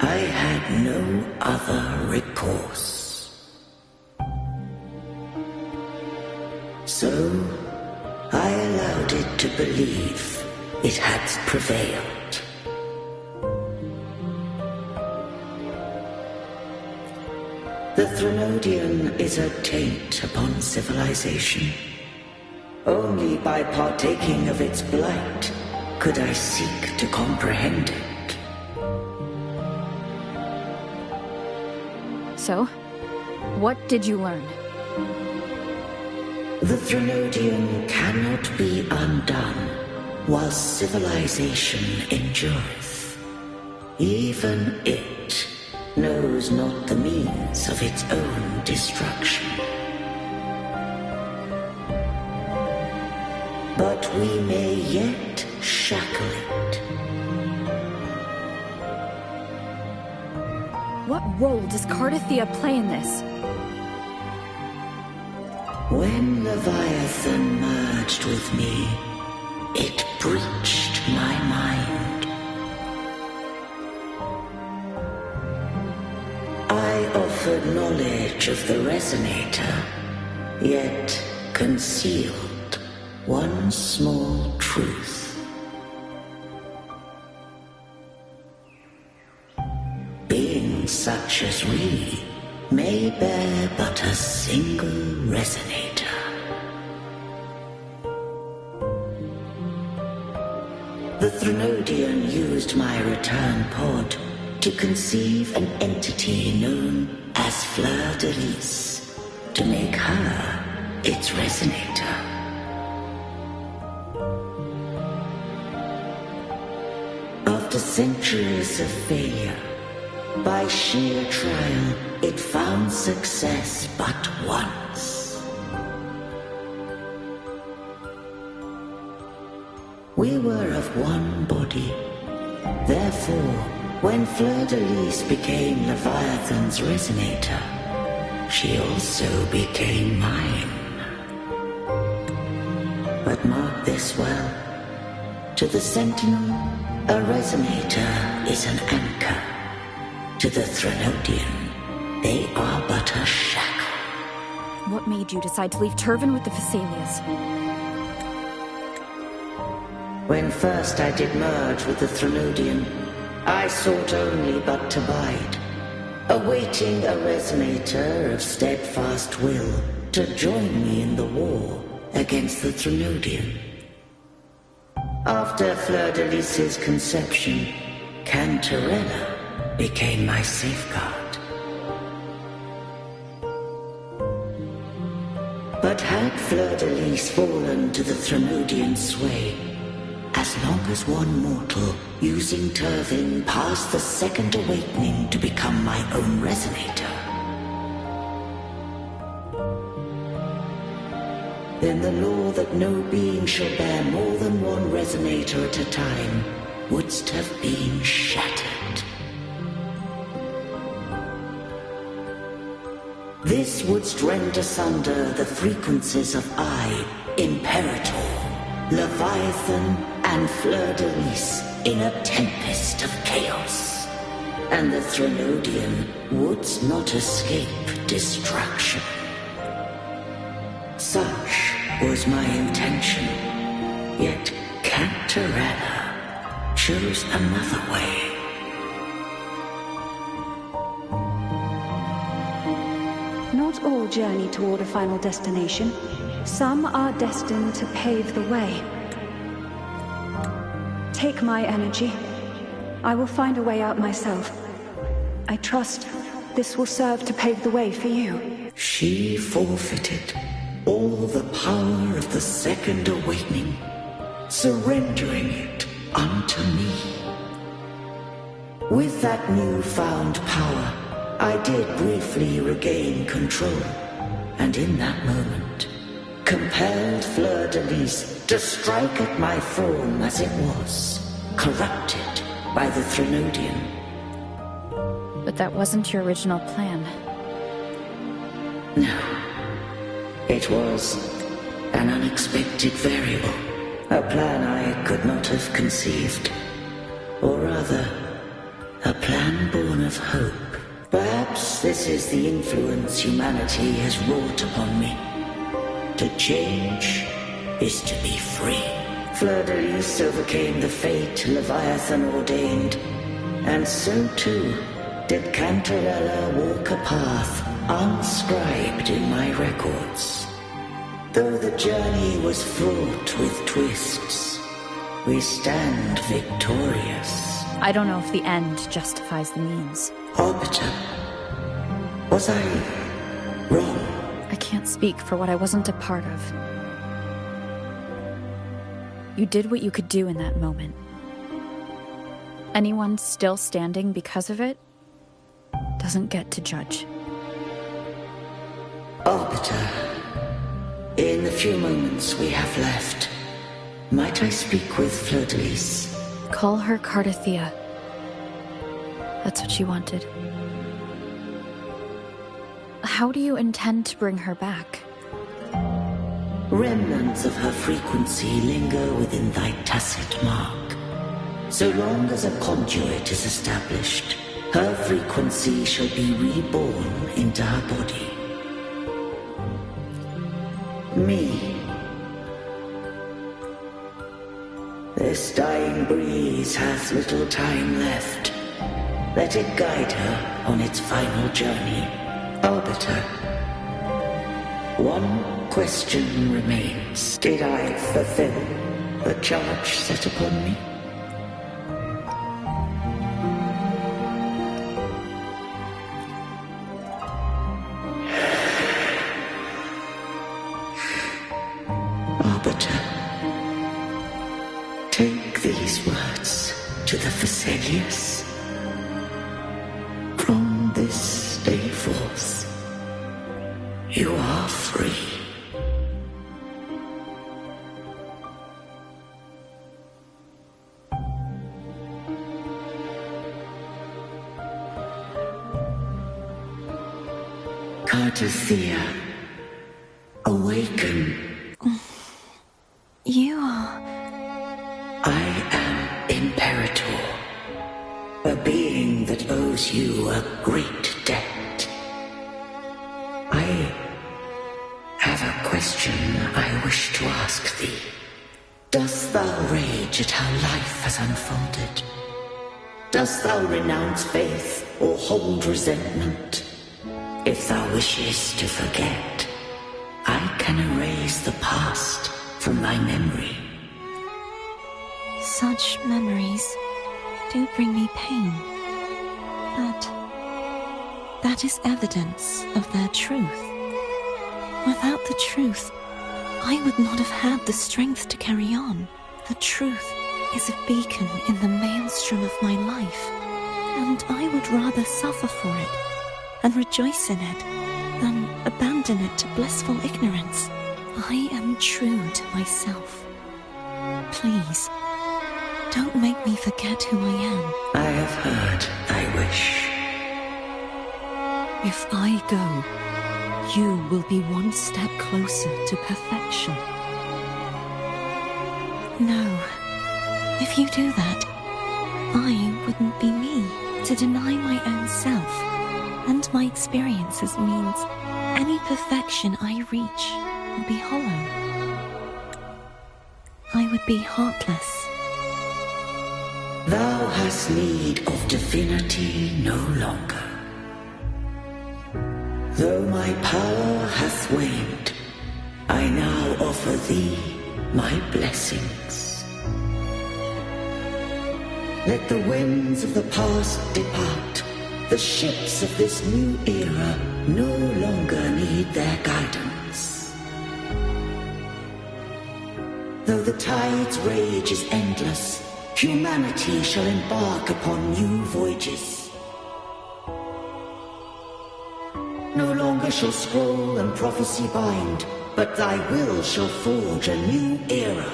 I had no other recourse. So, I allowed it to believe it had prevailed. The Threnodian is a taint upon civilization. Only by partaking of its blight could I seek to comprehend it. So, what did you learn? The Threnodian cannot be undone while civilization endureth, even it knows not the means of its own destruction. But we may yet shackle it. What role does Cardathia play in this? When Leviathan merged with me, it breached my mind. I offered knowledge of the Resonator, yet concealed one small truth. Beings such as we may bear but a single Resonator. The Threnodian used my return pod to conceive an entity known as Fleur de Lis, to make her its Resonator. After centuries of failure, by sheer trial, it found success but once. We were of one body. Therefore, when Fleur de Lis became Leviathan's Resonator, she also became mine. But mark this well. To the Sentinel, a Resonator is an anchor. To the Threnodian, they are but a shackle. What made you decide to leave Turvan with the Phasalias? When first I did merge with the Threnodian, I sought only but to bide, awaiting a Resonator of steadfast will to join me in the war against the Threnodian. After Fleur de Lis's conception, Cantarella became my safeguard. But had Fleur de Lis fallen to the Threnodian sway, as long as one mortal using Turvin passed the second awakening to become my own Resonator, then the law that no being shall bear more than one Resonator at a time wouldst have been shattered. This wouldst rend asunder the frequencies of I, Imperator, Leviathan, and Fleur de Lis in a tempest of chaos, and the Threnodian wouldst not escape destruction. Such was my intention, yet Cantarella chose another way. Not all journey toward a final destination. Some are destined to pave the way. Take my energy. I will find a way out myself. I trust this will serve to pave the way for you. She forfeited all the power of the second awakening, surrendering it unto me. With that newfound power, I did briefly regain control, and in that moment, compelled Fleur de Lis to strike at my form as it was, corrupted by the Threnodian. But that wasn't your original plan. No. It was an unexpected variable, a plan I could not have conceived. Or rather, a plan born of hope. Perhaps this is the influence humanity has wrought upon me. To change is to be free. Fleur de Lis overcame the fate Leviathan ordained, and so too did Cantarella walk a path unscribed in my records. Though the journey was fraught with twists, we stand victorious. I don't know if the end justifies the means. Arbiter, was I wrong? I can't speak for what I wasn't a part of. You did what you could do in that moment. Anyone still standing because of it doesn't get to judge. Arbiter, in the few moments we have left, might I speak with Fleur-de-Lis? Call her Cardathea. That's what she wanted. How do you intend to bring her back? Remnants of her frequency linger within thy tacit mark. So long as a conduit is established, her frequency shall be reborn into her body. Me. This dying breeze has little time left. Let it guide her on its final journey. Arbiter, one question remains. Did I fulfill the charge set upon me? Arbiter, take these words to the Vesalius. From this day forth, you are free. Cardathea, awaken. You are... I am Imperator, a being that owes you a great debt. I have a question I wish to ask thee. Dost thou rage at how life has unfolded? Dost thou renounce faith or hold resentment? If thou wishes to forget, I can erase the past from thy memory. Such memories do bring me pain. But that is evidence of their truth. Without the truth, I would not have had the strength to carry on. The truth is a beacon in the maelstrom of my life, and I would rather suffer for it and rejoice in it than abandon it to blissful ignorance. I am true to myself. Please, don't make me forget who I am. I have heard thy wish. If I go, you will be one step closer to perfection. No, if you do that, I wouldn't be me. To deny my own self and my experiences means any perfection I reach will be hollow. I would be heartless. Thou hast need of divinity no longer. Though my power hath waned, I now offer thee my blessings. Let the winds of the past depart. The ships of this new era no longer need their guidance. Though the tide's rage is endless, humanity shall embark upon new voyages. No longer shall scroll and prophecy bind, but thy will shall forge a new era.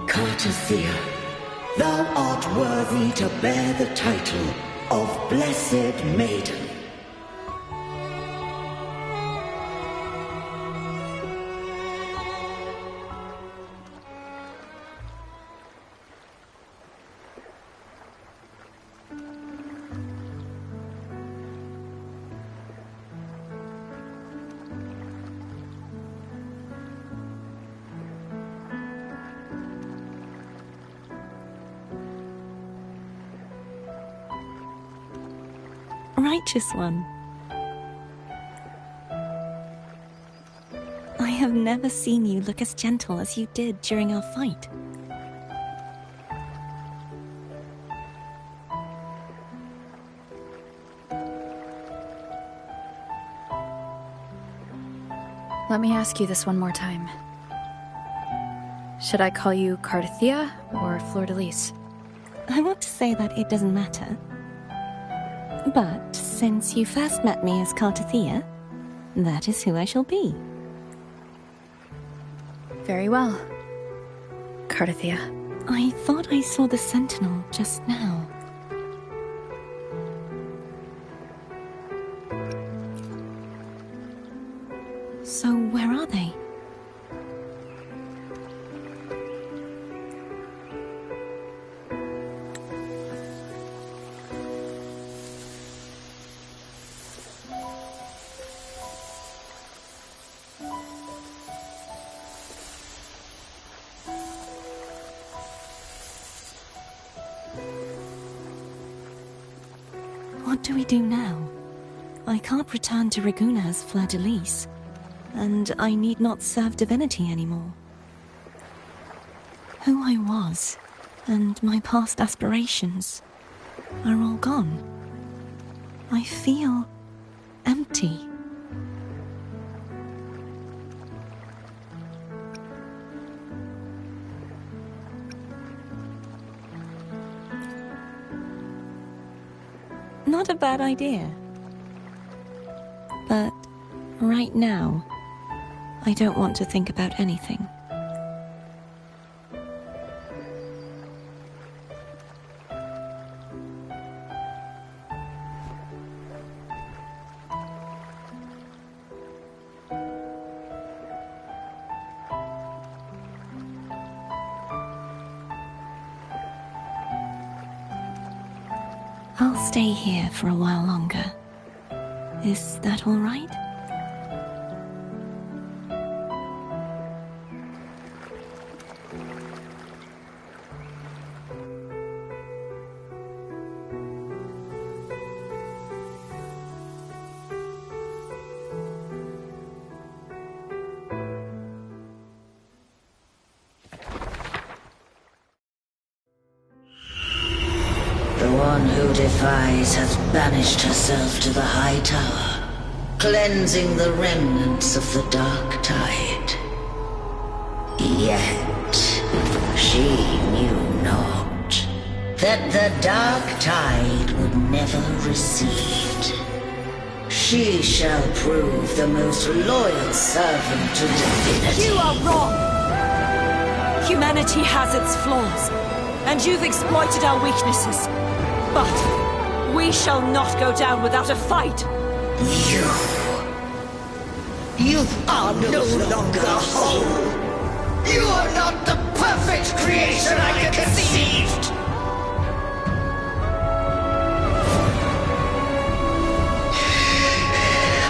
Cardathea, thou art worthy to bear the title of Blessed Maiden. Righteous one. I have never seen you look as gentle as you did during our fight. Let me ask you this one more time. Should I call you Carthea or Fleur-de-Lis? I want to say that it doesn't matter. But since you first met me as Carthea, that is who I shall be. Very well, Carthea. I thought I saw the sentinel just now. So where are they? What do we do now? I can't return to Reguna as Fleur-de-Lis, and I need not serve Divinity anymore. Who I was, and my past aspirations, are all gone. I feel empty. Not a bad idea. But right now, I don't want to think about anything. I'll stay here for a while longer. Is that all right? The one who defies has banished herself to the high tower, cleansing the remnants of the dark tide. Yet, she knew not that the dark tide would never recede. She shall prove the most loyal servant to Divinity. You are wrong! Humanity has its flaws, and you've exploited our weaknesses. But we shall not go down without a fight. You are no longer whole. You are not the perfect creation I conceived.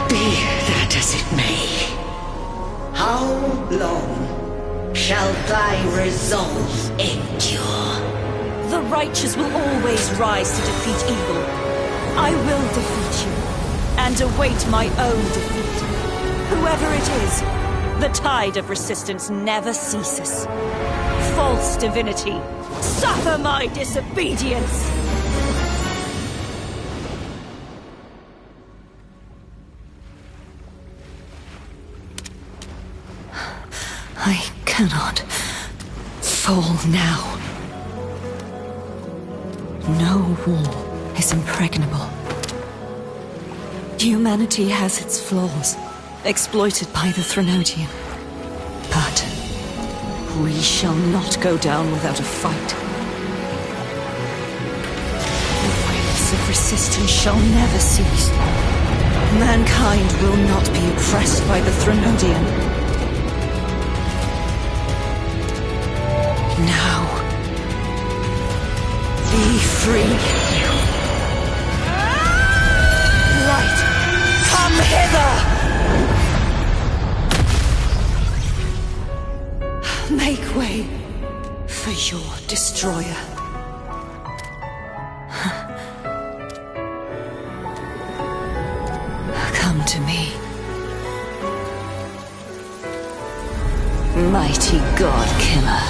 Be that as it may, how long shall thy resolve endure? The righteous will always rise to defeat evil. I will defeat you, and await my own defeat. Whoever it is, the tide of resistance never ceases. False divinity, suffer my disobedience! I cannot fall now. No wall is impregnable. Humanity has its flaws, exploited by the Threnodian. But we shall not go down without a fight. The waves of resistance shall never cease. Mankind will not be oppressed by the Threnodian. Now, be free. Light, come hither! Make way for your destroyer. Come to me. Mighty God Killer.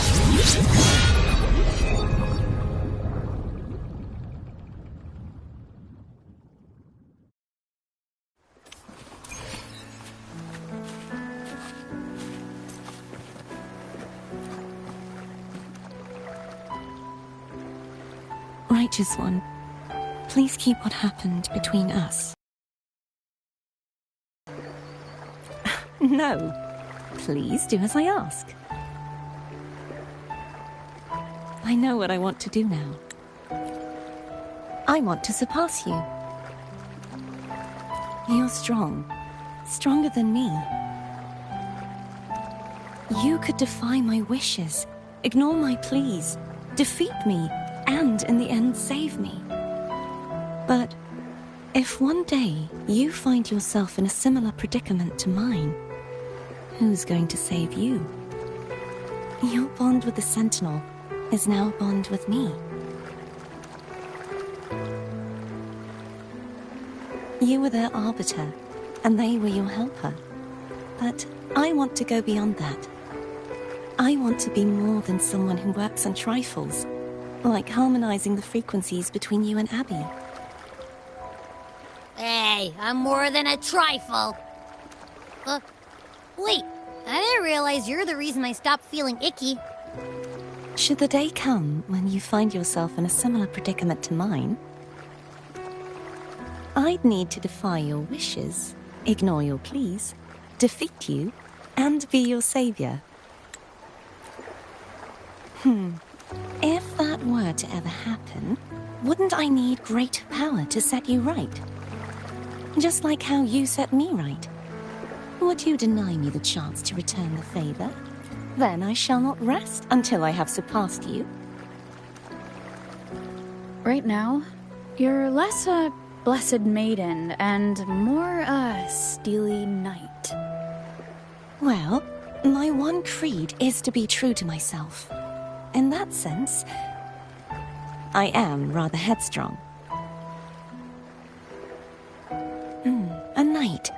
Righteous One, please keep what happened between us. No. Please do as I ask. I know what I want to do now. I want to surpass you. You're strong. Stronger than me. You could defy my wishes, ignore my pleas, defeat me, and in the end save me. But if one day you find yourself in a similar predicament to mine, who's going to save you? Your bond with the Sentinel is now a bond with me. You were their arbiter, and they were your helper. But I want to go beyond that. I want to be more than someone who works on trifles, like harmonizing the frequencies between you and Abby. Hey, I'm more than a trifle. Wait, I didn't realize you're the reason I stopped feeling icky. Should the day come when you find yourself in a similar predicament to mine, I'd need to defy your wishes, ignore your pleas, defeat you, and be your savior. If that were to ever happen, wouldn't I need great power to set you right? Just like how you set me right. Would you deny me the chance to return the favor? Then I shall not rest until I have surpassed you. Right now, you're less a blessed maiden and more a steely knight. Well, my one creed is to be true to myself. In that sense, I am rather headstrong. A knight.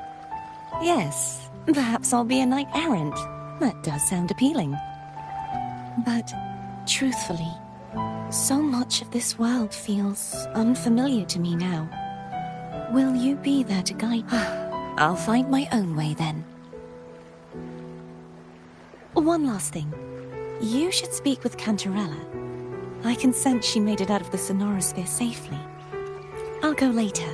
Yes, perhaps I'll be a knight errant. That does sound appealing. But, truthfully, so much of this world feels unfamiliar to me now. Will you be there to guide me? I'll find my own way then. One last thing. You should speak with Cantarella. I can sense she made it out of the Sonorosphere safely. I'll go later.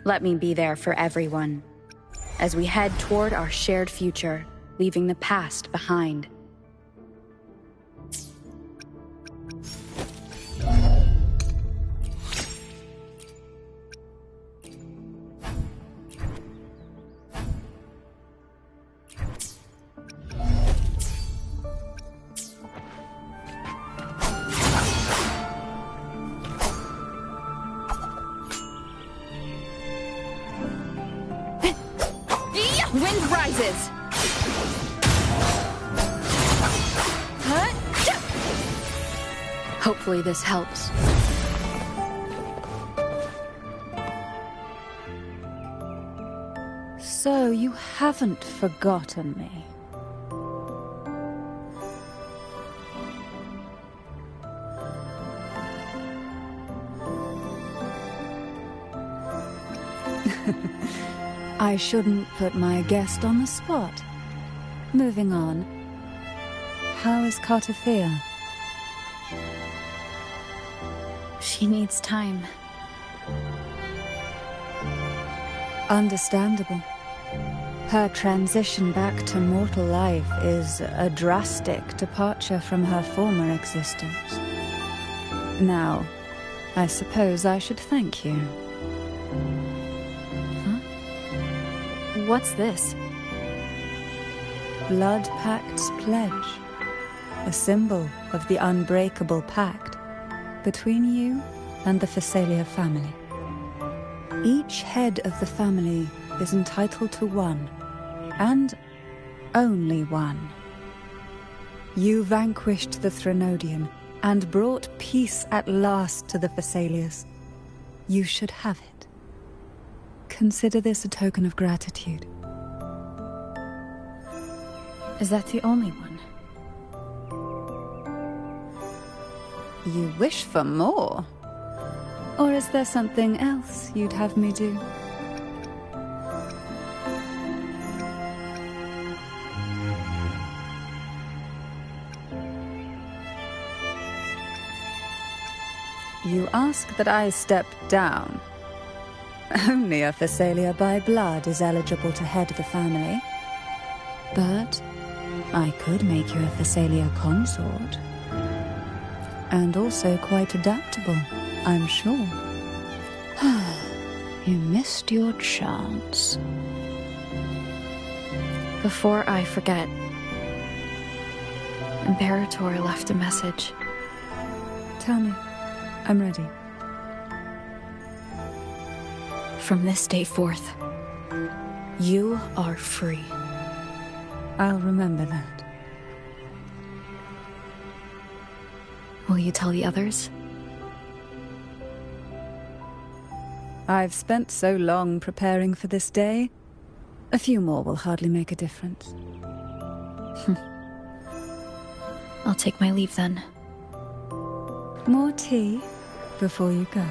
Let me be there for everyone, as we head toward our shared future, leaving the past behind. Wind rises! Hopefully this helps. So you haven't forgotten me. I shouldn't put my guest on the spot. Moving on. How is Cartathea? She needs time. Understandable. Her transition back to mortal life is a drastic departure from her former existence. Now, I suppose I should thank you. What's this? Blood Pact's pledge. A symbol of the unbreakable pact between you and the Phasalia family. Each head of the family is entitled to one, and only one. You vanquished the Threnodian and brought peace at last to the Thessalians. You should have it. Consider this a token of gratitude. Is that the only one? You wish for more? Or is there something else you'd have me do? You ask that I step down. Only a Thessalia by blood is eligible to head the family. But I could make you a Thessalia consort. And also quite adaptable, I'm sure. You missed your chance. Before I forget, Imperator left a message. Tell me. I'm ready. From this day forth, you are free. I'll remember that. Will you tell the others? I've spent so long preparing for this day. A few more will hardly make a difference. I'll take my leave then. More tea before you go.